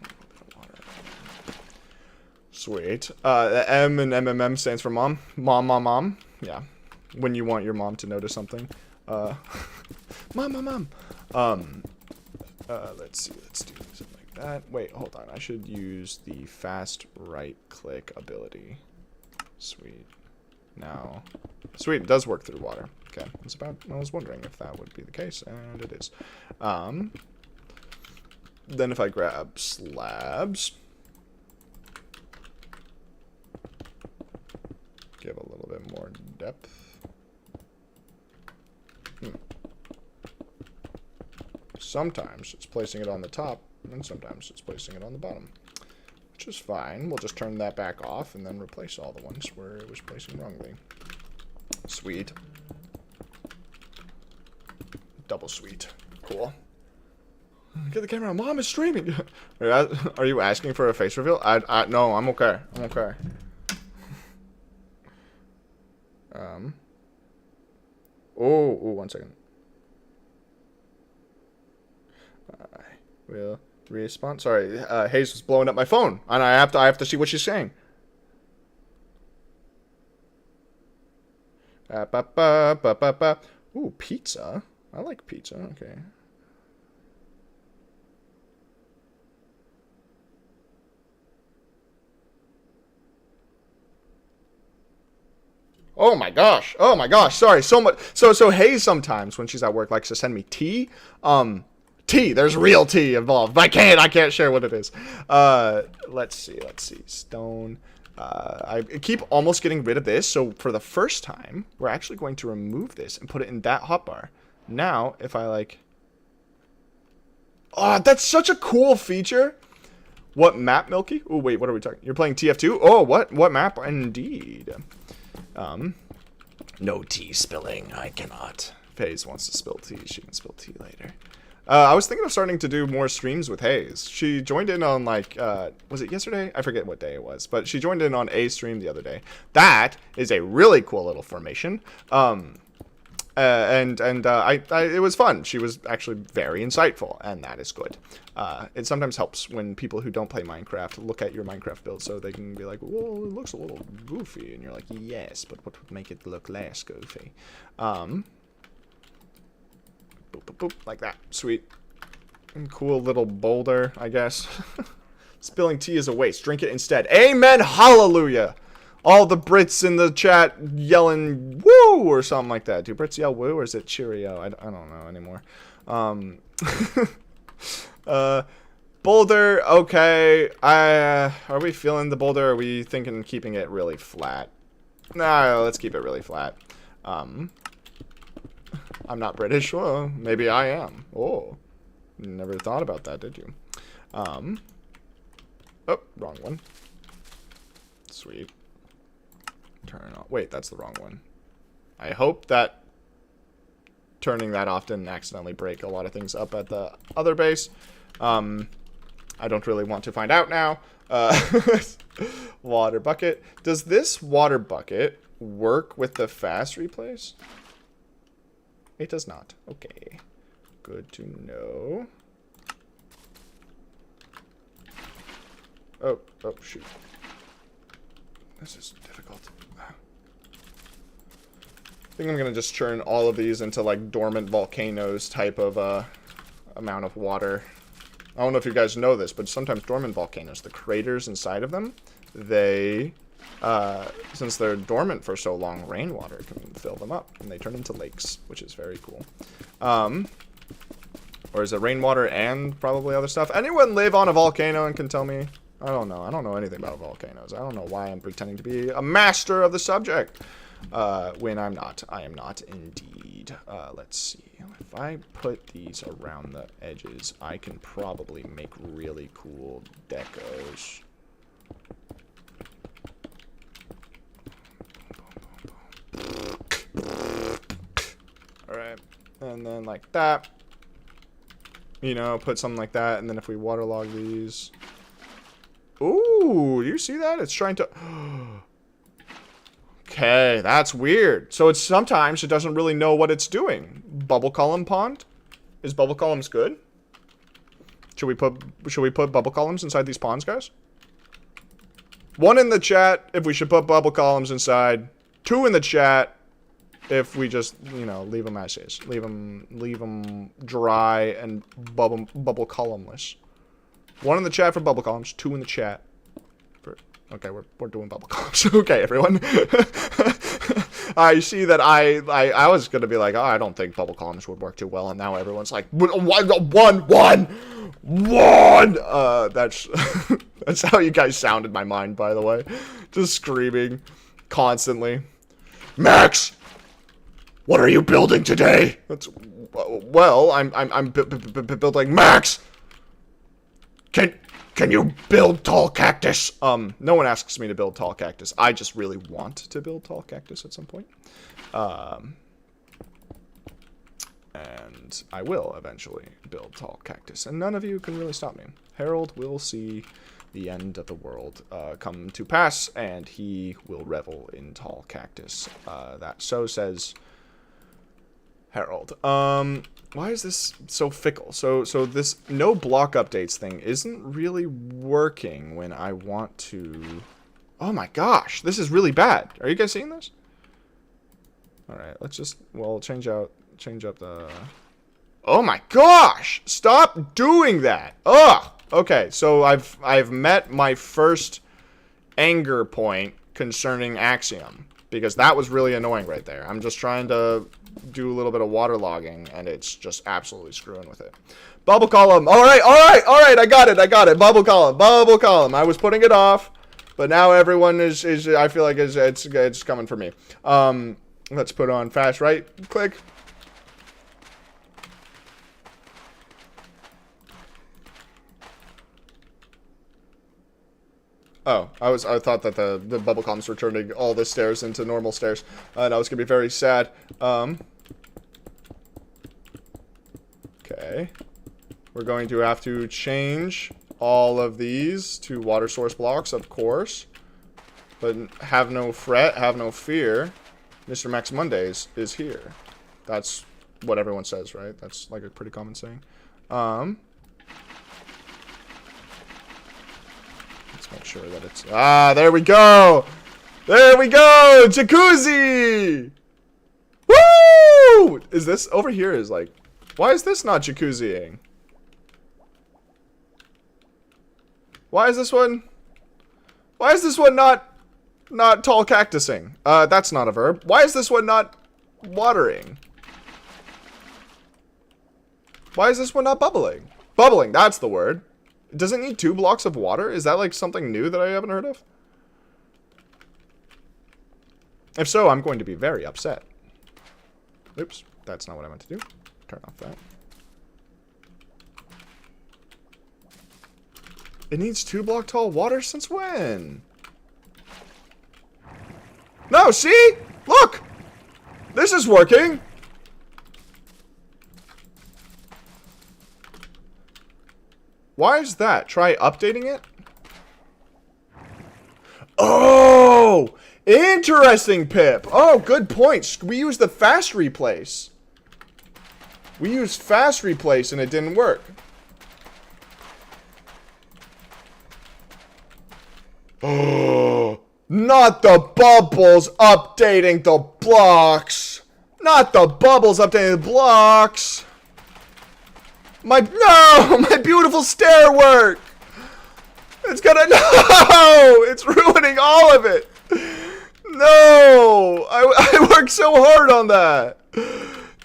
Sweet. The M in MMM stands for mom. Mom, mom, mom. Yeah. When you want your mom to notice something. Mom, mom, mom. Let's see. Let's do something like that. Wait, hold on. I should use the fast right click ability. Sweet. Now. Sweet. It does work through water. Okay. I was wondering if that would be the case, and it is. Then if I grab slabs. Give a little bit more depth. Sometimes it's placing it on the top, and sometimes it's placing it on the bottom. Which is fine. We'll just turn that back off and then replace all the ones where it was placing wrongly. Sweet. Double sweet. Cool. Get the camera on. Mom is streaming. Are you asking for a face reveal? No, I'm okay. I'm okay. Oh, 1 second. I will respond. Sorry, Hayes was blowing up my phone, and I have to see what she's saying. Ooh, pizza. I like pizza. Okay. Oh my gosh. Oh my gosh. Sorry. So much. So Hayes sometimes when she's at work likes to send me tea. Tea. There's real tea involved. But I can't share what it is. Let's see. Stone. I keep almost getting rid of this. So for the first time, we're actually going to remove this and put it in that hotbar. Now, if I like... Oh, that's such a cool feature. What map, Milky? Oh, wait, what are we talking? You're playing TF2? Oh, what? What map? Indeed. No tea spilling. I cannot. Hayes wants to spill tea. She can spill tea later. I was thinking of starting to do more streams with Hayes. She joined in on, like, was it yesterday? I forget what day it was. But she joined in on a stream the other day. That is a really cool little formation. It was fun. She was actually very insightful, and that is good. It sometimes helps when people who don't play Minecraft look at your Minecraft build so they can be like, well, it looks a little goofy, and you're like, yes, but what would make it look less goofy? Boop, boop, boop, like that. Sweet. And cool little boulder, I guess. Spilling tea is a waste. Drink it instead. Amen. Hallelujah. All the Brits in the chat yelling woo or something like that. Do Brits yell woo or is it cheerio? I don't know anymore. Boulder, okay. Are we feeling the boulder? Or are we thinking keeping it really flat? Nah, let's keep it really flat. I'm not British. Well, maybe I am. Oh, never thought about that, did you? Oh, wrong one. Sweet. Turn on. Wait, that's the wrong one. I hope that turning that off didn't accidentally break a lot of things up at the other base. I don't really want to find out now. Water bucket. Does this water bucket work with the fast replace? It does not. Okay. Good to know. Oh, shoot. This is difficult. I think I'm going to just turn all of these into, like, dormant volcanoes type of, amount of water. I don't know if you guys know this, but sometimes dormant volcanoes, the craters inside of them, they, since they're dormant for so long, rainwater can fill them up, and they turn into lakes, which is very cool. Or is it rainwater and probably other stuff? Anyone live on a volcano and can tell me? I don't know. I don't know anything about volcanoes. I don't know why I'm pretending to be a master of the subject. When I'm not. I am not indeed. Let's see. If I put these around the edges, I can probably make really cool decos. Alright. And then like that. You know, put something like that. And then if we waterlog these. Ooh, do you see that? It's trying to... Okay, that's weird. So it's sometimes it doesn't really know what it's doing. Bubble column pond? Is bubble columns good? Should we put bubble columns inside these ponds, guys? 1 in the chat if we should put bubble columns inside. 2 in the chat if we just, you know, leave them as is. Leave them dry and bubble columnless. 1 in the chat for bubble columns, 2 in the chat. Okay, we're doing bubble columns. Okay, everyone. I see that I was gonna be like, oh, I don't think bubble columns would work too well, and now everyone's like, one. That's that's how you guys sound in my mind, by the way. Just screaming constantly. Max, what are you building today? That's well, I'm building Max. Can you build tall cactus? No one asks me to build tall cactus. I just really want to build tall cactus at some point. And I will eventually build tall cactus. And none of you can really stop me. Harold will see the end of the world come to pass, and he will revel in tall cactus. That so says Harold. Why is this so fickle? So this no block updates thing isn't really working when I want to... Oh my gosh, this is really bad. Are you guys seeing this? Alright, let's just, well, change up the... Oh my gosh! Stop doing that! Ugh! Okay, so I've met my first anger point concerning Axiom. Because that was really annoying right there. I'm just trying to do a little bit of waterlogging, and it's just absolutely screwing with it. Bubble column. All right. I got it. Bubble column. I was putting it off, but now everyone is I feel like it's coming for me. Let's put on fast right click. Oh, I thought that the bubble columns were turning all the stairs into normal stairs, and I was gonna be very sad. Okay, we're going to have to change all of these to water source blocks, of course, but have no fret, have no fear. Mr. Max Mondays is here. That's what everyone says, right? That's like a pretty common saying. Make sure that it's... Ah, there we go! There we go! Jacuzzi! Woo! Is this... Over here is like... Why is this not jacuzziing? Why is this one... Why is this one not tall cactusing? That's not a verb. Why is this one not watering? Why is this one not bubbling? Bubbling, that's the word. Does it need 2 blocks of water? Is that like something new that I haven't heard of? If so, I'm going to be very upset. Oops, that's not what I meant to do. Turn off that. It needs 2 block tall water? Since when? No, see? Look! This is working! Why is that? Try updating it? Oh! Interesting, Pip! Oh, good point. We used the fast replace. We used fast replace and it didn't work. Oh, not the bubbles updating the blocks. Not the bubbles updating the blocks. My beautiful stair work. It's gonna, no, it's ruining all of it. No, I worked so hard on that.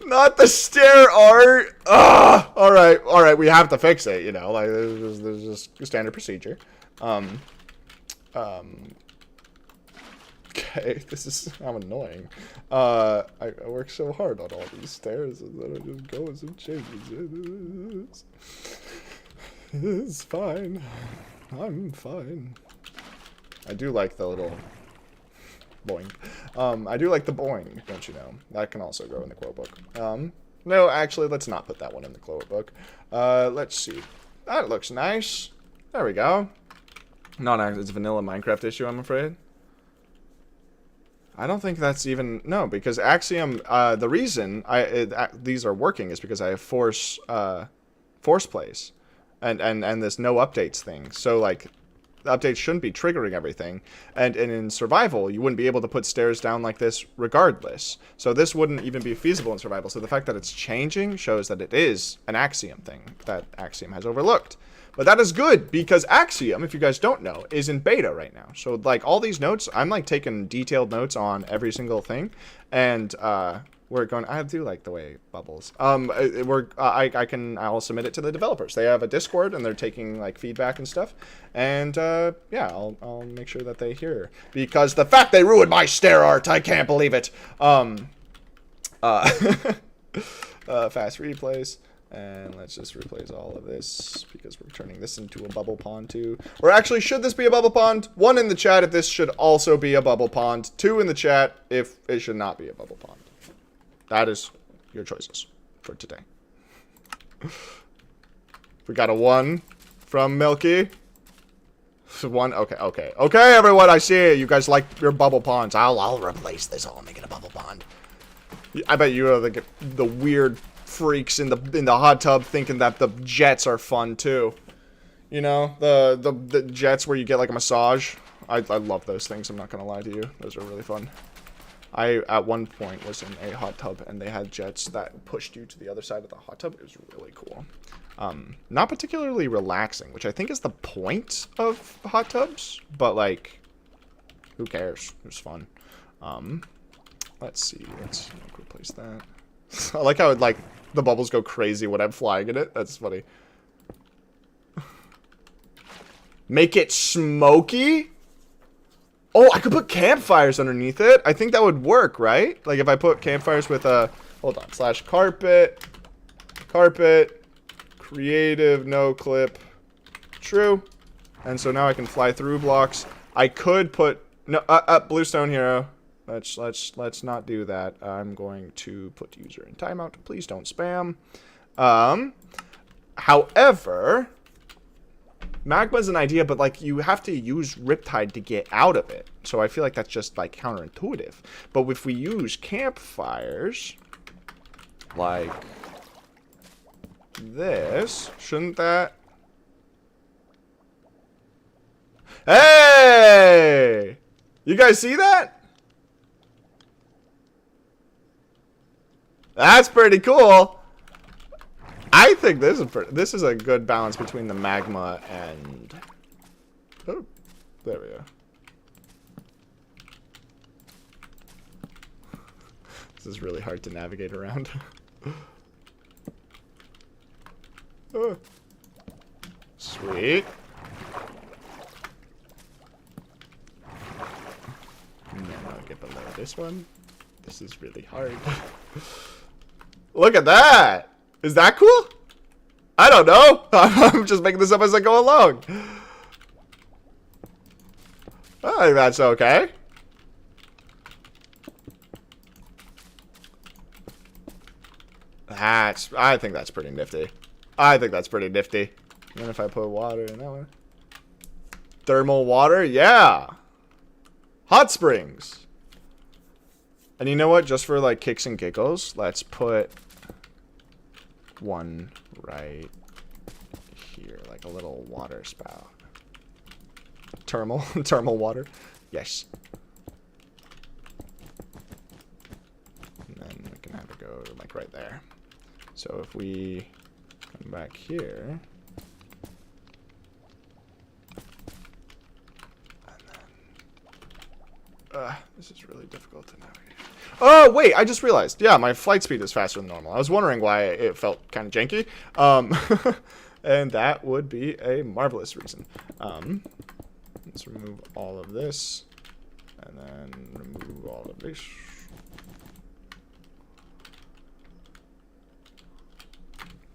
Not the stair art. Ugh. All right, we have to fix it, you know, like there's just standard procedure. Okay, this is, I'm annoying. I work so hard on all these stairs and then I just go and some changes. It's fine. I'm fine. I do like the little boing. I do like the boing, don't you know? That can also go in the quote book. No, actually, let's not put that one in the quote book. Let's see. That looks nice. There we go. It's a vanilla Minecraft issue, I'm afraid. I don't think that's even... No, because Axiom... the reason these are working is because I have force plays. And this no updates thing. So, like, the updates shouldn't be triggering everything. And in survival, you wouldn't be able to put stairs down like this regardless. So this wouldn't even be feasible in survival. So the fact that it's changing shows that it is an Axiom thing that Axiom has overlooked. But that is good, because Axiom, if you guys don't know, is in beta right now. So, like, all these notes, I'm, like, taking detailed notes on every single thing. And, we're going, I do like the way bubbles. I'll submit it to the developers. They have a Discord, and they're taking, like, feedback and stuff. And, yeah, I'll make sure that they hear. Because the fact they ruined my stair art, I can't believe it. Fast replays. And let's just replace all of this, because we're turning this into a bubble pond too. Or actually, should this be a bubble pond? 1 in the chat if this should also be a bubble pond. 2 in the chat if it should not be a bubble pond. That is your choices for today. We got a 1 from Milky. 1, okay, everyone, I see it. You guys like your bubble ponds. I'll replace this. I'll make it a bubble pond. I bet you are the weird freaks in the hot tub thinking that the jets are fun too. You know, the jets where you get like a massage. I love those things, I'm not gonna lie to you. Those are really fun. I at one point was in a hot tub and they had jets that pushed you to the other side of the hot tub. It was really cool. Not particularly relaxing, which I think is the point of hot tubs, but like, who cares? It was fun. Let's see, let's replace that. I like how like the bubbles go crazy when I'm flying in it. That's funny. Make it smoky? Oh, I could put campfires underneath it. I think that would work, right? Like if I put campfires with a, hold on, / carpet, creative, no clip, true. And so now I can fly through blocks. I could put, no, bluestone hero. Let's not do that. I'm going to put user in timeout. Please don't spam. However, magma's an idea, but like you have to use Riptide to get out of it. So I feel like that's just like counterintuitive. But if we use campfires like this, shouldn't that? Hey! You guys see that? That's pretty cool. I think this is a good balance between the magma and... Oh, there we go. This is really hard to navigate around. Sweet. And then I'll get below this one. This is really hard. Look at that! Is that cool? I don't know. I'm just making this up as I go along. I think that's okay. I think that's pretty nifty. I think that's pretty nifty. And then if I put water in that one. Thermal water? Yeah. Hot springs. And you know what? Just for like kicks and giggles, let's put one right here. Like a little water spout. Thermal water. Yes. And then we can have it go like right there. So if we come back here. This is really difficult to navigate. Oh, wait, I just realized. Yeah, my flight speed is faster than normal. I was wondering why it felt kind of janky. And that would be a marvelous reason. Let's remove all of this. And then remove all of this.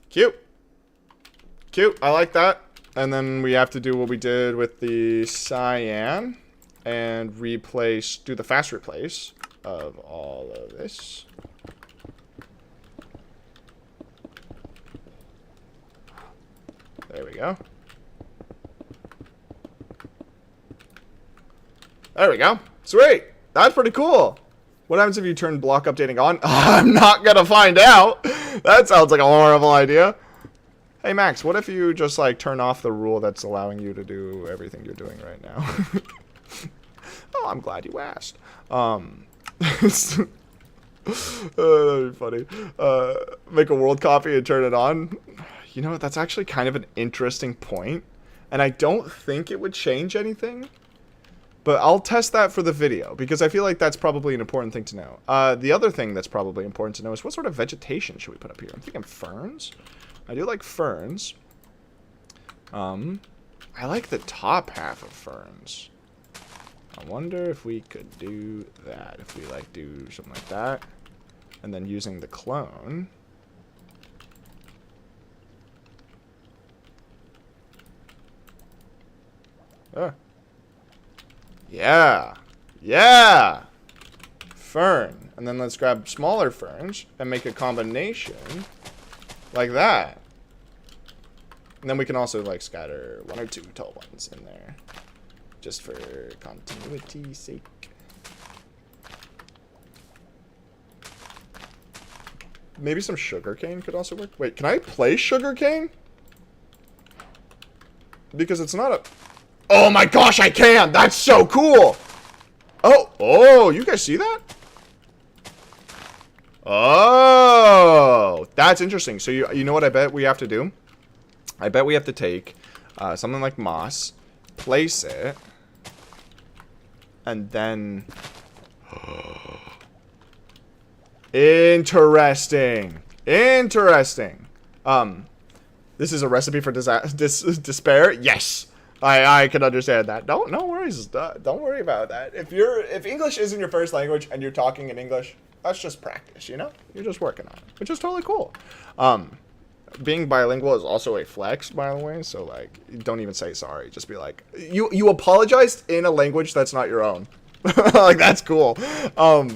Cute. Cute. I like that. And then we have to do what we did with the cyan. And replace, do the fast replace of all of this. There we go. There we go. Sweet. That's pretty cool. What happens if you turn block updating on? I'm not gonna find out. That sounds like a horrible idea. Hey Max, what if you just like turn off the rule that's allowing you to do everything you're doing right now? Oh, I'm glad you asked. That'd be funny. Make a world copy and turn it on. You know what? That's actually kind of an interesting point. And I don't think it would change anything. But I'll test that for the video. Because I feel like that's probably an important thing to know. The other thing that's probably important to know is what sort of vegetation should we put up here? I'm thinking ferns. I do like ferns. I like the top half of ferns. I wonder if we could do that. If we like do something like that. And then using the clone. Yeah. Yeah. Fern. And then let's grab smaller ferns and make a combination like that. And then we can also like scatter one or two tall ones in there. Just for continuity's sake. Maybe some sugarcane could also work. Wait, can I play sugarcane? Because it's not a... Oh my gosh, I can! That's so cool! Oh, you guys see that? Oh, that's interesting. So you know what I bet we have to do? I bet we have to take something like moss, place it, and then... Interesting. Interesting. This is a recipe for despair? Yes. I can understand that. No worries. Don't worry about that. If English isn't your first language and you're talking in English, that's just practice, you know? You're just working on it, which is totally cool. Being bilingual is also a flex, by the way, so like don't even say sorry. Just be like, you apologized in a language that's not your own. Like that's cool. Oh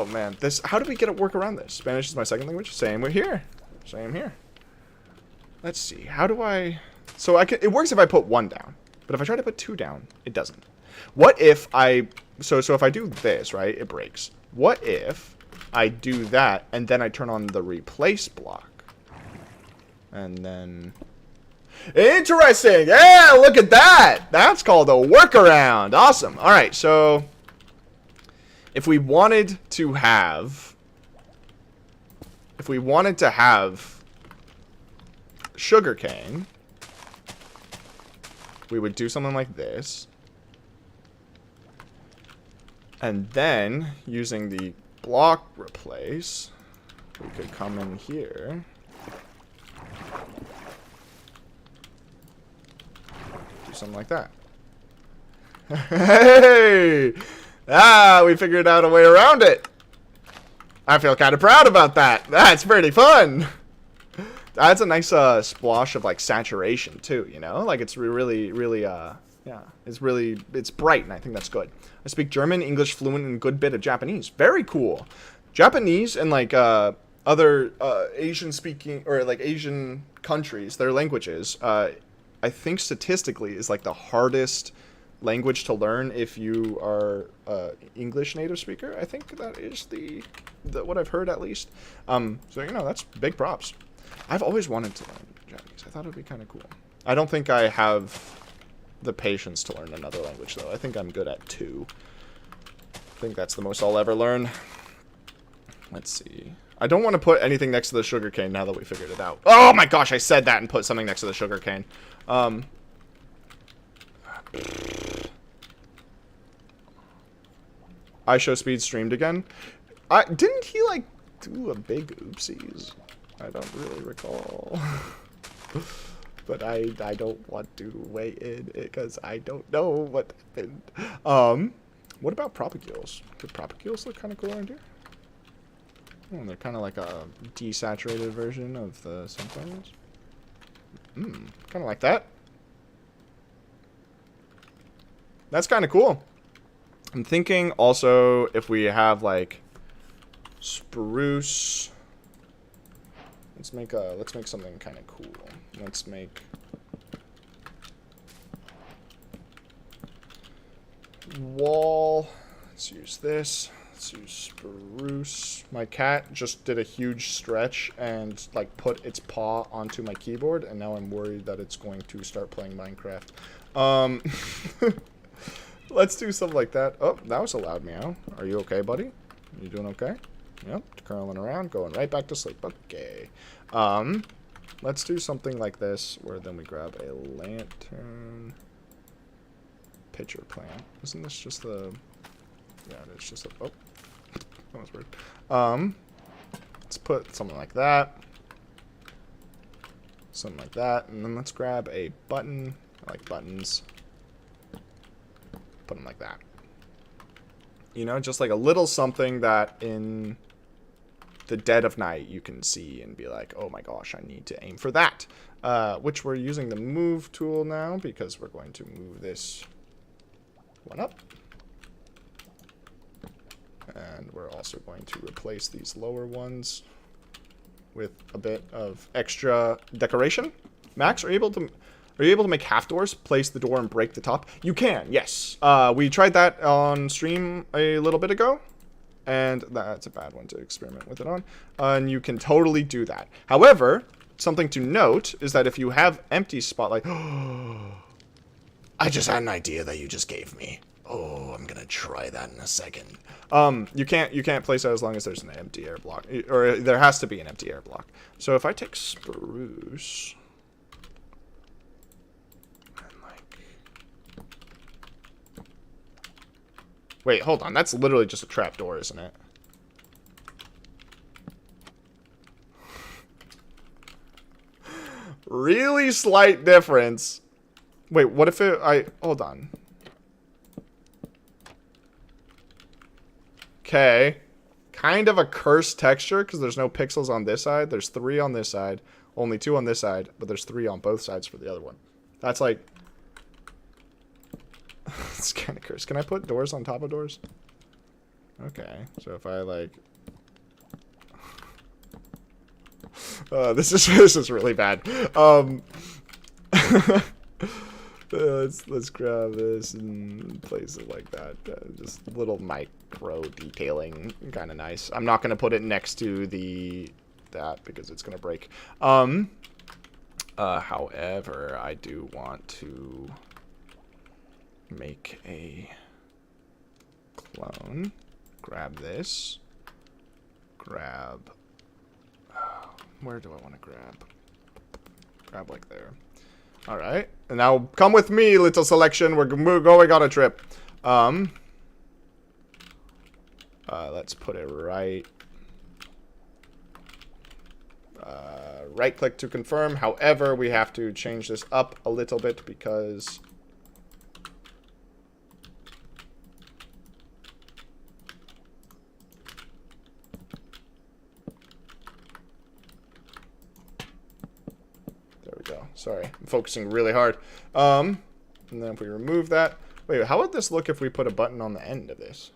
man, how do we get it work around this? Spanish is my second language. Same here. Same here. Let's see. How do I... So it works if I put one down. But if I try to put two down, it doesn't. What if I... So if I do this, right, it breaks. What if I do that, and then I turn on the replace block? And then... Interesting! Yeah, look at that! That's called a workaround. Awesome. Alright, so... If we wanted to have... sugarcane, we would do something like this. And then, using the block replace, we could come in here. something like that. Hey! Ah, we figured out a way around it. I feel kind of proud about that. That's pretty fun. That's a nice splosh of like saturation too, you know? Like it's really yeah, it's bright, and I think that's good. I speak German, English fluent, and a good bit of Japanese. Very cool. Japanese and like other Asian speaking or like Asian countries, their languages, I think statistically is like the hardest language to learn if you are English native speaker. I think that is the what I've heard at least. So you know, that's big props. I've always wanted to learn Japanese. I thought it'd be kind of cool. I don't think I have the patience to learn another language though. I think I'm good at 2. I think that's the most I'll ever learn. Let's see. I don't want to put anything next to the sugarcane now that we figured it out. Oh my gosh, I said that and put something next to the sugarcane. I show speed streamed again. Didn't he like do a big oopsies? I don't really recall. But I don't want to weigh in because I don't know what happened. What about propagules? Do propagules look kind of cool around here? Oh, they're kind of like a desaturated version of the sunflowers. Kind of like that. That's kind of cool. I'm thinking also if we have like spruce. Let's make something kind of cool. Let's make wall. Let's use this. Let's use spruce. My cat just did a huge stretch and like put its paw onto my keyboard, and now I'm worried that it's going to start playing Minecraft. Let's do something like that. Oh, that was a loud meow. Are you okay, buddy? You doing okay? Yep, curling around, going right back to sleep. Okay. Let's do something like this, where then we grab a lantern. Pitcher plant. Isn't this just the... Yeah, it's just a... Oh. That was weird. Let's put something like that. Something like that. And then let's grab a button. I like buttons. Put them like that. You know, just like a little something that in the dead of night you can see and be like, oh my gosh, I need to aim for that. Which we're using the move tool now because we're going to move this one up. And we're also going to replace these lower ones with a bit of extra decoration. Max, are you able to make half doors, place the door and break the top? You can, yes. We tried that on stream a little bit ago, and that's a bad one to experiment with it on. And you can totally do that. However, something to note is that if you have empty spotlight... I just had an idea that you just gave me. Oh, I'm gonna try that in a second. You can't place it as long as there's an empty air block, or there has to be an empty air block. So if I take spruce... Wait, hold on. That's literally just a trapdoor, isn't it? Really slight difference. Wait, what if it... Hold on. Okay. Kind of a cursed texture, because there's no pixels on this side. There's 3 on this side. Only 2 on this side, but there's 3 on both sides for the other one. That's like... It's kind of cursed. Can I put doors on top of doors? Okay. So if I like... this is really bad. Let's grab this and place it like that. Just little micro detailing, kind of nice. I'm not gonna put it next to that because it's gonna break. However, I do want to make a clone. Grab this. Grab. Where do I want to grab? Grab like there. All right, and now come with me, little selection. We're going on a trip. Let's put it right. Right click to confirm. However, we have to change this up a little bit because Sorry, I'm focusing really hard. And then if we remove that... Wait, how would this look if we put a button on the end of this?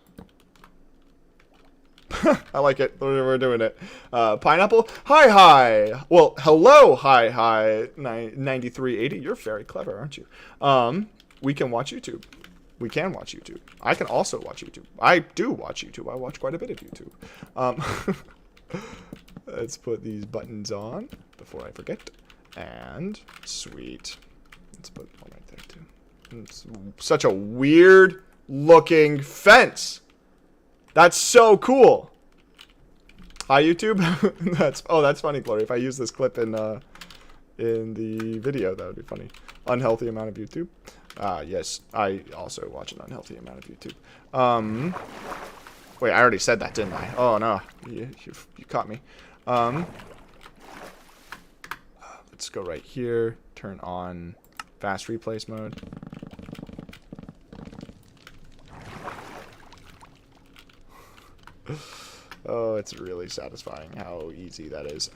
I like it. We're doing it. Pineapple. Hi. Well, hello. Hi. 9380. You're very clever, aren't you? We can watch YouTube. We can watch YouTube. I can also watch YouTube. I do watch YouTube. I watch quite a bit of YouTube. Let's put these buttons on before I forget. And sweet. Let's put one right there too. It's such a weird looking fence. That's so cool. Hi YouTube. that's funny, Glory. If I use this clip in the video, that would be funny. Unhealthy amount of YouTube. Yes, I also watch an unhealthy amount of YouTube. Wait, I already said that, didn't I? Oh no, you caught me. Let's go right here. Turn on fast replace mode. Oh, it's really satisfying how easy that is.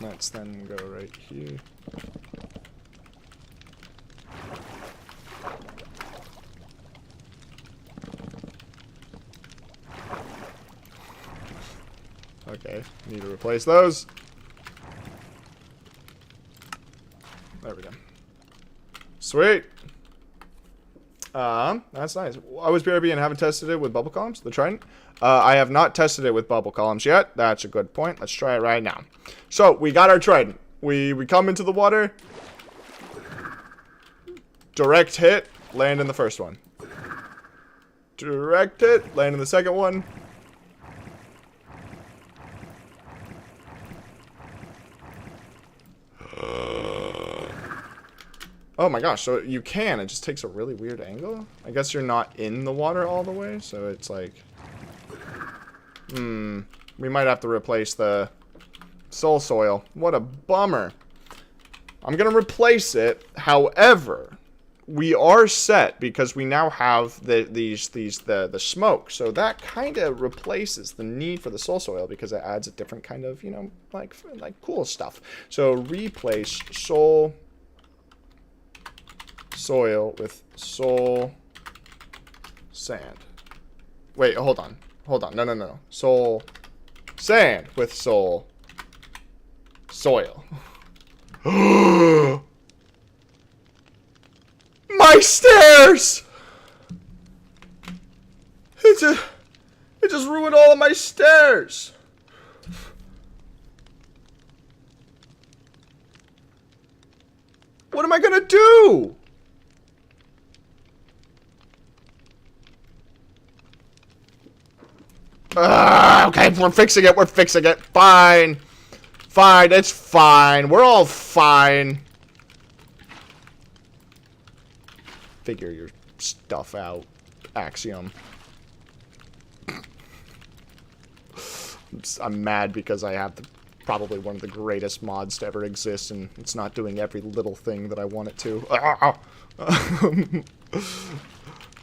Let's then go right here. Okay, need to replace those. There we go. Sweet. That's nice. I was BRB and haven't tested it with bubble columns, the Trident. I have not tested it with bubble columns yet. That's a good point. Let's try it right now. So, we got our Trident. We come into the water. Direct hit. Land in the first one. Direct hit. Land in the second one. Oh my gosh, so you can. It just takes a really weird angle. I guess you're not in the water all the way, so it's like... we might have to replace the soul soil. What a bummer. I'm going to replace it. However, we are set because we now have the smoke. So that kind of replaces the need for the soul soil because it adds a different kind of, you know, like cool stuff. So replace soul soil with soul sand. Wait, hold on. No. Soul sand with soul soil. My stairs! It just ruined all of my stairs. What am I gonna do? Okay, we're fixing it. Fine, it's fine. We're all fine. Figure your stuff out, Axiom. I'm mad because I have probably one of the greatest mods to ever exist, and it's not doing every little thing that I want it to.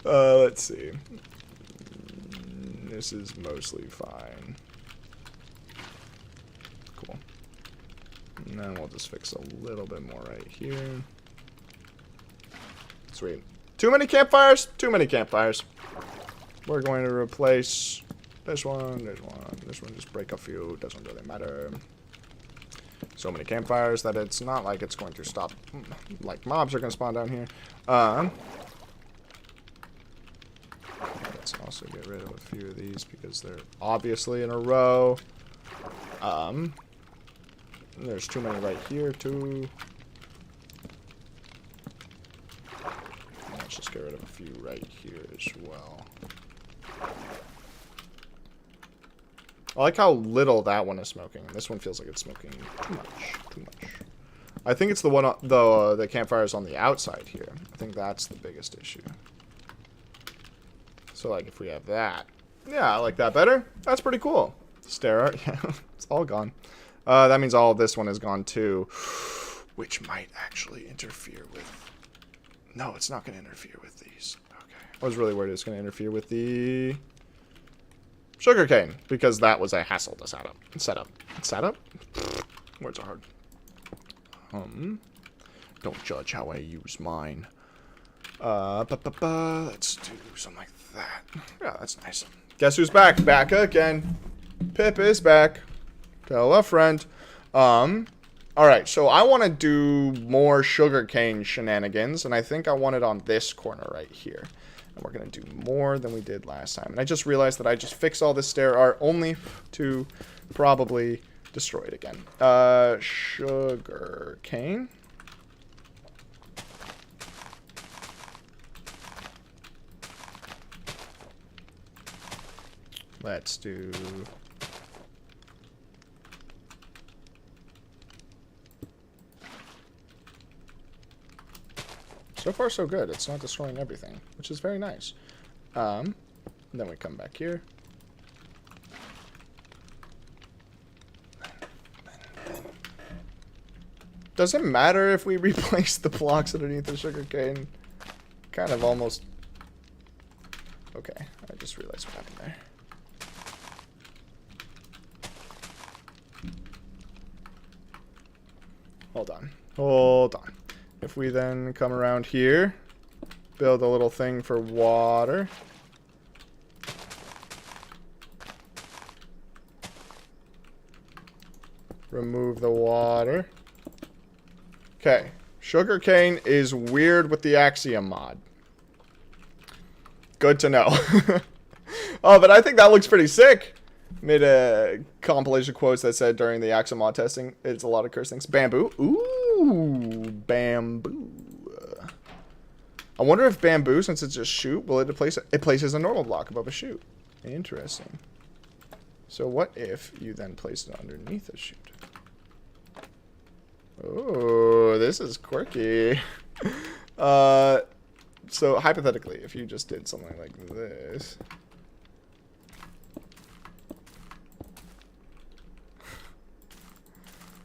Let's see. This is mostly fine. Cool. And then we'll just fix a little bit more right here. Sweet. Too many campfires? Too many campfires. We're going to replace this one, this one, just break a few, doesn't really matter. So many campfires that it's not like it's going to stop, like mobs are going to spawn down here. Let's also get rid of a few of these because they're obviously in a row. There's too many right here too. Let's just get rid of a few right here as well. I like how little that one is smoking. This one feels like it's smoking too much. I think it's the one, the campfires on the outside here. I think that's the biggest issue. So, like, if we have that. Yeah, I like that better. That's pretty cool. Stair art, yeah, it's all gone. That means all of this one is gone too. Which might actually interfere with... No, it's not going to interfere with these. Okay. I was really worried it was going to interfere with the... sugarcane, because that was a hassle to set up. Words are hard. Don't judge how I use mine. Let's do something like that. Yeah, that's nice. Guess who's back? Back again. Pip is back. Tell a friend. Alright, so I want to do more sugarcane shenanigans, and I think I want it on this corner right here. And we're going to do more than we did last time. And I just realized that I just fixed all this stair art only to probably destroy it again. Sugarcane. Let's do... So far, so good. It's not destroying everything, which is very nice. Then we come back here. Does it matter if we replace the blocks underneath the sugarcane? Kind of almost... Okay, I just realized what happened there. Hold on. Hold on. If we then come around here, build a little thing for water. Remove the water. Okay. Sugarcane is weird with the Axiom mod. Good to know. Oh, but I think that looks pretty sick. Made a compilation quotes that said during the Axiom mod testing, it's a lot of curse things. Bamboo. Ooh, bamboo. I wonder if bamboo, since it's a shoot, will it places a normal block above a shoot. Interesting. So what if you then place it underneath a shoot? Oh, this is quirky. So hypothetically, if you just did something like this.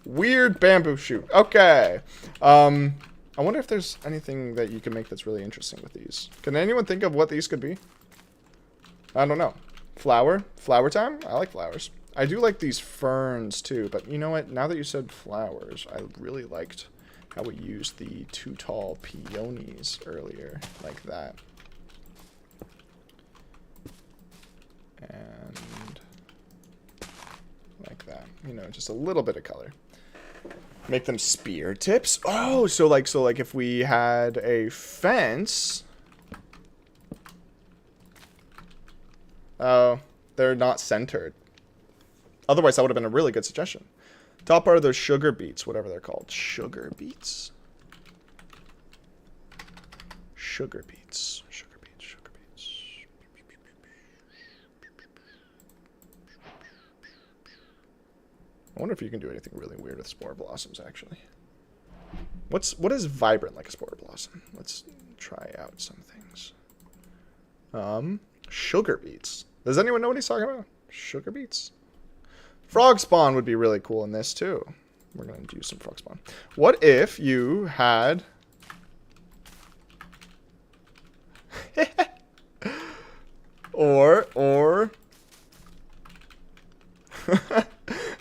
Weird bamboo shoot. Okay. I wonder if there's anything that you can make that's really interesting with these. Can anyone think of what these could be? I don't know. Flower? Flower time? I like flowers. I do like these ferns too, but you know what? Now that you said flowers, I really liked how we used the two tall peonies earlier, like that. And like that. You know, just a little bit of color. Make them spear tips. Oh, so like if we had a fence. Oh, they're not centered. Otherwise, that would have been a really good suggestion. Top part of those sugar beets, whatever they're called. Sugar beets? Sugar beets. Sugar beets. Sugar beets. I wonder if you can do anything really weird with spore blossoms, actually. What is vibrant like a spore blossom? Let's try out some things. Sugar beets. Does anyone know what he's talking about? Sugar beets? Frog spawn would be really cool in this, too. We're going to do some frog spawn. What if you had... or...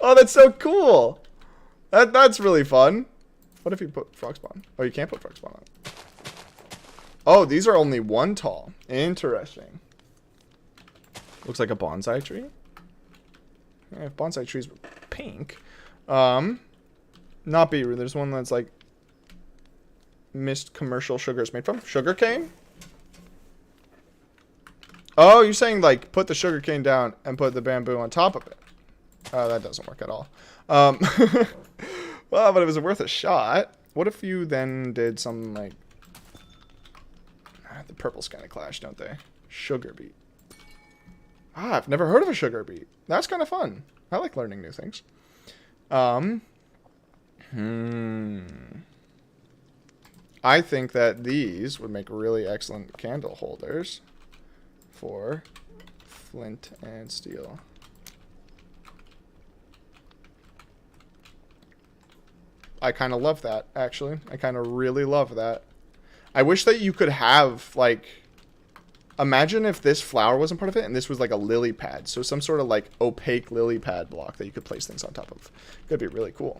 Oh, that's so cool! That's really fun. What if you put frog spawn? Oh, you can't put frog spawn on. Oh, these are only one tall. Interesting. Looks like a bonsai tree. Yeah, if bonsai trees were pink. Not beetroot. There's one that's like mist commercial sugar is made from. Sugarcane? Oh, you're saying like put the sugarcane down and put the bamboo on top of it. Oh, that doesn't work at all. Well, but it was worth a shot. What if you then did something like... the purples kind of clash, don't they? Sugar beet. Ah, I've never heard of a sugar beet. That's kind of fun. I like learning new things. I think that these would make really excellent candle holders for flint and steel. I kind of love that, actually. I kind of really love that. I wish that you could have, like... Imagine if this flower wasn't part of it, and this was like a lily pad. So some sort of like opaque lily pad block that you could place things on top of. Could be really cool.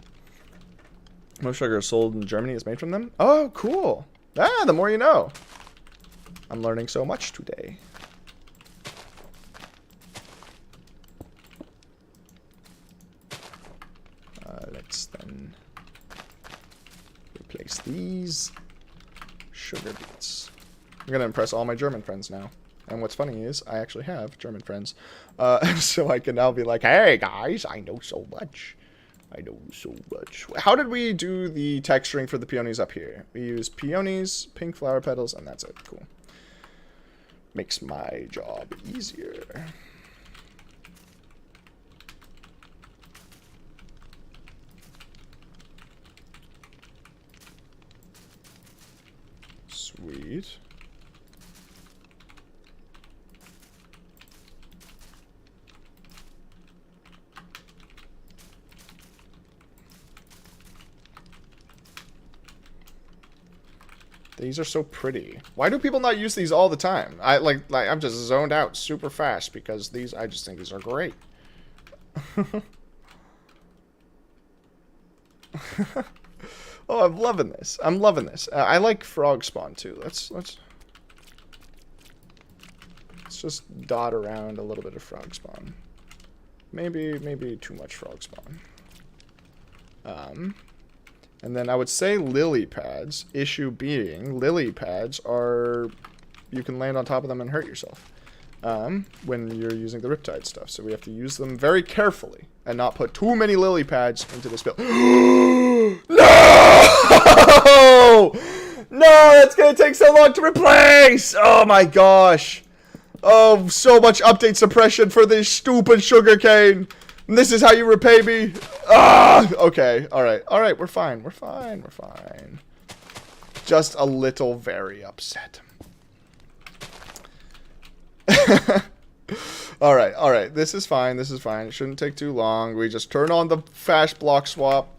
Most sugar sold in Germany is made from them. Oh, cool. Ah, the more you know. I'm learning so much today. Let's then replace these sugar beets. I'm going to impress all my German friends now. And what's funny is I actually have German friends. So I can now be like, hey, guys, I know so much. I know so much. How did we do the texturing for the peonies up here? We use peonies, pink flower petals, and that's it. Cool. Makes my job easier. Sweet. These are so pretty. Why do people not use these all the time? I'm just zoned out super fast because these, I just think these are great. Oh, I'm loving this. I'm loving this. I like frog spawn too. Let's just dot around a little bit of frog spawn. Maybe too much frog spawn. And then I would say lily pads. Issue being, lily pads are, you can land on top of them and hurt yourself when you're using the Riptide stuff. So we have to use them very carefully and not put too many lily pads into this build. No! No, it's going to take so long to replace! Oh my gosh. Oh, so much update suppression for this stupid sugarcane. And this is how you repay me? Ah! Okay, alright, we're fine, we're fine. Just a little very upset. Alright, this is fine, It shouldn't take too long. We just turn on the fast block swap.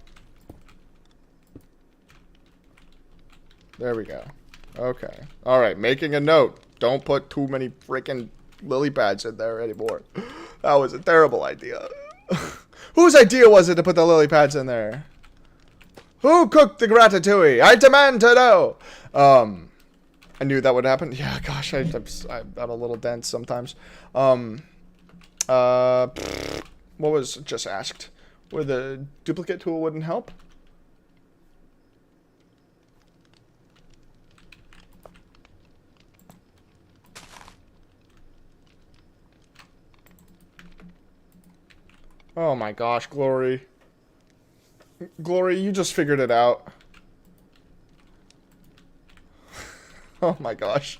There we go. Okay. Alright, making a note. Don't put too many freaking lily pads in there anymore. That was a terrible idea. Whose idea was it to put the lily pads in there? Who cooked the ratatouille? I demand to know! I knew that would happen. Yeah, gosh, I'm a little dense sometimes. What was just asked? Where the duplicate tool wouldn't help? Oh my gosh, Glory. Glory, you just figured it out. Oh my gosh.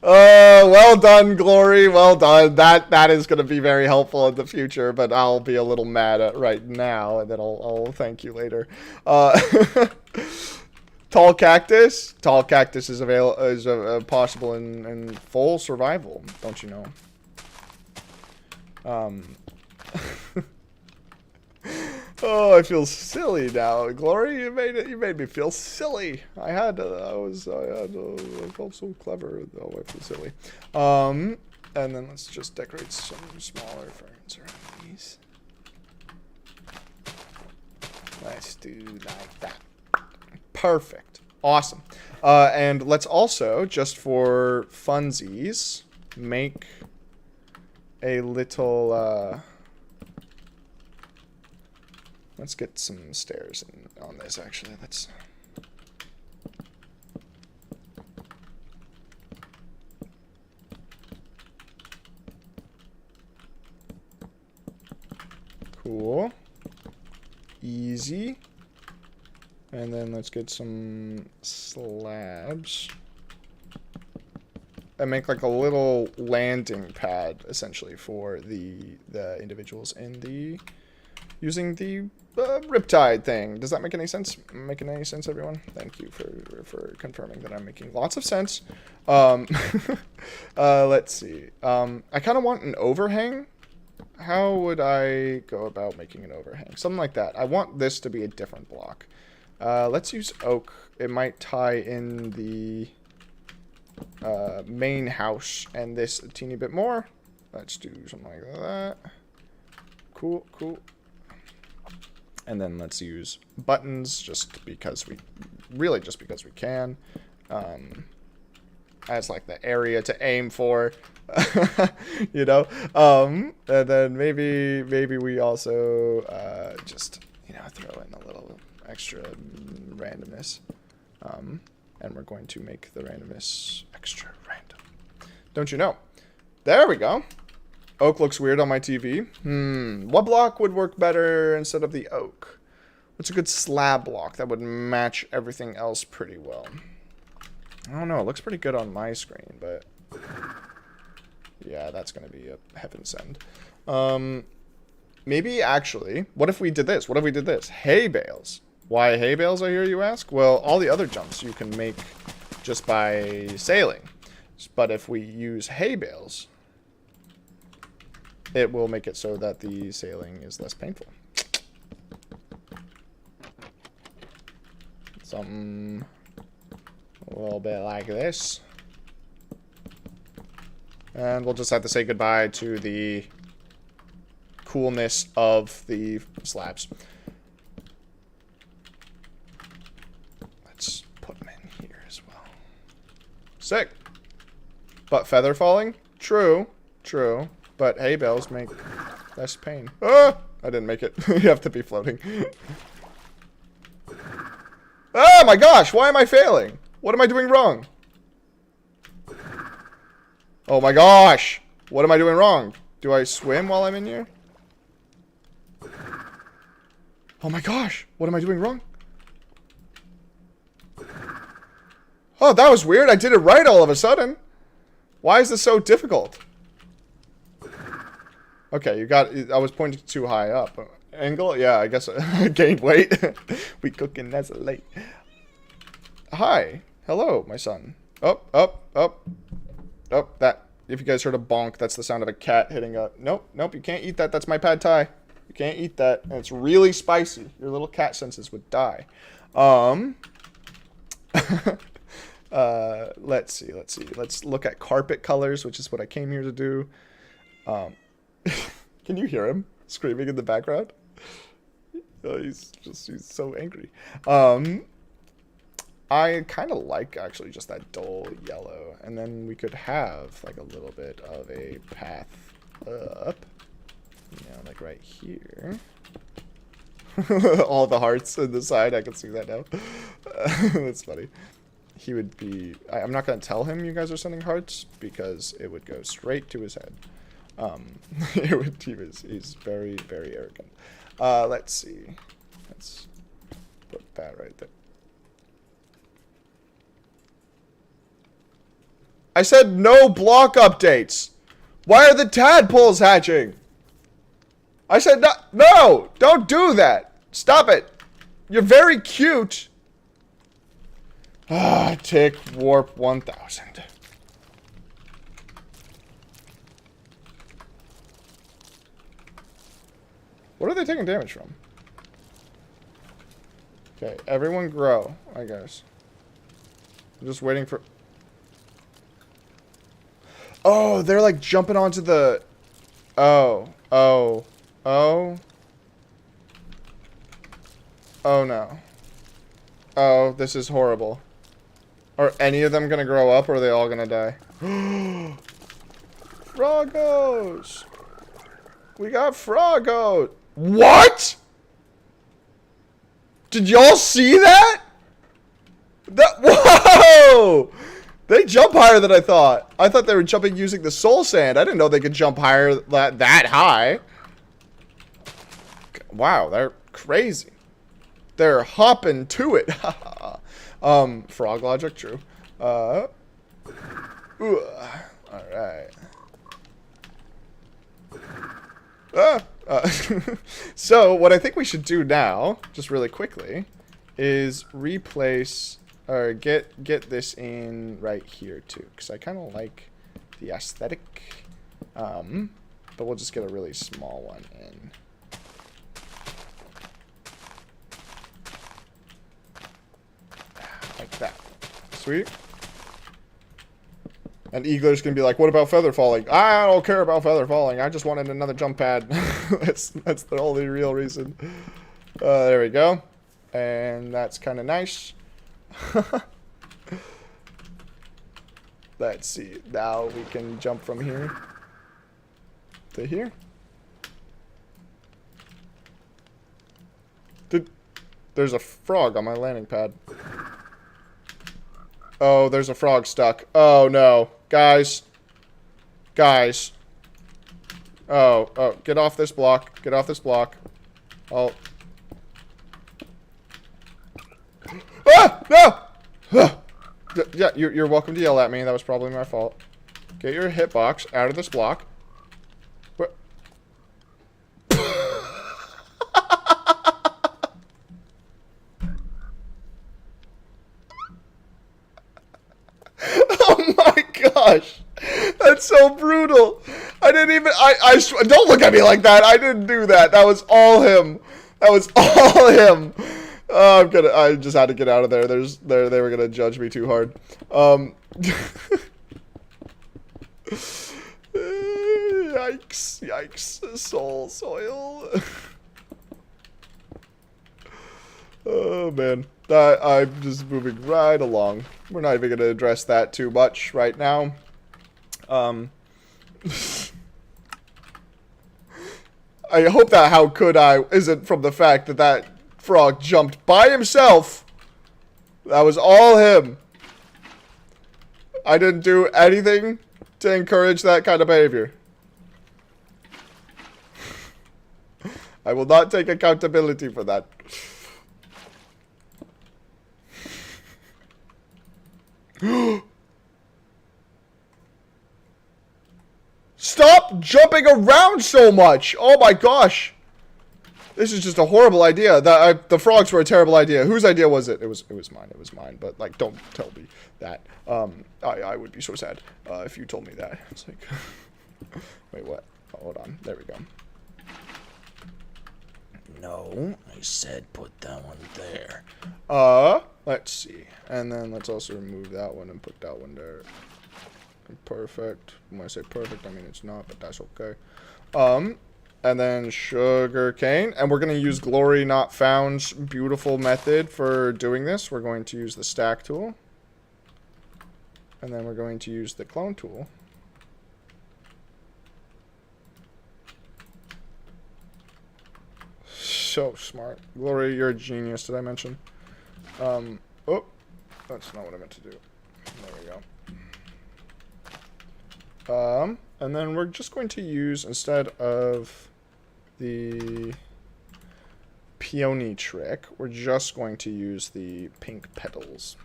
Well done, Glory. Well done. That is going to be very helpful in the future, but I'll be a little mad at right now, and then I'll thank you later. Tall cactus. Tall cactus is possible in full survival. Don't you know? Oh, I feel silly now, Glory. You made me feel silly. I felt so clever. Oh, I feel silly. And then let's just decorate some smaller ferns around these. Let's do like that. Perfect. Awesome. And let's also, just for funsies, make a little, let's get some stairs on this, actually. Let's... Cool. Easy. And then let's get some slabs. And make like a little landing pad, essentially, for the individuals in the... using the Riptide thing. Does that make any sense? Making any sense, everyone? Thank you for confirming that I'm making lots of sense. Let's see. I kind of want an overhang. How would I go about making an overhang? Something like that. I want this to be a different block. Let's use oak. It might tie in the main house and this a teeny bit more. Let's do something like that. Cool, cool. And then let's use buttons just because we can. As like the area to aim for, you know. And then maybe we also just, you know, throw in a little extra randomness. And we're going to make the randomness extra random. Don't you know? There we go. Oak looks weird on my TV. What block would work better instead of the oak? What's a good slab block that would match everything else pretty well? I don't know. It looks pretty good on my screen, but yeah, that's going to be a heaven send. Maybe actually, what if we did this? What if we did this? Hay bales. Why hay bales, I hear you ask? Well, all the other jumps you can make just by sailing. But if we use hay bales, it will make it so that the sailing is less painful. Something a little bit like this. And we'll just have to say goodbye to the coolness of the slabs. Let's put them in here as well. Sick. But feather falling? True. True. But hay bales make less pain. Ah! I didn't make it. You have to be floating. Oh my gosh! Why am I failing? What am I doing wrong? Oh my gosh! What am I doing wrong? Do I swim while I'm in here? Oh my gosh! What am I doing wrong? Oh, that was weird. I did it right all of a sudden. Why is this so difficult? Okay, you got... I was pointing too high up. Angle? Yeah, I guess I gained weight. We cooking as late. Hi. Hello, my son. Up, up, up. Oh, that. If you guys heard a bonk, that's the sound of a cat hitting a... Nope, nope, you can't eat that. That's my pad thai. You can't eat that. And it's really spicy. Your little cat senses would die. Let's see. Let's look at carpet colors, which is what I came here to do. Can you hear him screaming in the background? Oh, he's so angry. I kind of like actually just that dull yellow, and then we could have like a little bit of a path up, you know, like right here. All the hearts on the side, I can see that now. That's funny. He would be... I'm not going to tell him you guys are sending hearts, because it would go straight to his head. He's very, very arrogant. Let's see. Let's put that right there. I said no block updates. Why are the tadpoles hatching? I said no, no, don't do that. Stop it. You're very cute. Ah, tick warp 1000. What are they taking damage from? Okay, everyone grow, I guess. I'm just waiting for... Oh, they're like jumping onto the... Oh. Oh no. Oh, this is horrible. Are any of them gonna grow up, or are they all gonna die? Froggos! We got Froggo! What?! Did y'all see that? Whoa! They jump higher than I thought. I thought they were jumping using the soul sand. I didn't know they could jump higher that high. Wow, they're crazy. They're hopping to it. Frog logic, true. Alright. So, what I think we should do now, just really quickly, is replace... Or get this in right here too, because I kind of like the aesthetic. But we'll just get a really small one in. Like that. Sweet. And Eagler's gonna be like, what about feather falling? I don't care about feather falling. I just wanted another jump pad. That's the only real reason. There we go. And that's kind of nice. Let's see. Now we can jump from here to here. There's a frog on my landing pad. Oh, there's a frog stuck. Oh, no. Guys. Guys. Oh, get off this block. Get off this block. Oh. Ah! No! Ah! Yeah, you're welcome to yell at me. That was probably my fault. Get your hitbox out of this block. What? Oh my gosh! That's so brutal. I didn't even. Don't look at me like that. I didn't do that. That was all him. That was all him. Oh, I just had to get out of there. They were gonna judge me too hard. Yikes. Soil. Oh, man. I'm just moving right along. We're not even gonna address that too much right now. I hope that how could I isn't from the fact that that frog jumped by himself. That was all him. I didn't do anything to encourage that kind of behavior. I will not take accountability for that. Stop jumping around so much! Oh my gosh! This is just a horrible idea. The frogs were a terrible idea. Whose idea was it? It was mine. It was mine. But like, don't tell me that. I would be so sad if you told me that. It's like, wait, what? Oh, hold on. There we go. No, I said put that one there. Let's see. And then let's also remove that one and put that one there. Perfect. When I say perfect, I mean it's not, but that's okay. And then sugar cane. And we're going to use Glory Not Found's beautiful method for doing this. We're going to use the stack tool. And then we're going to use the clone tool. So smart. Glory, you're a genius, did I mention? Oh, that's not what I meant to do. There we go. And then we're just going to use, instead of the peony trick, we're just going to use the pink petals.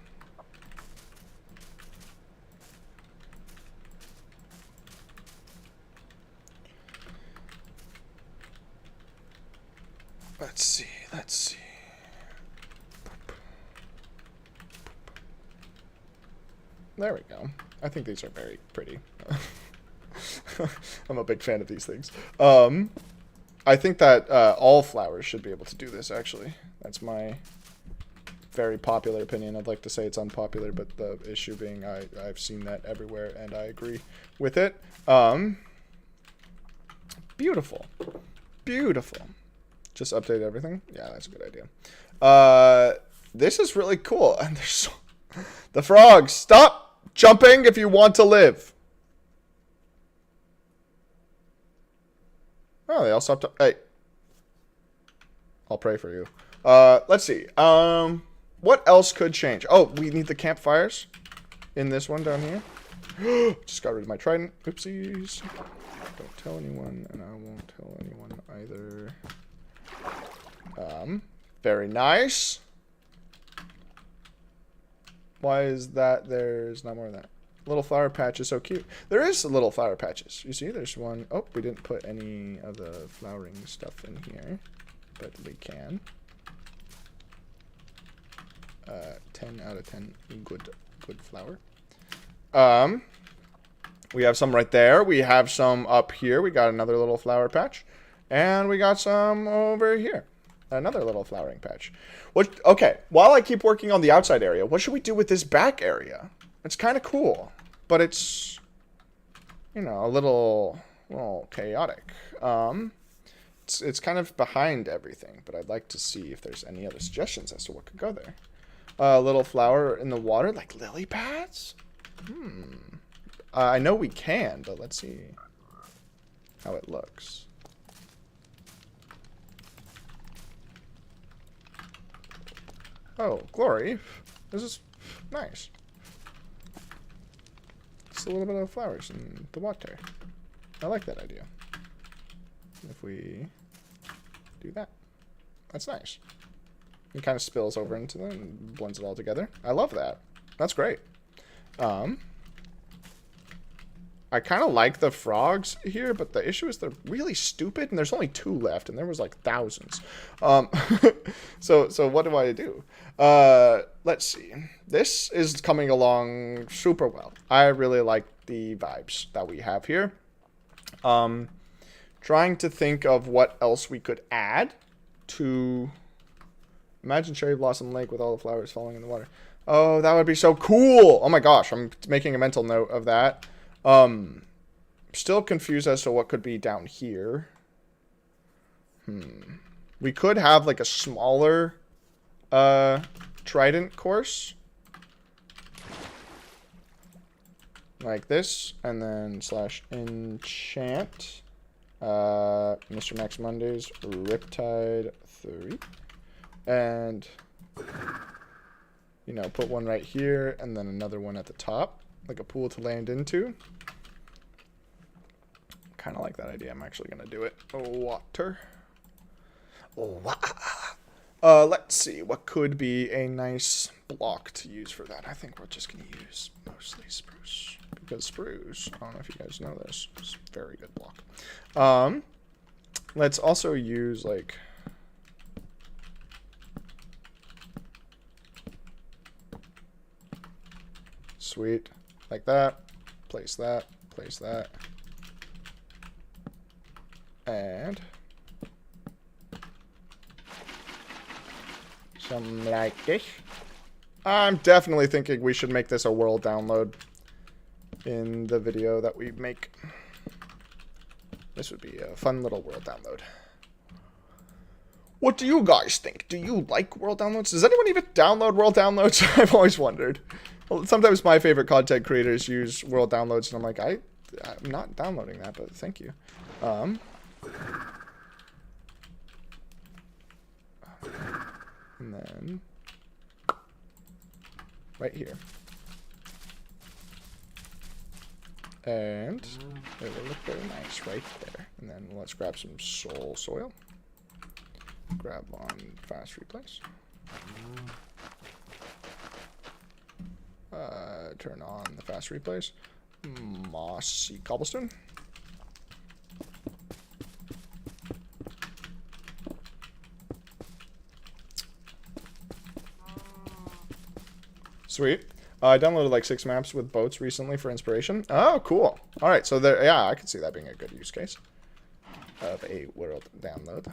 Let's see. There we go. I think these are very pretty. I'm a big fan of these things. I think that all flowers should be able to do this, actually. That's my very popular opinion. I'd like to say it's unpopular, but the issue being I've seen that everywhere, and I agree with it. Beautiful. Beautiful. Just update everything? Yeah, that's a good idea. This is really cool. And there's so... The frogs, stop jumping if you want to live. Oh, they all stopped. Hey. I'll pray for you. Let's see. What else could change? Oh, we need the campfires in this one down here. Just got rid of my trident. Oopsies. Don't tell anyone, and I won't tell anyone either. Very nice. Why is that there's not more of that? Little flower patch is so cute. There is little flower patches. You see, there's one. Oh, we didn't put any of the flowering stuff in here, but we can. 10 out of 10. Good flower. We have some right there. We have some up here. We got another little flower patch. And we got some over here. Another little flowering patch. Okay, while I keep working on the outside area, what should we do with this back area? It's kind of cool, but it's, you know, a little chaotic. it's kind of behind everything, but I'd like to see if there's any other suggestions as to what could go there. A little flower in the water, like lily pads? I know we can, but let's see how it looks. Oh, glory. This is nice. Just a little bit of flowers in the water. I like that idea. If we do that. That's nice. It kind of spills over into them and blends it all together. I love that. That's great. I kind of like the frogs here, but the issue is they're really stupid, and there's only 2 left, and there was like thousands. So what do I do? Let's see. This is coming along super well. I really like the vibes that we have here. Trying to think of what else we could add to... Imagine Cherry Blossom Lake with all the flowers falling in the water. Oh, that would be so cool! Oh my gosh, I'm making a mental note of that. Still confused as to what could be down here. We could have like a smaller trident course. Like this, and then / enchant Mr. Max Monday's Riptide 3. And, you know, put one right here, and then another one at the top. Like a pool to land into. Kind of like that idea. I'm actually going to do it. Water. Let's see. What could be a nice block to use for that? I think we're just going to use mostly spruce. Because spruce, I don't know if you guys know this, is a very good block. Let's also use, like... Sweet. Like that. Place that. Place that. And something like this. I'm definitely thinking we should make this a world download in the video that we make. This would be a fun little world download. What do you guys think? Do you like world downloads? Does anyone even download world downloads? I've always wondered. Well, sometimes my favorite content creators use world downloads, and I'm like, I'm not downloading that, but thank you. And then right here. And it will look very nice right there. And then let's grab some soul soil. Grab on fast replace. Turn on the fast replace. Mossy cobblestone. Sweet. I downloaded like 6 maps with boats recently for inspiration. Oh, cool. All right, so there, yeah, I can see that being a good use case of a world download.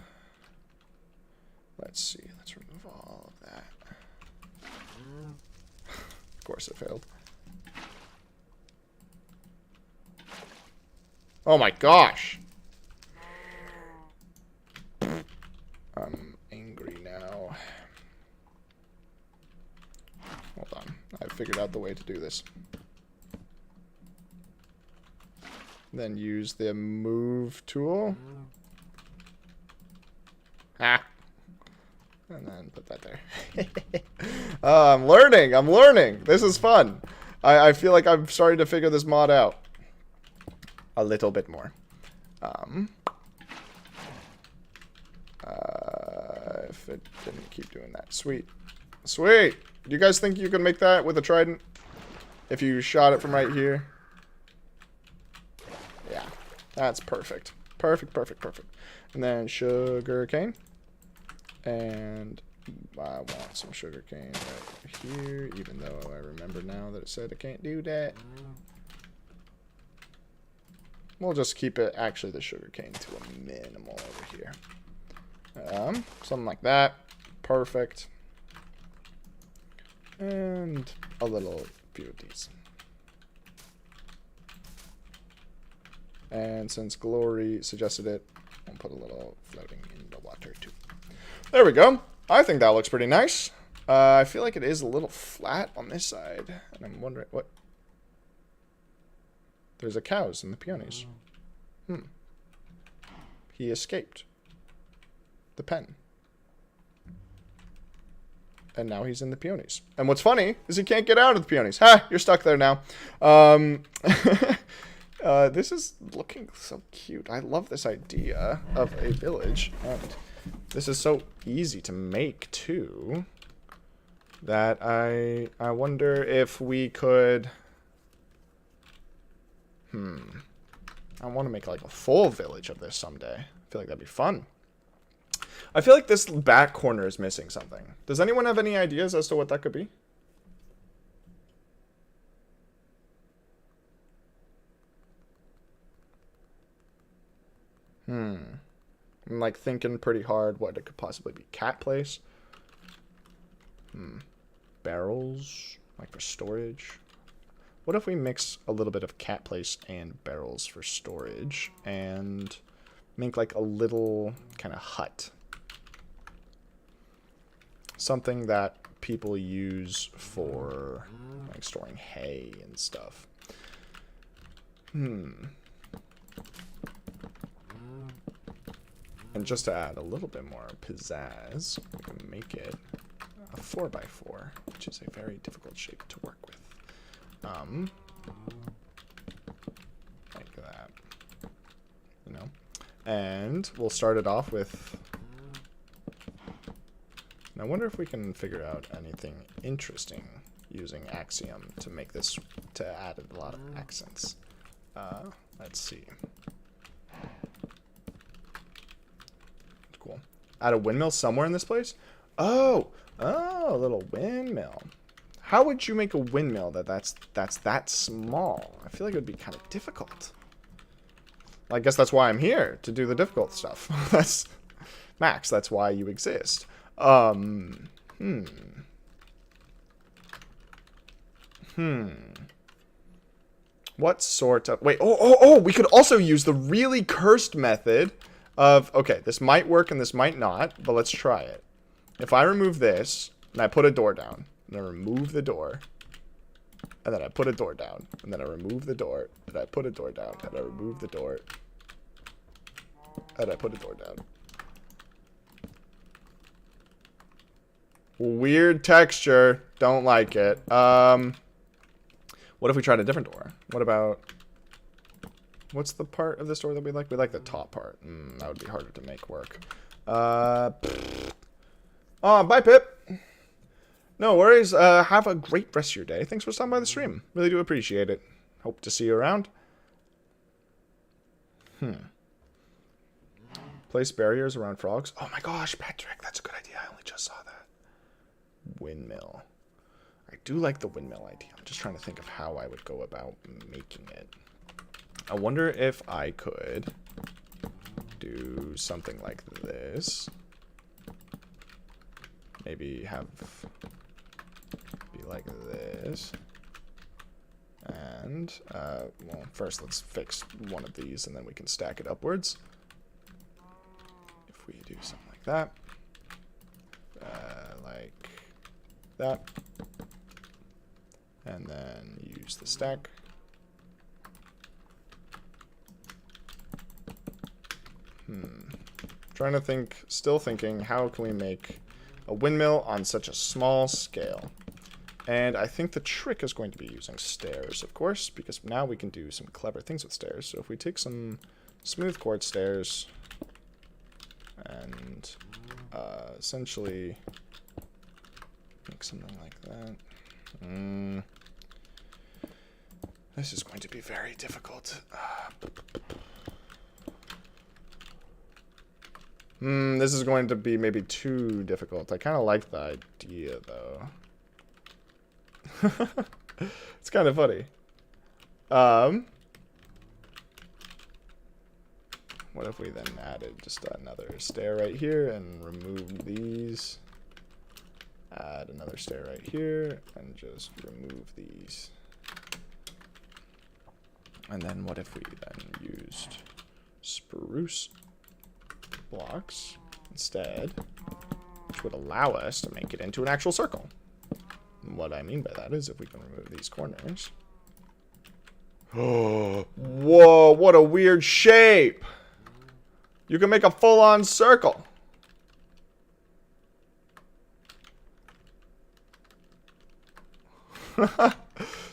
Let's see. Let's remove all of that. Of course it failed. Oh my gosh. I'm angry now. Hold on. I figured out the way to do this. Then use the move tool. Ah. And then put that there. I'm learning. I'm learning. This is fun. I feel like I'm starting to figure this mod out a little bit more. If it didn't keep doing that. Sweet. Sweet. Do you guys think you can make that with a trident? If you shot it from right here? Yeah. That's perfect. Perfect, perfect, perfect. And then sugar cane. And I want some sugar cane right here, even though I remember now that it said I can't do that. We'll just keep it, actually, the sugar cane to a minimal over here. Something like that. Perfect. And a little few of these. And since Glory suggested it, we'll we'll put a little floating in the water too. There we go. I think that looks pretty nice. I feel like it is a little flat on this side. And I'm wondering what... There's a cows in the peonies. He escaped the pen. And now he's in the peonies. And what's funny is he can't get out of the peonies. Ha! You're stuck there now. This is looking so cute. I love this idea of a village. And this is so easy to make, too, that I wonder if we could... I want to make like a full village of this someday. I feel like that'd be fun. I feel like this back corner is missing something. Does anyone have any ideas as to what that could be? I'm like thinking pretty hard what it could possibly be. Cat place? Barrels? Like for storage? What if we mix a little bit of cat place and barrels for storage and make like a little kind of hut? Something that people use for like storing hay and stuff. And just to add a little bit more pizzazz, we can make it a 4x4, which is a very difficult shape to work with. Like that, you know, and we'll start it off with, and I wonder if we can figure out anything interesting using Axiom to make this, to add a lot of accents. Let's see. Cool. Add a windmill somewhere in this place? Oh, a little windmill. How would you make a windmill that's that small? I feel like it would be kind of difficult. I guess that's why I'm here, to do the difficult stuff. That's Max, that's why you exist. What sort of... Wait, we could also use the really cursed method of... Okay, this might work and this might not, but let's try it. If I remove this, and I put a door down, and I remove the door, and then I put a door down, and then I remove the door, and I put a door down, and I remove the door, and I put a door down. Weird texture. Don't like it. What if we tried a different door? What about... What's the part of this door that we like? We like the top part. That would be harder to make work. Oh, bye, Pip. No worries. Have a great rest of your day. Thanks for stopping by the stream. Really do appreciate it. Hope to see you around. Place barriers around frogs. Oh my gosh, Patrick, that's a good idea. I only just saw that. Windmill. I do like the windmill idea. I'm just trying to think of how I would go about making it. I wonder if I could do something like this. Maybe have... be like this. And, well, first let's fix one of these and then we can stack it upwards. If we do something like that. Like that. And then use the stack. Trying to think, still thinking, how can we make a windmill on such a small scale? And I think the trick is going to be using stairs, of course, because now we can do some clever things with stairs. So if we take some smooth quartz stairs and essentially make something like that. This is going to be very difficult. This is going to be maybe too difficult. I kind of like the idea, though. It's kind of funny. What if we then added just another stair right here and remove these? Add another stair right here and just remove these. And then what if we then used spruce blocks instead, which would allow us to make it into an actual circle. And what I mean by that is if we can remove these corners. Oh, whoa, what a weird shape. You can make a full-on circle.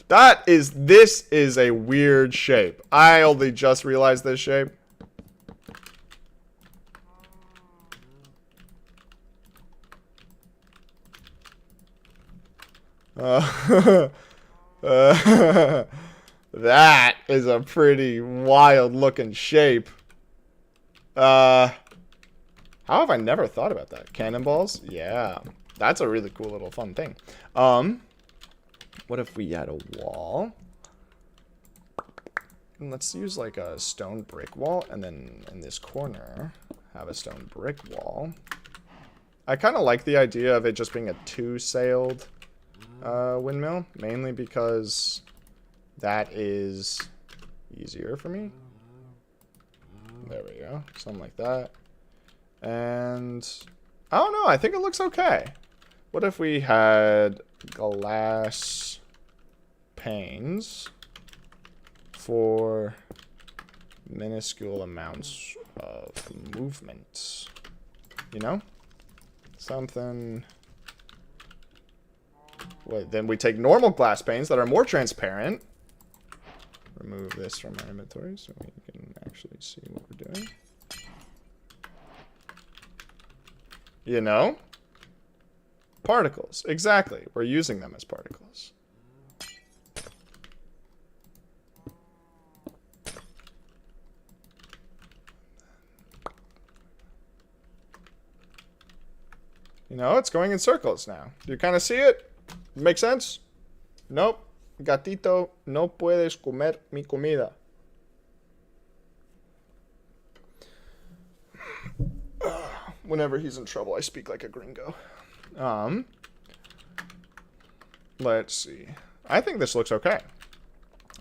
This is a weird shape. I only just realized this shape. That is a pretty wild looking shape. How have I never thought about that? Cannonballs? Yeah. That's a really cool little fun thing. What if we had a wall? And let's use like a stone brick wall, and then in this corner have a stone brick wall. I kind of like the idea of it just being a two-sailed windmill, mainly because that is easier for me. There we go. Something like that. And I don't know. I think it looks okay. What if we had glass panes for minuscule amounts of movement? You know? Something. Wait, then we take normal glass panes that are more transparent. Remove this from our inventory so we can actually see what we're doing. You know? Particles. Exactly. We're using them as particles. You know, it's going in circles now. Do you kind of see it? Make sense? Nope. Gatito, no puedes comer mi comida. Whenever he's in trouble, I speak like a gringo. Let's see. I think this looks okay.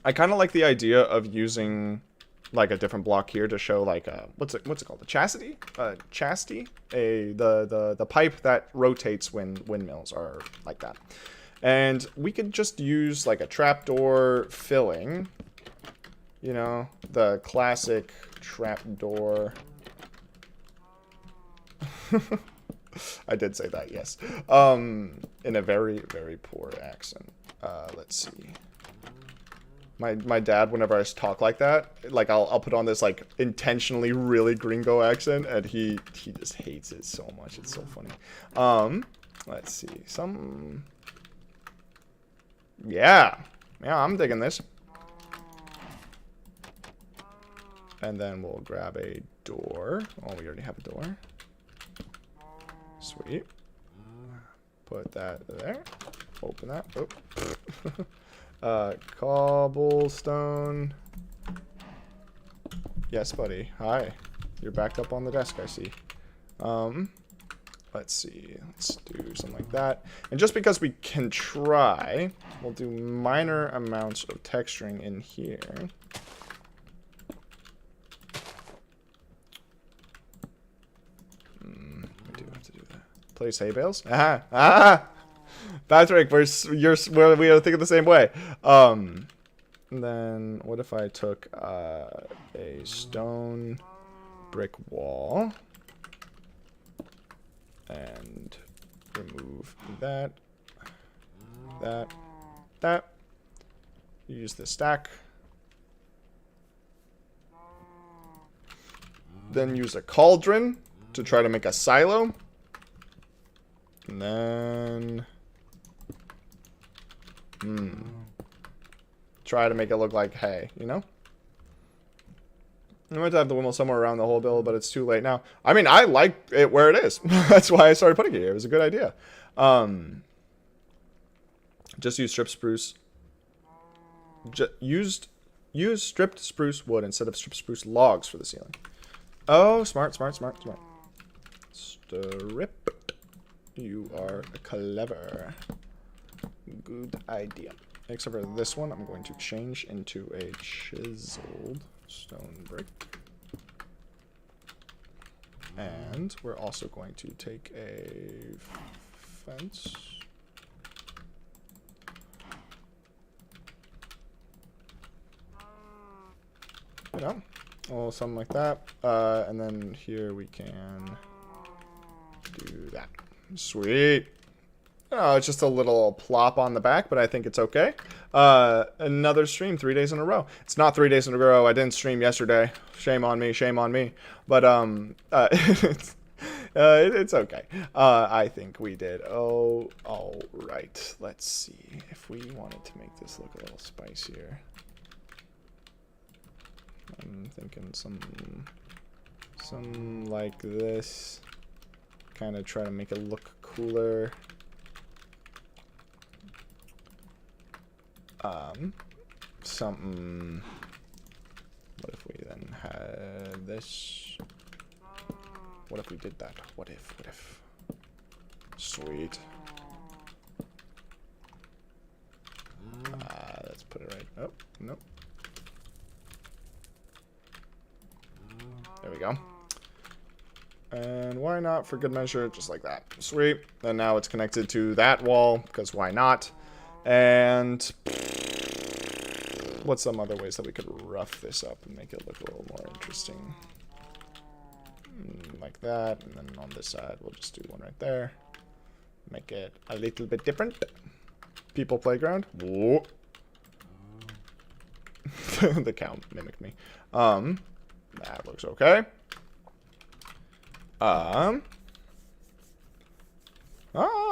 I kind of like the idea of using like a different block here to show like what's it called? The chastity? Chastity? The pipe that rotates when windmills are like that. And we could just use like a trapdoor filling. You know, the classic trapdoor. I did say that, yes. In a very, very poor accent. Let's see. My dad, whenever I talk like that, like I'll put on this like intentionally really gringo accent, and he just hates it so much. It's so funny. Let's see. Yeah, I'm digging this. And then we'll grab a door. Oh, we already have a door. Sweet. Put that there. Open that. Oh. Cobblestone. Yes, buddy. Hi. You're back up on the desk, I see. Let's see. Let's do something like that. And just because we can try, we'll do minor amounts of texturing in here. I do have to do that. Place hay bales. Patrick, we are thinking the same way. And then what if I took a stone brick wall and remove that. Use the stack. Then use a cauldron to try to make a silo. And then try to make it look like hay, you know? I might have the windmill somewhere around the whole build, but it's too late now. I mean, I like it where it is. That's why I started putting it here. It was a good idea. Just use stripped spruce. Use stripped spruce wood instead of stripped spruce logs for the ceiling. Oh, smart. Strip. You are clever. Good idea. Except for this one, I'm going to change into a chiseled stone brick. And we're also going to take a fence. You know, or something like that. And then here we can do that. Sweet. Oh, it's just a little plop on the back, but I think it's okay. Another stream 3 days in a row. It's not 3 days in a row. I didn't stream yesterday. Shame on me. Shame on me. But it's okay. I think we did. Oh, all right. Let's see if we wanted to make this look a little spicier. I'm thinking some like this. Kind of try to make it look cooler. Something. What if we then had this? What if we did that? What if? Sweet. Let's put it right. Oh, nope. There we go. And why not, for good measure, just like that. Sweet. And now it's connected to that wall, because why not? And what's some other ways that we could rough this up and make it look a little more interesting? Like that. And then on this side, we'll just do one right there. Make it a little bit different. People playground. Whoa. The cow mimicked me. That looks okay. Oh,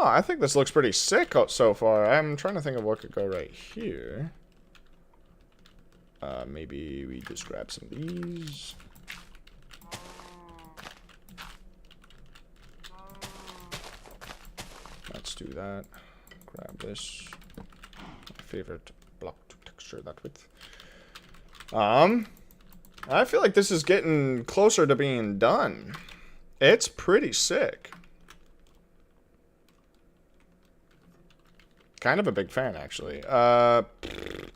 I think this looks pretty sick so far. I'm trying to think of what could go right here. Maybe we just grab some of these. Let's do that. Grab this. My favorite block to texture that with. I feel like this is getting closer to being done. It's pretty sick. Kind of a big fan, actually.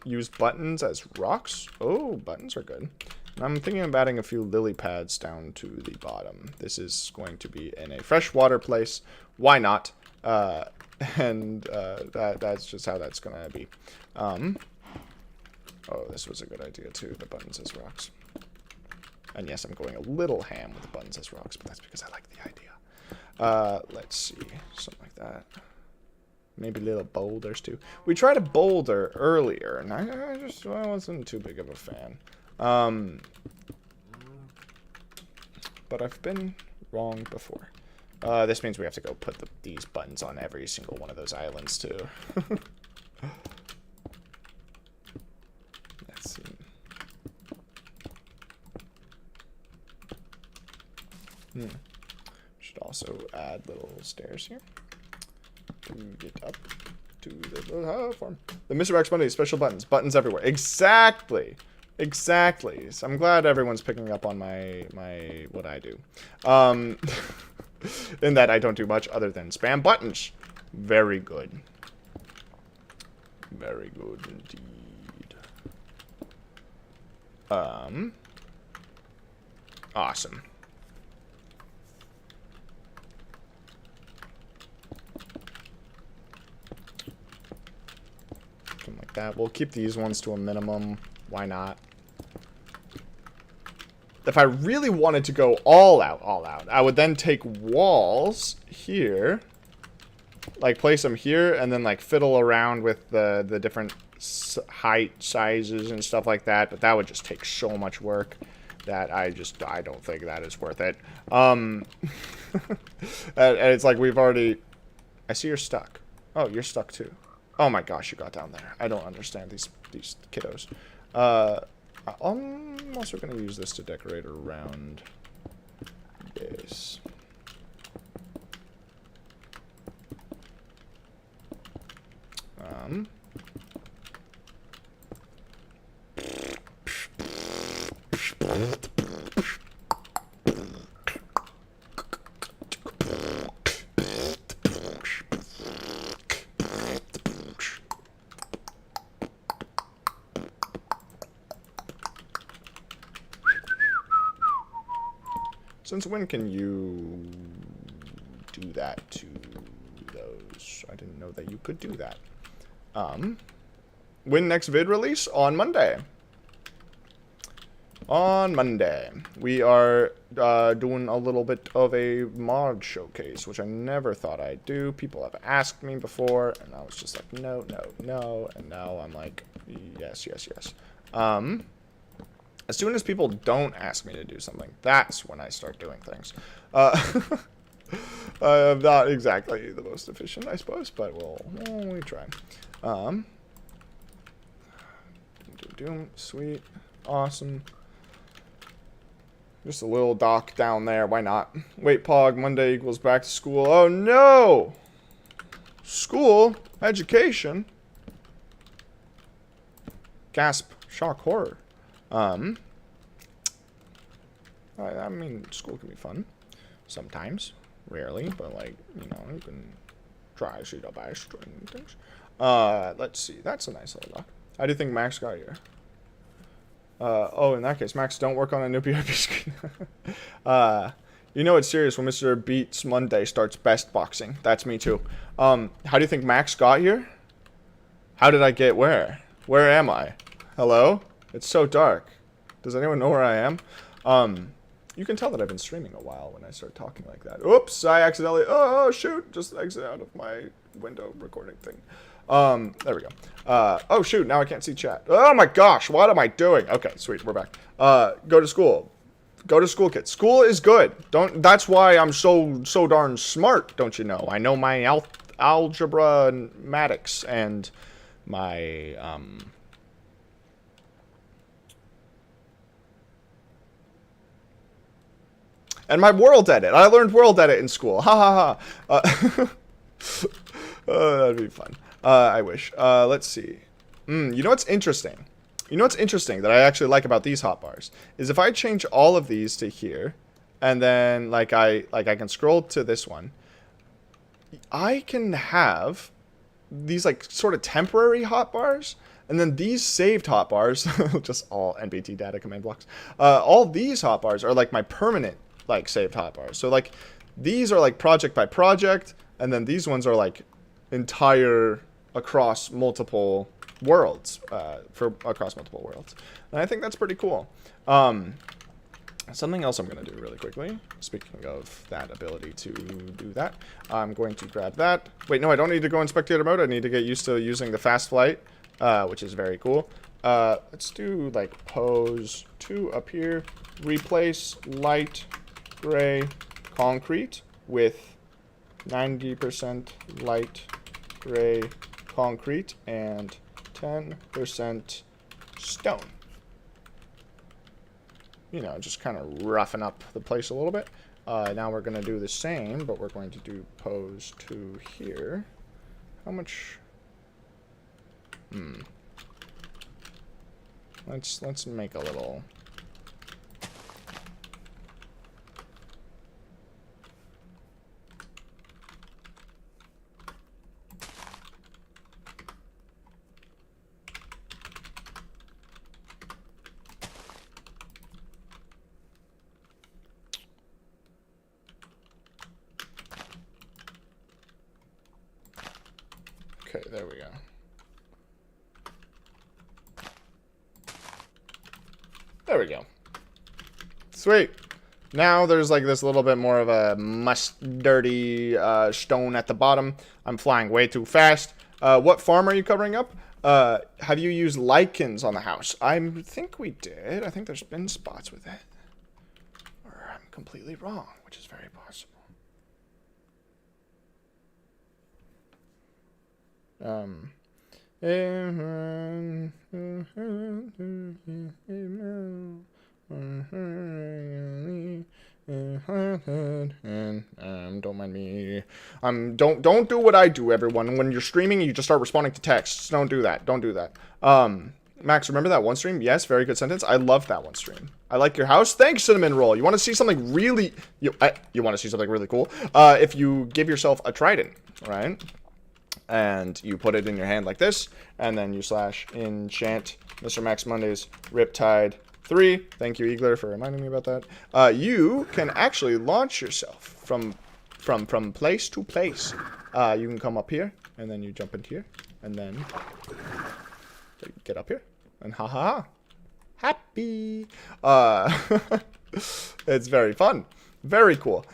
Use buttons as rocks. Oh, buttons are good. I'm thinking of adding a few lily pads down to the bottom. This is going to be in a freshwater place. Why not? That's just how that's going to be. Oh, this was a good idea, too. The buttons as rocks. And yes, I'm going a little ham with the buttons as rocks, but that's because I like the idea. Let's see. Something like that. Maybe little boulders, too. We tried a boulder earlier, and I wasn't too big of a fan. But I've been wrong before. This means we have to go put these buttons on every single one of those islands, too. Let's see. Should also add little stairs here to get up to the platform. The Mr. X Monday special buttons. Buttons everywhere. Exactly. Exactly. So I'm glad everyone's picking up on my what I do. In that I don't do much other than spam buttons. Very good. Very good indeed. Awesome. Something like that. We'll keep these ones to a minimum. Why not? If I really wanted to go all out, I would then take walls here, like place them here, and then like fiddle around with the different height sizes and stuff like that. But that would just take so much work that I don't think that is worth it. And it's like we've already. I see you're stuck. Oh, you're stuck too. Oh my gosh, you got down there. I don't understand these kiddos. I'm also going to use this to decorate around this. Since when can you do that to those? I didn't know that you could do that. When next vid release? On Monday. On Monday. We are doing a little bit of a mod showcase, which I never thought I'd do. People have asked me before, and I was just like, no, no, no. And now I'm like, yes, yes, yes. As soon as people don't ask me to do something, that's when I start doing things. I'm not exactly the most efficient, I suppose, but we try. Sweet. Awesome. Just a little dock down there. Why not? Wait, Pog. Monday equals back to school. Oh, no! School? Education? Gasp. Shock. Horror. I mean, school can be fun. Sometimes. Rarely. But, like, you know, you can try to see the best and things. Let's see. That's a nice little dock. How do you think Max got here? Oh, in that case, Max, don't work on a new PRP screen. You know it's serious when Mr. Beats Monday starts best boxing. That's me too. How do you think Max got here? How did I get where? Where am I? Hello? It's so dark. Does anyone know where I am? You can tell that I've been streaming a while when I start talking like that. Oops, I accidentally, oh shoot, just exit out of my window recording thing. There we go. Oh shoot, now I can't see chat. Oh my gosh, what am I doing? Okay, sweet, we're back. Go to school. Go to school, kids. School is good. That's why I'm so darn smart, don't you know? I know my algebra and mathematics and my, and my world edit. I learned world edit in school. Ha ha ha. That'd be fun. I wish. Let's see. You know what's interesting? You know what's interesting that I actually like about these hotbars is if I change all of these to here, and then like I can scroll to this one, I can have these like sort of temporary hotbars, and then these saved hotbars, just all NBT data command blocks. All these hotbars are like my permanent like saved hotbars. So like these are like project by project, and then these ones are like entire across multiple worlds, across multiple worlds. And I think that's pretty cool. Something else I'm going to do really quickly, speaking of that ability to do that, I'm going to grab that. Wait, no, I don't need to go in spectator mode. I need to get used to using the fast flight, which is very cool. Let's do like pose 2 up here, replace light gray concrete with 90% light gray concrete and 10% stone. You know, just kind of roughing up the place a little bit. Now we're going to do the same, but we're going to do pose 2 here. How much? Let's make a little. Okay, there we go. There we go. Sweet. Now there's like this little bit more of a mustardy stone at the bottom. I'm flying way too fast. What farm are you covering up? Have you used lichens on the house? I think we did. I think there's been spots with it. Or I'm completely wrong, which is very possible. Don't mind me. Don't do what I do, everyone. When you're streaming, you just start responding to texts. Don't do that. Don't do that. Max, remember that one stream? Yes, very good sentence. I love that one stream. I like your house. Thanks, Cinnamon Roll. You want to see something really... You want to see something really cool? If you give yourself a trident, right? And you put it in your hand like this, and then you slash enchant Mr. Max Monday's Riptide 3. Thank you, Eagler, for reminding me about that. You can actually launch yourself from place to place. You can come up here, and then you jump into here, and then get up here, and ha ha ha. Happy. It's very fun. Very cool.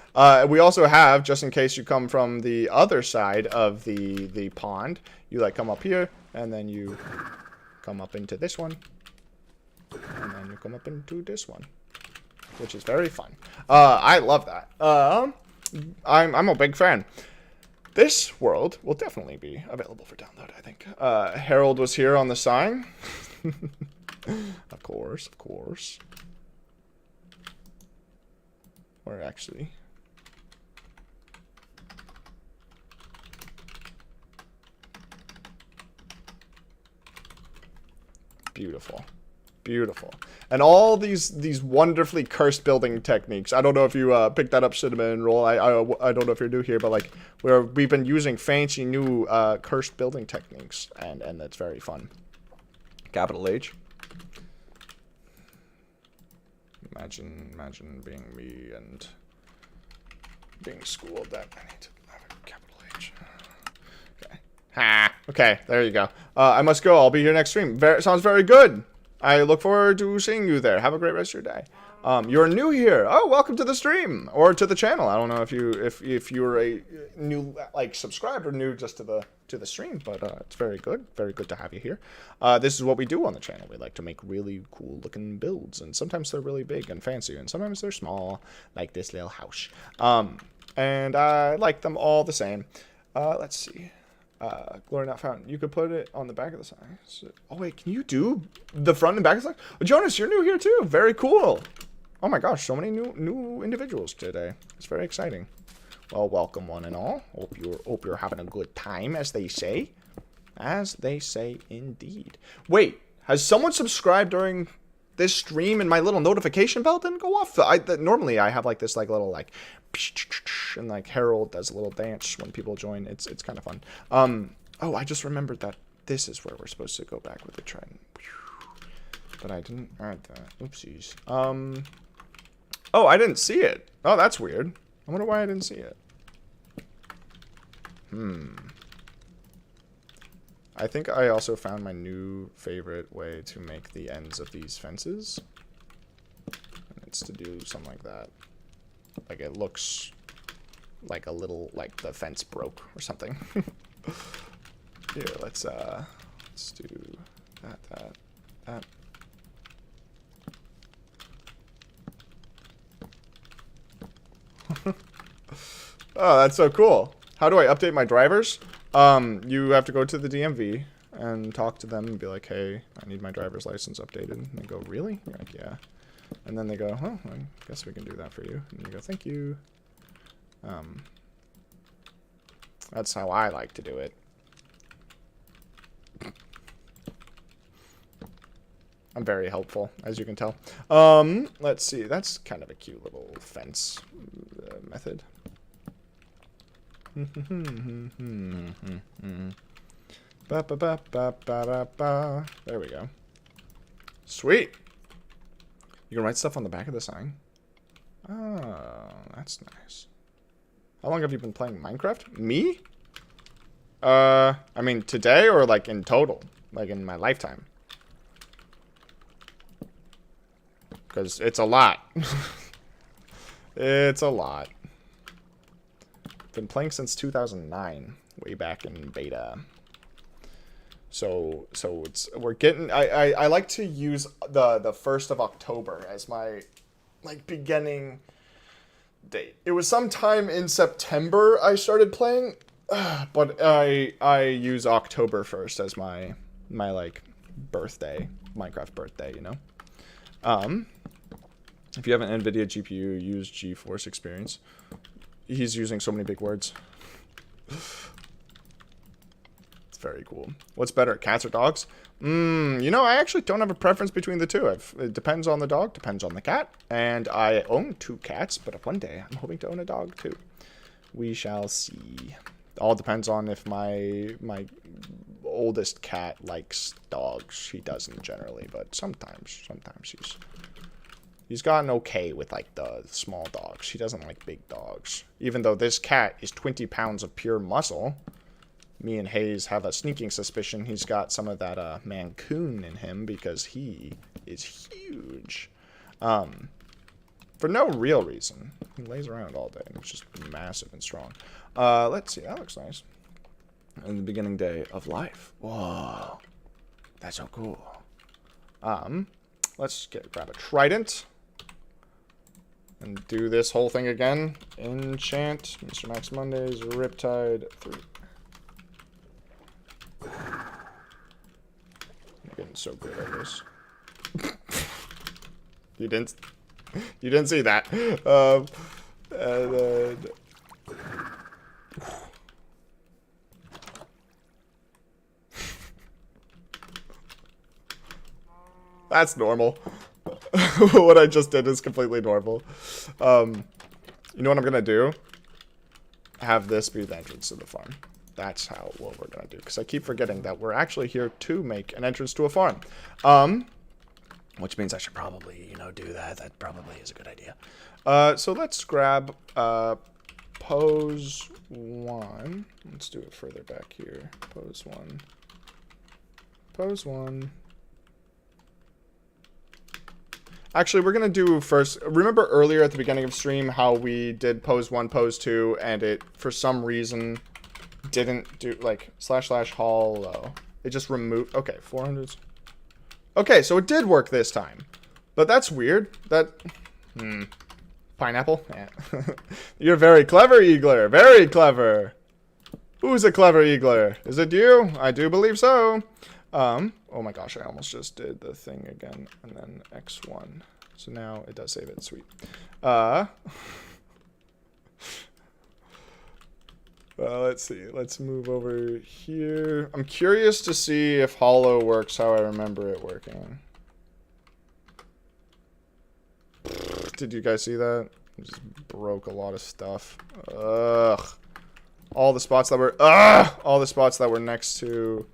We also have, just in case you come from the other side of the pond, you like come up here, and then you come up into this one, and then you come up into this one, which is very fun. I love that. I'm a big fan. This world will definitely be available for download, I think. Harold was here on the sign. Of course, of course. Or actually... Beautiful. Beautiful. And all these wonderfully cursed building techniques. I don't know if you picked that up, Cinnamon Roll. I don't know if you're new here, but like we've been using fancy new cursed building techniques, and that's very fun. Capital H. Imagine being me and being schooled that I need to have a capital H. Okay. Ha. Okay, there you go. I must go. I'll be here next stream. Sounds very good. I look forward to seeing you there. Have a great rest of your day. You're new here. Oh, welcome to the stream or to the channel. I don't know if you're a new like subscriber or new just to the stream, but it's very good. Very good to have you here. This is what we do on the channel. We like to make really cool looking builds, and sometimes they're really big and fancy, and sometimes they're small, like this little house. And I like them all the same. Let's see. Glory not found. You could put it on the back of the sign. Oh wait, can you do the front and back of the sign? Oh, Jonas, you're new here too. Very cool. Oh my gosh, so many new individuals today. It's very exciting. Well, welcome one and all. Hope you're having a good time, as they say. As they say indeed. Wait, has someone subscribed during this stream and my little notification bell didn't go off? Normally I have like this like little like and like Harold does a little dance when people join. It's kind of fun. Oh, I just remembered that this is where we're supposed to go back with the trident. But I didn't add that. Oopsies. Oh, I didn't see it. Oh, that's weird. I wonder why I didn't see it. I think I also found my new favorite way to make the ends of these fences. And it's to do something like that. Like it looks like a little, like the fence broke or something. Here, let's do that. Oh, that's so cool. How do I update my drivers? You have to go to the DMV and talk to them and be like, hey, I need my driver's license updated. And they go, really? You're like, yeah. And then they go, oh, I guess we can do that for you. And you go, thank you. That's how I like to do it. I'm very helpful, as you can tell. Let's see. That's kind of a cute little fence method. There we go. Sweet. You can write stuff on the back of the sign. Oh, that's nice. How long have you been playing Minecraft? Me? I mean, today or like in total? Like in my lifetime? Because it's a lot. It's a lot. Been playing since 2009, way back in beta. So we're getting. I like to use the 1st of October as my like beginning date. It was sometime in September I started playing, but I use October 1st as my like birthday, Minecraft birthday. You know. If you have an NVIDIA GPU, use GeForce Experience. He's using so many big words. It's very cool. What's better, cats or dogs? You know, I actually don't have a preference between the two. It depends on the dog, depends on the cat. And I own 2 cats, but one day I'm hoping to own a dog too. We shall see. All depends on if my oldest cat likes dogs. He doesn't generally, but sometimes he's gotten okay with like the small dogs. He doesn't like big dogs. Even though this cat is 20 pounds of pure muscle, me and Hayes have a sneaking suspicion he's got some of that Mancoon in him because he is huge. For no real reason. He lays around all day and it's just massive and strong. Let's see. That looks nice. In the beginning day of life. Whoa. That's so cool. Let's grab a trident. And do this whole thing again. Enchant. Mr. Max Mondays. Riptide. 3. I'm getting so good at this. You didn't see that. And then... That's normal. What I just did is completely normal. You know what I'm gonna do? Have this be the entrance to the farm. That's what we're gonna do. Because I keep forgetting that we're actually here to make an entrance to a farm. Which means I should probably, you know, do that. That probably is a good idea. So let's grab pose 1. Let's do it further back here. Pose 1. Pose 1. Actually, we're going to do first... Remember earlier at the beginning of stream how we did pose 1, pose 2, and it, for some reason, didn't do, like, / hollow. It just removed... Okay, 400... Okay, so it did work this time. But that's weird. That... Pineapple? Yeah. You're very clever, Eagler. Very clever. Who's a clever Eagler? Is it you? I do believe so. Oh my gosh, I almost just did the thing again. And then X1. So now it does save it. Sweet. Let's see. Let's move over here. I'm curious to see if hollow works how I remember it working. Did you guys see that? I just broke a lot of stuff. Ugh. All the spots that were... All the spots that were next to...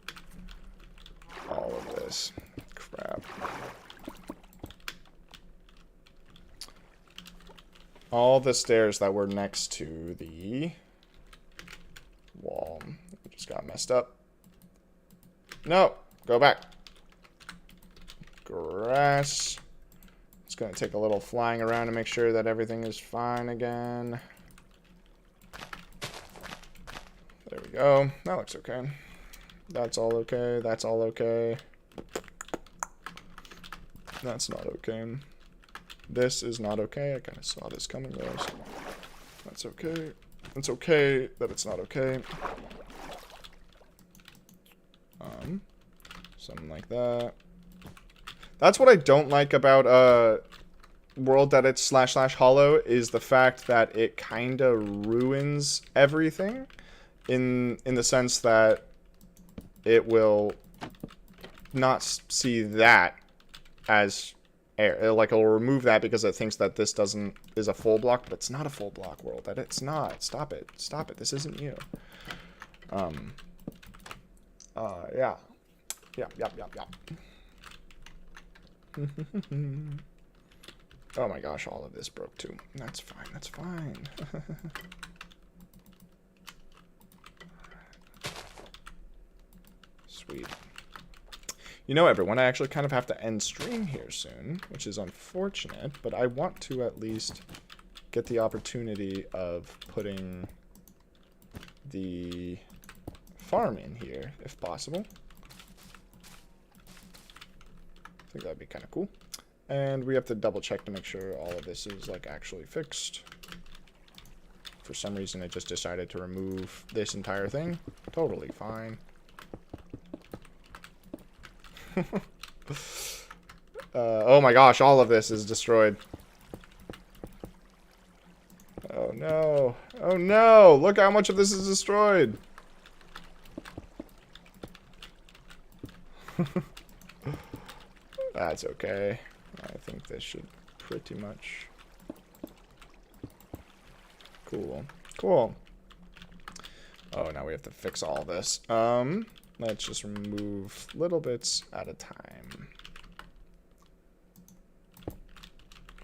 all of this. Crap. All the stairs that were next to the... wall. It just got messed up. No! Go back. Grass. It's going to take a little flying around to make sure that everything is fine again. There we go. That looks okay. That's all okay. That's all okay. That's not okay. This is not okay. I kind of saw this coming though. So that's okay. It's okay that it's not okay. Something like that. That's what I don't like about World that it's / hollow is the fact that it kind of ruins everything in the sense that it will not see that as air. Like, it'll remove that because it thinks that this is a full block, but it's not a full block world. That it's not. Stop it. Stop it. This isn't you. Yeah. Yeah. Oh my gosh, all of this broke too. That's fine. That's fine. Sweet. You know, everyone, I actually kind of have to end stream here soon, which is unfortunate, but I want to at least get the opportunity of putting the farm in here, if possible. I think that'd be kind of cool. And we have to double check to make sure all of this is, like, actually fixed. For some reason, it just decided to remove this entire thing. Totally fine. Oh my gosh, all of this is destroyed. Oh no. Oh no! Look how much of this is destroyed! That's okay. I think this should pretty much... Cool. Cool. Oh, now we have to fix all this. Let's just remove little bits at a time.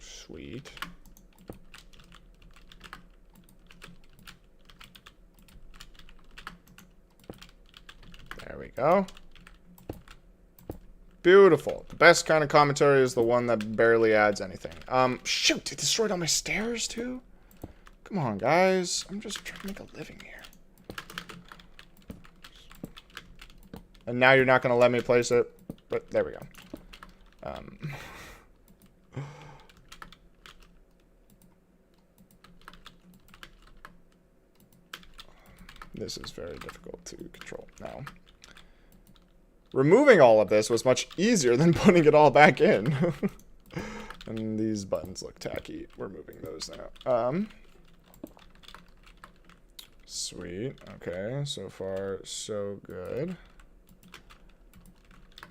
Sweet. There we go. Beautiful. The best kind of commentary is the one that barely adds anything. Shoot, it destroyed all my stairs too? Come on, guys. I'm just trying to make a living here. And now you're not going to let me place it. But there we go. This is very difficult to control now. Removing all of this was much easier than putting it all back in. And these buttons look tacky. We're moving those now. Sweet. Okay, so far so good.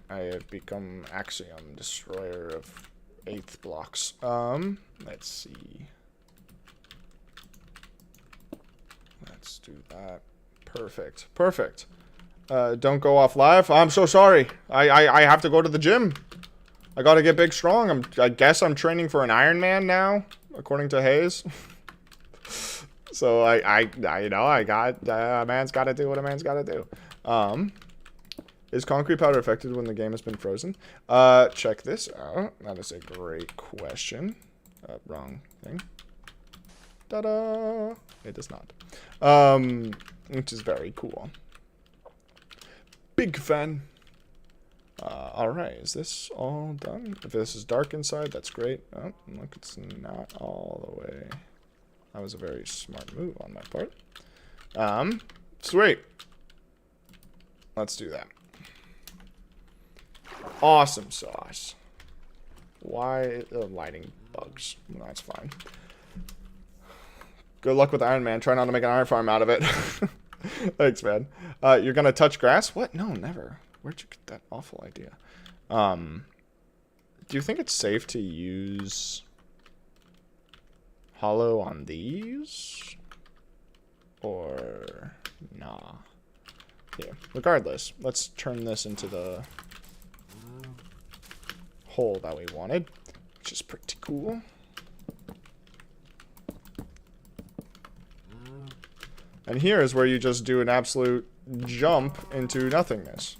I have become Axiom, destroyer of 8th blocks. Let's see. Let's do that. Perfect. Perfect. Don't go off live. I'm so sorry. I have to go to the gym. I gotta get big strong. I guess I'm training for an Ironman now, according to Hayes. So you know, a man's gotta do what a man's gotta do. Is concrete powder affected when the game has been frozen? Check this out. That is a great question. Wrong thing. Ta-da! It does not. Which is very cool. Big fan. Alright, is this all done? If this is dark inside, that's great. Oh, look, it's not all the way. That was a very smart move on my part. Sweet. Let's do that. Awesome sauce. Why lighting bugs? That's fine. Good luck with Iron Man. Try not to make an iron farm out of it. Thanks, man. You're gonna touch grass? What? No, never. Where'd you get that awful idea? Do you think it's safe to use hollow on these? Or nah? Here. Regardless, let's turn this into the hole that we wanted, which is pretty cool. And here is where you just do an absolute jump into nothingness.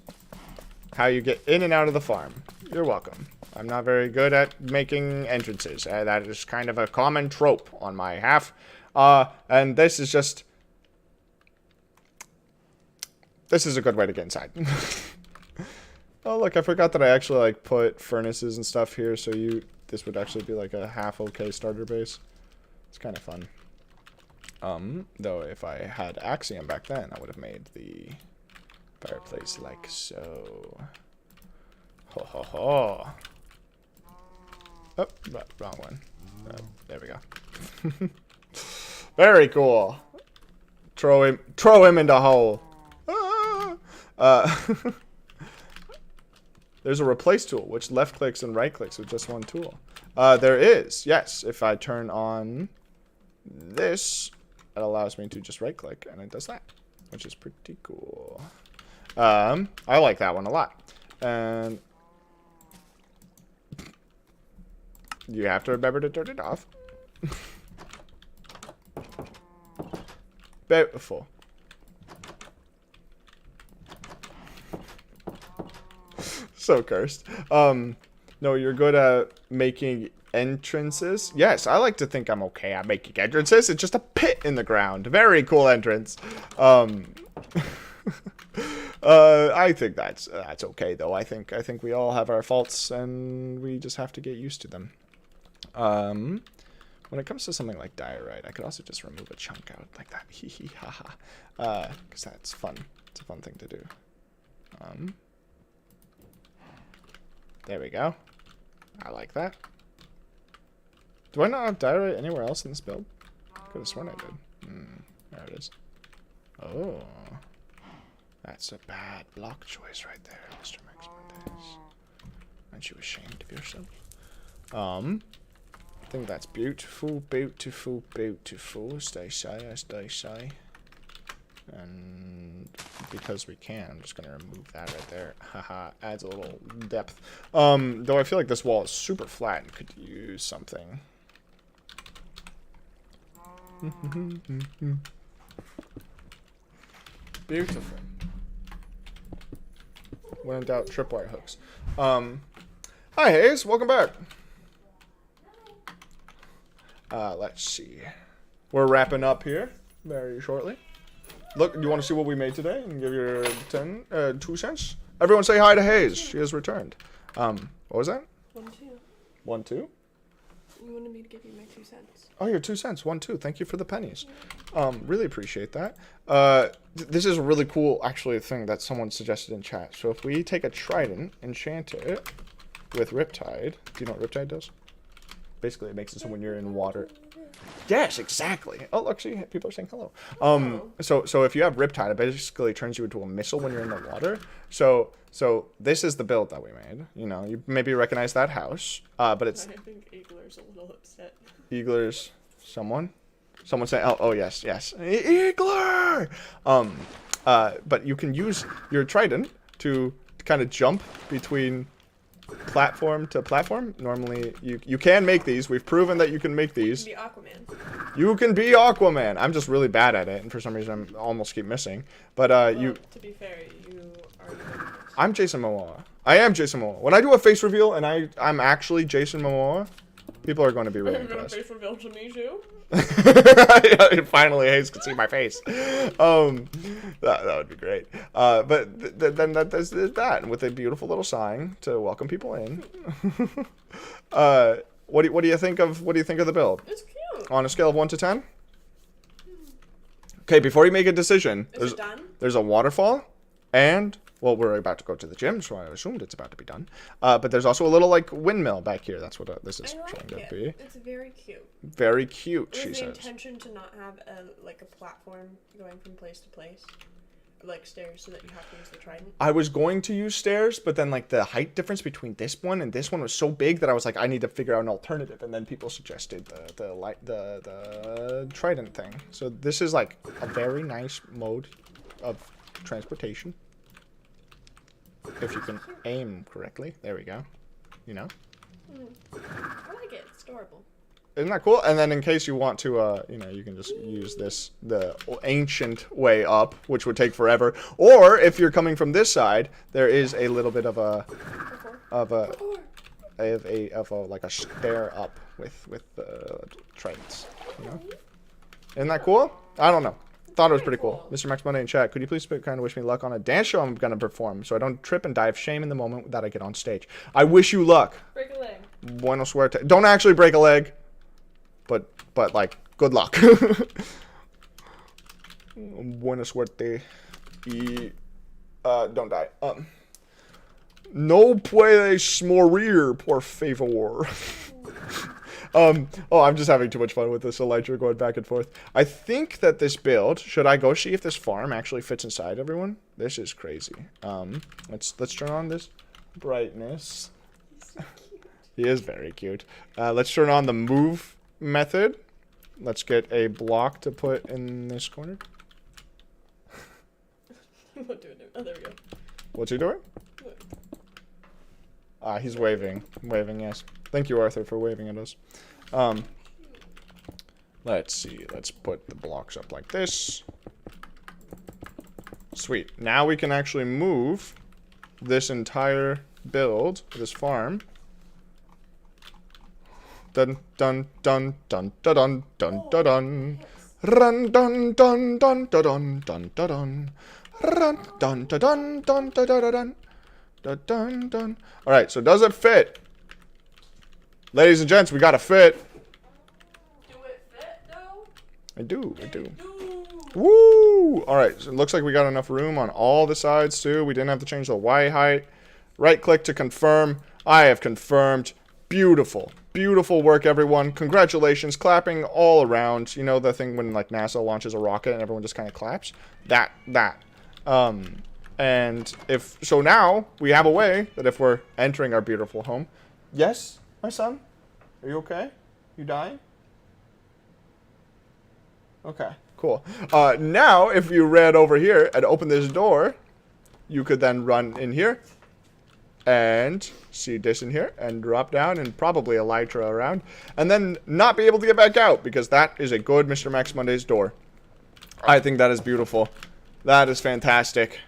How you get in and out of the farm. You're welcome. I'm not very good at making entrances. That is kind of a common trope on my half. And this is just... This is a good way to get inside. Oh, look, I forgot that I actually, like, put furnaces and stuff here, so this would actually be, like, a half-okay starter base. It's kind of fun. Though if I had Axiom back then, I would have made the fireplace like so. Ho ho ho. Oh, wrong one. There we go. Very cool. Throw him in the hole. There's a replace tool, which left clicks and right clicks with just one tool. There is, yes. If I turn on this, it allows me to just right click and it does that, which is pretty cool. I like that one a lot. And you have to remember to turn it off. Beautiful. So cursed. No, you're good at making entrances. Yes, I like to think I'm okay at making entrances. It's just a pit in the ground. Very cool entrance. I think that's okay though. I think we all have our faults and we just have to get used to them. When it comes to something like diorite, I could also just remove a chunk out like that. Hee hee ha ha. Because that's fun. It's a fun thing to do. There we go. I like that. Do I not have diorite anywhere else in this build? Could have sworn I did. There it is. Oh. That's a bad block choice right there, Mr. Max Montes. Aren't you ashamed of yourself? I think that's beautiful, beautiful, beautiful. Stay shy, I stay shy. And because we can, I'm just gonna remove that right there. Haha, adds a little depth. Though I feel like this wall is super flat and could use something. Beautiful. When in doubt, tripwire hooks. Hi Hayes, welcome back. Let's see. We're wrapping up here very shortly. Look, you want to see what we made today and give your 2 cents? Everyone say hi to Hayes. She has returned. What was that? 1, 2. 1, 2? You wanted me to give you my 2 cents. Oh, your 2 cents. 1, 2. Thank you for the pennies. Really appreciate that. This is a really cool, actually, thing that someone suggested in chat. So if we take a trident, enchant it with Riptide. Do you know what Riptide does? Basically, it makes it so when you're in water. Yes, exactly. Oh, look, see, people are saying hello. So if you have Riptide, it basically turns you into a missile when you're in the water. So this is the build that we made. You know, you maybe recognize that house, but it's. I think Eagler's a little upset. Eagler's someone saying, oh yes, Eagler. But you can use your trident to kind of jump between platform to platform. Normally, you can make these. We've proven that you can make these. You can be Aquaman. You can be Aquaman. I'm just really bad at it, and for some reason I almost keep missing. But Well, you. to be fair, you are. I'm Jason Momoa. I am Jason Momoa. When I do a face reveal and I'm actually Jason Momoa, people are going to be really impressed. Face reveal to me too. Finally, Hayes can see my face. That would be great. But then there's that, with a beautiful little sign to welcome people in. What do you think of the build? It's cute. On a scale of 1 to 10? Okay, before you make a decision, Is it done? there's a waterfall, and well, we're about to go to the gym, so I assumed it's about to be done. But there's also a little like windmill back here. That's what this is trying to be. It's very cute. Very cute, she With says. the intention to not have a platform going from place to place, like stairs, so that you have to use the trident. I was going to use stairs, but then like the height difference between this one and this one was so big that I was like, I need to figure out an alternative. And then people suggested the trident thing. So this is like a very nice mode of transportation. If you can aim correctly. There we go. You know? I like it. It's adorable. Isn't that cool? And then in case you want to, you can just use this, the ancient way up, which would take forever. Or if you're coming from this side, there is a little bit of a like a stair up with tridents. You know? Isn't that cool? I don't know. Thought it was pretty cool. Mr. Max Monday in chat, could you please kind of wish me luck on a dance show I'm going to perform so I don't trip and die of shame in the moment that I get on stage? I wish you luck. Break a leg. Buena suerte. Don't actually break a leg, but like, good luck. Buena suerte. Don't die. No puedes morir, por favor. I'm just having too much fun with this Elytra going back and forth. I think that this build, should I go see if this farm actually fits inside everyone? This is crazy. Let's turn on this brightness. He's so cute. He is very cute. Let's turn on the move method. Let's get a block to put in this corner. I'm not doing it. Oh, there we go. What's he doing? He's waving. Waving, yes. Thank you, Arthur, for waving at us. Let's see. Let's put the blocks up like this. Sweet. Now we can actually move this entire build, this farm. Dun dun dun dun dun dun dun dun dun. Run dun dun dun dun dun dun dun. Run dun dun dun dun dun dun dun. Dun dun dun. All right. So does it fit? Ladies and gents, we got to fit. Do it fit, though? I do. Woo! All right, so it looks like we got enough room on all the sides, too. We didn't have to change the Y height. Right-click to confirm. I have confirmed. Beautiful. Beautiful work, everyone. Congratulations. Clapping all around. You know the thing when, like, NASA launches a rocket and everyone just kind of claps? That. And so now we have a way that if we're entering our beautiful home. Yes? My son? Are you okay? You dying? Okay, Cool. Now, if you ran over here and opened this door, you could then run in here and see this in here and drop down and probably elytra around and then not be able to get back out because that is a good Mr. Max Monday's door. I think that is beautiful. That is fantastic.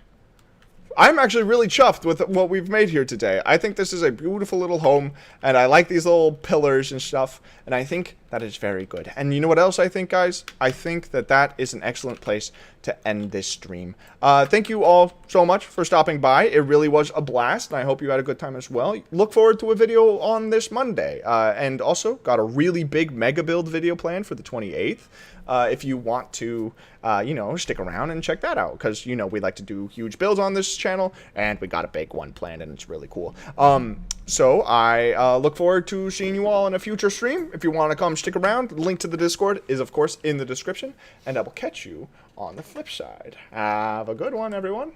I'm actually really chuffed with what we've made here today. I think this is a beautiful little home, and I like these little pillars and stuff, and I think that is very good. And you know what else I think, guys? I think that that is an excellent place to end this stream. Thank you all so much for stopping by. It really was a blast, and I hope you had a good time as well. Look forward to a video on this Monday. And also, got a really big mega build video planned for the 28th. If you want to, you know, stick around and check that out. Because, you know, we like to do huge builds on this channel. And we got a big one planned, and it's really cool. So I look forward to seeing you all in a future stream. If you want to come stick around, the link to the Discord is, of course, in the description. And I will catch you on the flip side. Have a good one, everyone.